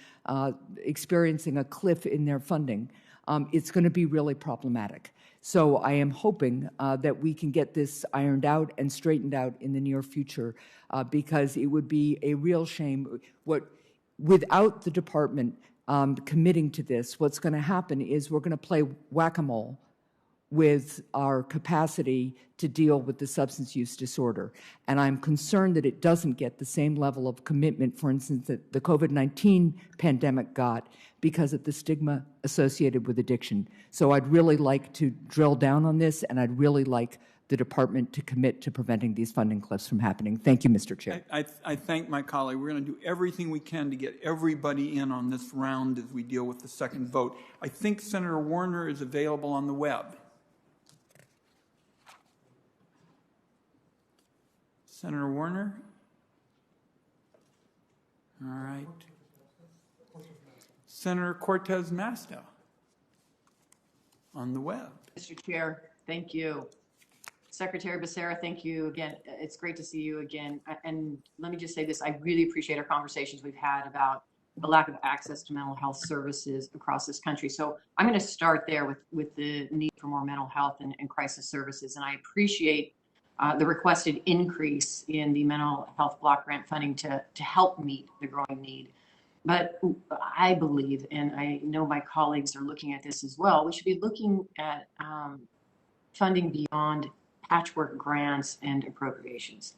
experiencing a cliff in their funding, it's going to be really problematic. So I am hoping that we can get this ironed out and straightened out in the near future because it would be a real shame. Without the department committing to this, what's going to happen is we're going to play whack-a-mole with our capacity to deal with the substance use disorder. And I'm concerned that it doesn't get the same level of commitment, for instance, that the COVID-19 pandemic got because of the stigma associated with addiction. So I'd really like to drill down on this, and I'd really like the department to commit to preventing these funding cliffs from happening. Thank you, Mr. Chair. I thank my colleague. We're going to do everything we can to get everybody in on this round as we deal with the second vote. I think Senator Warner is available on the web. Senator Warner? All right. Senator Cortez Masto on the web. Mr. Chair, thank you. Secretary Becerra, thank you again. It's great to see you again. And let me just say this, I really appreciate our conversations we've had about the lack of access to mental health services across this country. So I'm going to start there with the need for more mental health and crisis services. And I appreciate the requested increase in the mental health block grant funding to help meet the growing need. But I believe, and I know my colleagues are looking at this as well, we should be looking at funding beyond patchwork grants and appropriations.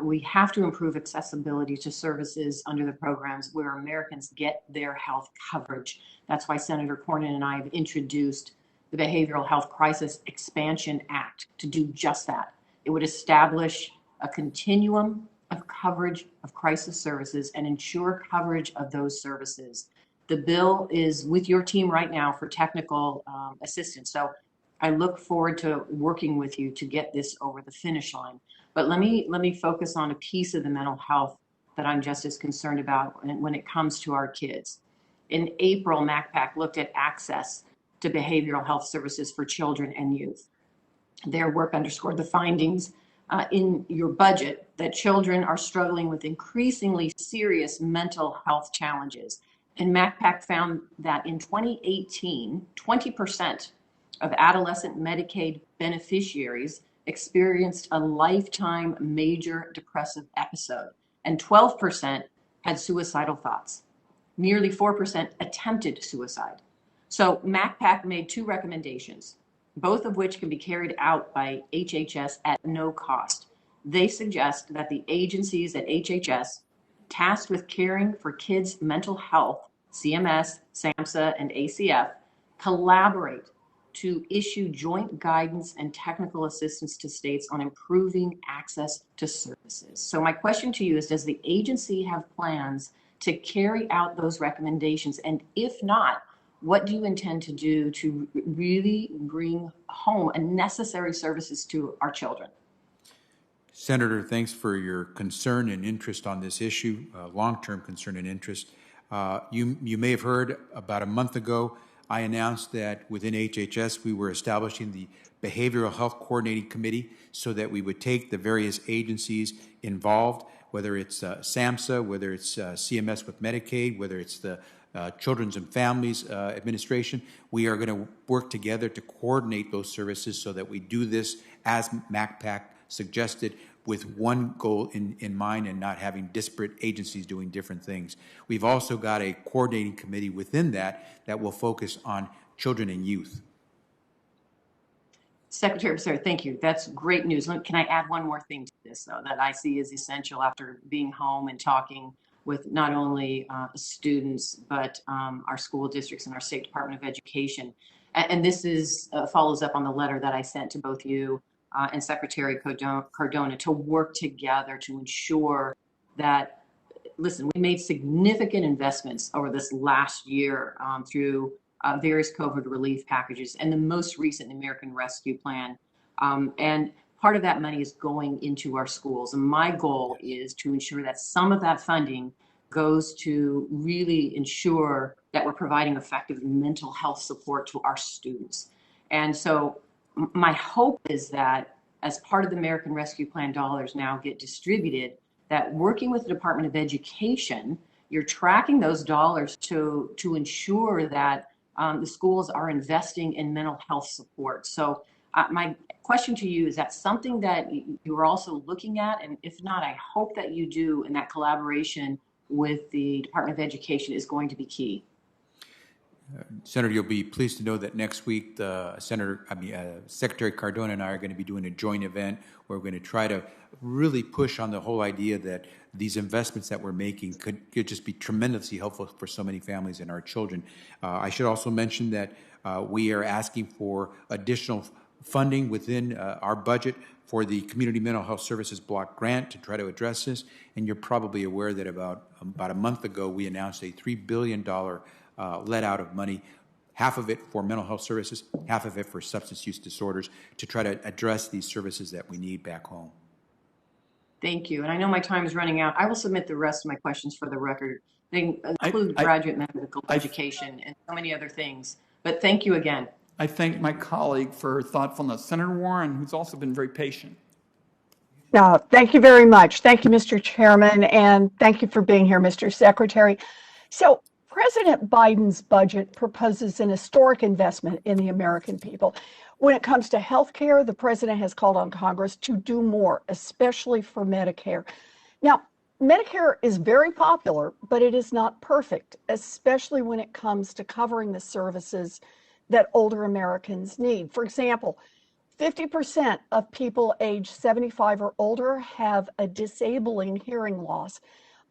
We have to improve accessibility to services under the programs where Americans get their health coverage. That's why Senator Cornyn and I have introduced the Behavioral Health Crisis Expansion Act to do just that. It would establish a continuum of coverage of crisis services and ensure coverage of those services. The bill is with your team right now for technical assistance. So I look forward to working with you to get this over the finish line. But let me focus on a piece of the mental health that I'm just as concerned about when it comes to our kids. In April, MACPAC looked at access to behavioral health services for children and youth. Their work underscored the findings in your budget that children are struggling with increasingly serious mental health challenges. And MACPAC found that in 2018, 20% of adolescent Medicaid beneficiaries experienced a lifetime major depressive episode, and 12% had suicidal thoughts. Nearly 4% attempted suicide. So MACPAC made two recommendations, both of which can be carried out by HHS at no cost. They suggest that the agencies at HHS tasked with caring for kids' mental health, CMS, SAMHSA, and ACF, collaborate to issue joint guidance and technical assistance to states on improving access to services. So my question to you is, does the agency have plans to carry out those recommendations? And if not, what do you intend to do to really bring home necessary services to our children? Senator, thanks for your concern and interest on this issue, long-term concern and interest. You may have heard about a month ago, I announced that within HHS we were establishing the Behavioral Health Coordinating Committee so that we would take the various agencies involved, whether it's SAMHSA, whether it's CMS with Medicaid, whether it's the Children's and Families Administration. We are going to work together to coordinate those services so that we do this as MACPAC suggested, with one goal in mind and not having disparate agencies doing different things. We've also got a coordinating committee within that will focus on children and youth. Secretary Becerra, thank you. That's great news. Can I add one more thing to this, though, that I see as essential after being home and talking with not only students, but our school districts and our State Department of Education. And this is follows up on the letter that I sent to both you and Secretary Cardona to work together to ensure that, listen, we made significant investments over this last year through various COVID relief packages and the most recent American Rescue Plan. And part of that money is going into our schools. And my goal is to ensure that some of that funding goes to really ensure that we're providing effective mental health support to our students. And so my hope is that as part of the American Rescue Plan dollars now get distributed, that working with the Department of Education, you're tracking those dollars to ensure that the schools are investing in mental health support. So my question to you, is that something that you are also looking at? And if not, I hope that you do, and that collaboration with the Department of Education is going to be key. Senator, you'll be pleased to know that next week, Secretary Cardona and I are going to be doing a joint event where we're going to try to really push on the whole idea that these investments that we're making could just be tremendously helpful for so many families and our children. I should also mention that we are asking for additional funding within our budget for the Community Mental Health Services Block Grant to try to address this. And you're probably aware that about a month ago, we announced a $3 billion let out of money, half of it for mental health services, half of it for substance use disorders, to try to address these services that we need back home. Thank you. And I know my time is running out. I will submit the rest of my questions for the record. They include graduate medical education and so many other things. But thank you again. I thank my colleague for her thoughtfulness. Senator Warren, who's also been very patient. Thank you very much. Thank you, Mr. Chairman, and thank you for being here, Mr. Secretary. So, President Biden's budget proposes an historic investment in the American people. When it comes to health care, the president has called on Congress to do more, especially for Medicare. Now, Medicare is very popular, but it is not perfect, especially when it comes to covering the services that older Americans need. For example, 50% of people age 75 or older have a disabling hearing loss,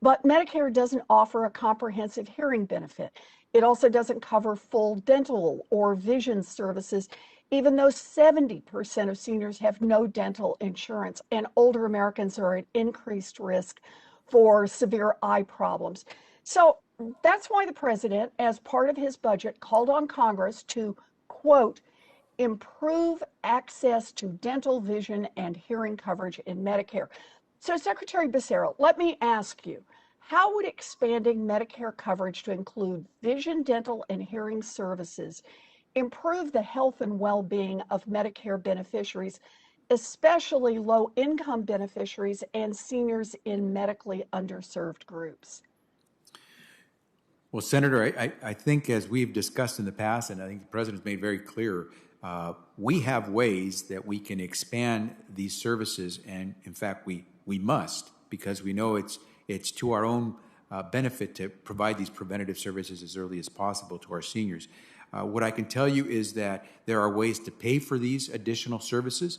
but Medicare doesn't offer a comprehensive hearing benefit. It also doesn't cover full dental or vision services, even though 70% of seniors have no dental insurance, and older Americans are at increased risk for severe eye problems. So that's why the president, as part of his budget, called on Congress to, quote, improve access to dental, vision, and hearing coverage in Medicare. So, Secretary Becerra, let me ask you, how would expanding Medicare coverage to include vision, dental, and hearing services improve the health and well-being of Medicare beneficiaries, especially low-income beneficiaries and seniors in medically underserved groups? Well, Senator, I think as we've discussed in the past, and I think the president's made very clear, we have ways that we can expand these services, and in fact, we must, because we know it's to our own benefit to provide these preventative services as early as possible to our seniors. What I can tell you is that there are ways to pay for these additional services.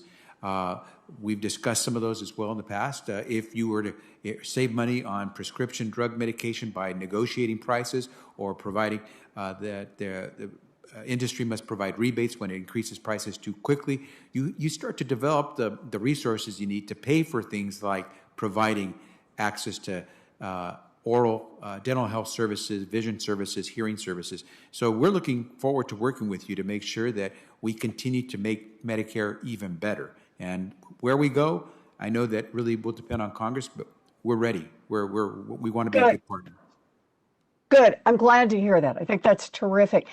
We've discussed some of those as well in the past. If you were to save money on prescription drug medication by negotiating prices or providing that the industry must provide rebates when it increases prices too quickly, you start to develop the resources you need to pay for things like providing access to oral dental health services, vision services, hearing services. So we're looking forward to working with you to make sure that we continue to make Medicare even better. And where we go, I know that really will depend on Congress, but we're ready. We want to be a good partner. Good. I'm glad to hear that. I think that's terrific.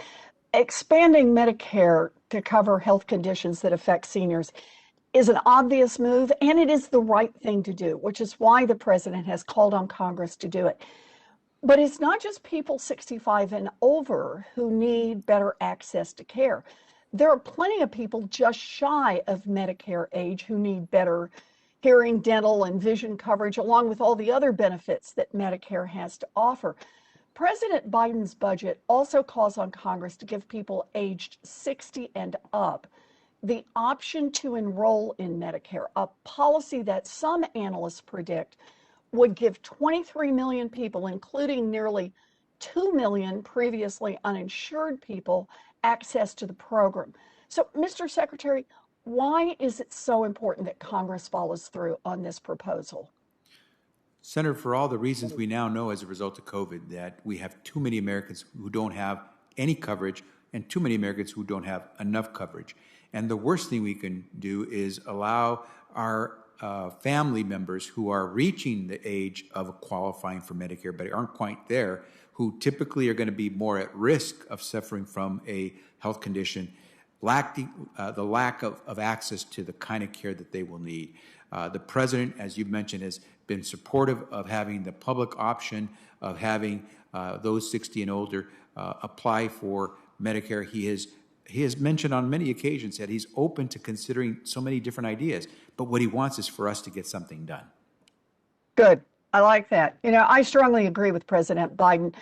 Expanding Medicare to cover health conditions that affect seniors is an obvious move, and it is the right thing to do, which is why the president has called on Congress to do it. But it's not just people 65 and over who need better access to care. There are plenty of people just shy of Medicare age who need better hearing, dental, and vision coverage, along with all the other benefits that Medicare has to offer. President Biden's budget also calls on Congress to give people aged 60 and up the option to enroll in Medicare, a policy that some analysts predict would give 23 million people, including nearly 2 million previously uninsured people, access to the program. So, Mr. Secretary, why is it so important that Congress follows through on this proposal? Senator, for all the reasons we now know as a result of COVID, that we have too many Americans who don't have any coverage and too many Americans who don't have enough coverage. And the worst thing we can do is allow our family members who are reaching the age of qualifying for Medicare but aren't quite there, who typically are going to be more at risk of suffering from a health condition, the lack of access to the kind of care that they will need. The president, as you mentioned, has been supportive of having the public option of having those 60 and older apply for Medicare. He has mentioned on many occasions that he's open to considering so many different ideas, but what he wants is for us to get something done. Good. I like that. You know, I strongly agree with President Biden.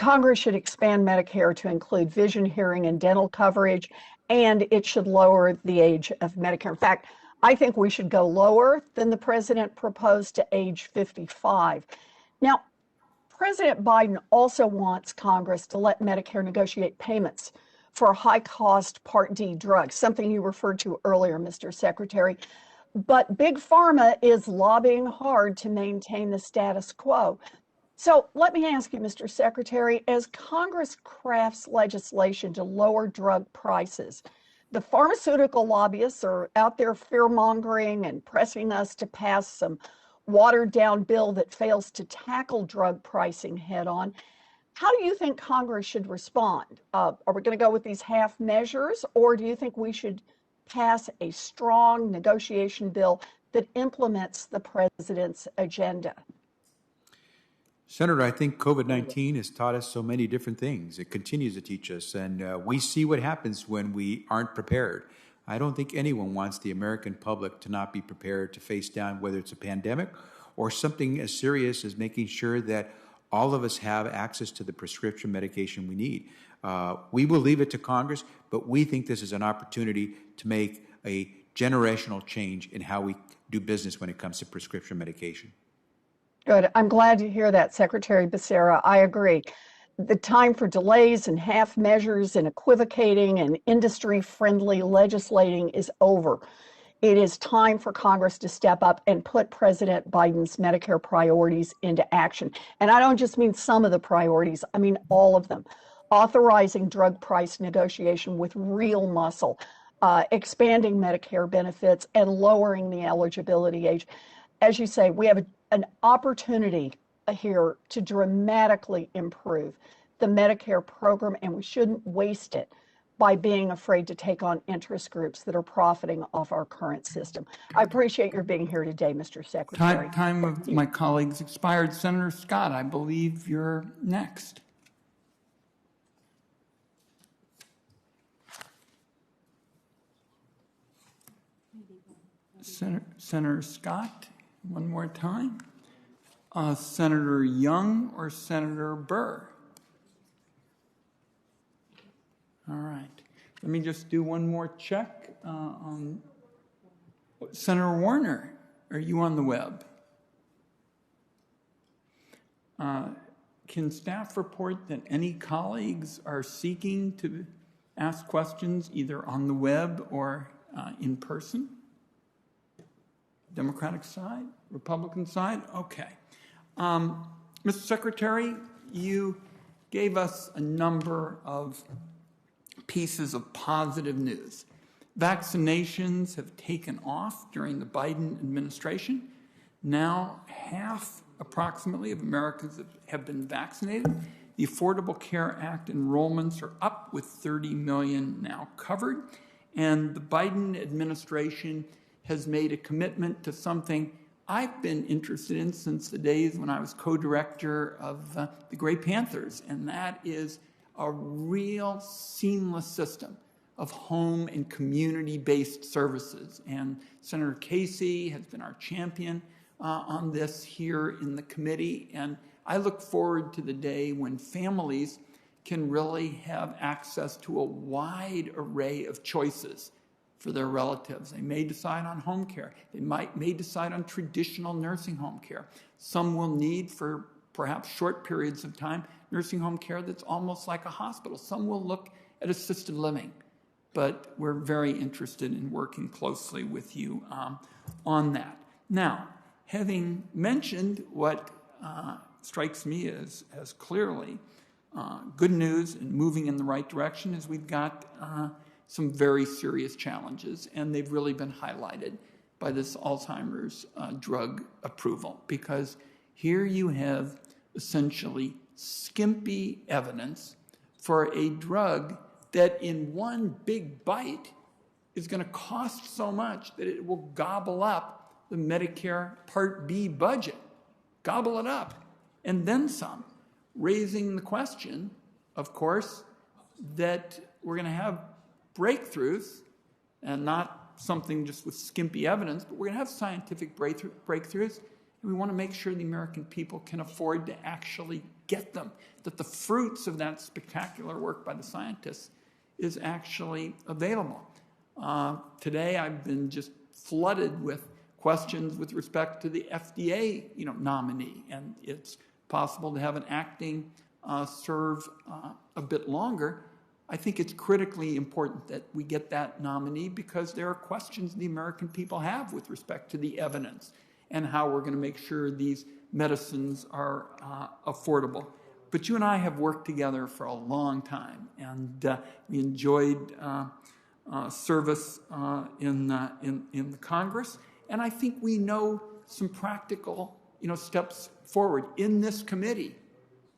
Congress should expand Medicare to include vision, hearing, and dental coverage, and it should lower the age of Medicare. In fact, I think we should go lower than the president proposed to age 55. Now, President Biden also wants Congress to let Medicare negotiate payments for high-cost Part D drugs, something you referred to earlier, Mr. Secretary. But Big Pharma is lobbying hard to maintain the status quo. So let me ask you, Mr. Secretary, as Congress crafts legislation to lower drug prices, the pharmaceutical lobbyists are out there fear-mongering and pressing us to pass some watered-down bill that fails to tackle drug pricing head-on. How do you think Congress should respond? Are we going to go with these half measures, or do you think we should pass a strong negotiation bill that implements the president's agenda? Senator, I think COVID-19 has taught us so many different things. It continues to teach us, and we see what happens when we aren't prepared. I don't think anyone wants the American public to not be prepared to face down whether it's a pandemic or something as serious as making sure that all of us have access to the prescription medication we need. We will leave it to Congress, but we think this is an opportunity to make a generational change in how we do business when it comes to prescription medication. Good. I'm glad to hear that, Secretary Becerra. I agree. The time for delays and half measures and equivocating and industry-friendly legislating is over. It is time for Congress to step up and put President Biden's Medicare priorities into action. And I don't just mean some of the priorities, I mean all of them. Authorizing drug price negotiation with real muscle, expanding Medicare benefits, and lowering the eligibility age. As you say, we have an opportunity here to dramatically improve the Medicare program, and we shouldn't waste it by being afraid to take on interest groups that are profiting off our current system. I appreciate your being here today, Mr. Secretary. Time of my colleagues expired. Senator Scott, I believe you're next. Senator Scott, one more time. Senator Young or Senator Burr? All right. Let me just do one more check on Senator Warner. Are you on the web? Can staff report that any colleagues are seeking to ask questions either on the web or in person? Democratic side? Republican side? Okay. Mr. Secretary, you gave us a number of pieces of positive news. Vaccinations have taken off during the Biden administration. Now, half approximately of Americans have been vaccinated. The Affordable Care Act enrollments are up with 30 million now covered. And the Biden administration has made a commitment to something I've been interested in since the days when I was co-director of the Gray Panthers, and that is a real seamless system of home and community-based services. And Senator Casey has been our champion on this here in the committee, and I look forward to the day when families can really have access to a wide array of choices for their relatives. They may decide on home care. They may decide on traditional nursing home care. Some will need, for perhaps short periods of time, nursing home care that's almost like a hospital. Some will look at assisted living. But we're very interested in working closely with you on that. Now, having mentioned what strikes me as clearly good news and moving in the right direction is we've got some very serious challenges, and they've really been highlighted by this Alzheimer's drug approval, because here you have essentially skimpy evidence for a drug that in one big bite is going to cost so much that it will gobble up the Medicare Part B budget, gobble it up, and then some, raising the question, of course, that we're going to have breakthroughs, and not something just with skimpy evidence, but we're going to have scientific breakthroughs, and we want to make sure the American people can afford to actually get them, that the fruits of that spectacular work by the scientists is actually available. Today, I've been just flooded with questions with respect to the FDA, nominee, and it's possible to have an acting serve a bit longer. I think it's critically important that we get that nominee because there are questions the American people have with respect to the evidence and how we're going to make sure these medicines are affordable. But you and I have worked together for a long time, and we enjoyed service in the Congress, and I think we know some practical steps forward. In this committee,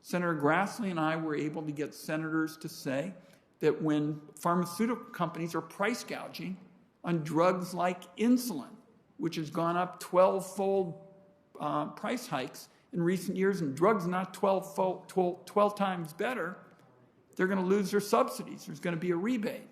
Senator Grassley and I were able to get senators to say that when pharmaceutical companies are price gouging on drugs like insulin, which has gone up 12-fold price hikes in recent years, and drugs not 12 times better, they're going to lose their subsidies. There's going to be a rebate.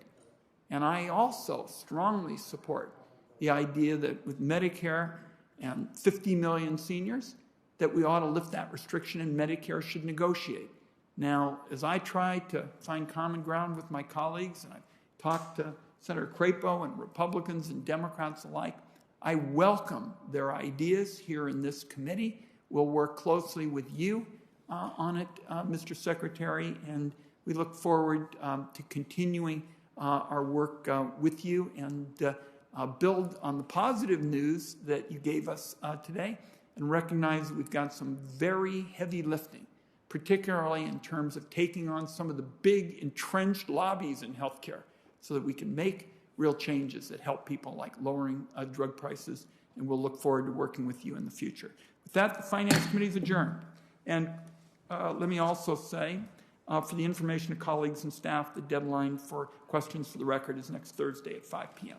And I also strongly support the idea that with Medicare and 50 million seniors, that we ought to lift that restriction and Medicare should negotiate. Now, as I try to find common ground with my colleagues, and I've talked to Senator Crapo and Republicans and Democrats alike, I welcome their ideas here in this committee. We'll work closely with you on it, Mr. Secretary, and we look forward to continuing our work with you and build on the positive news that you gave us today and recognize that we've got some very heavy lifting, particularly in terms of taking on some of the big entrenched lobbies in healthcare so that we can make real changes that help people, like lowering drug prices, and we'll look forward to working with you in the future. With that, the Finance Committee is adjourned. And let me also say, for the information of colleagues and staff, the deadline for questions for the record is next Thursday at 5 p.m.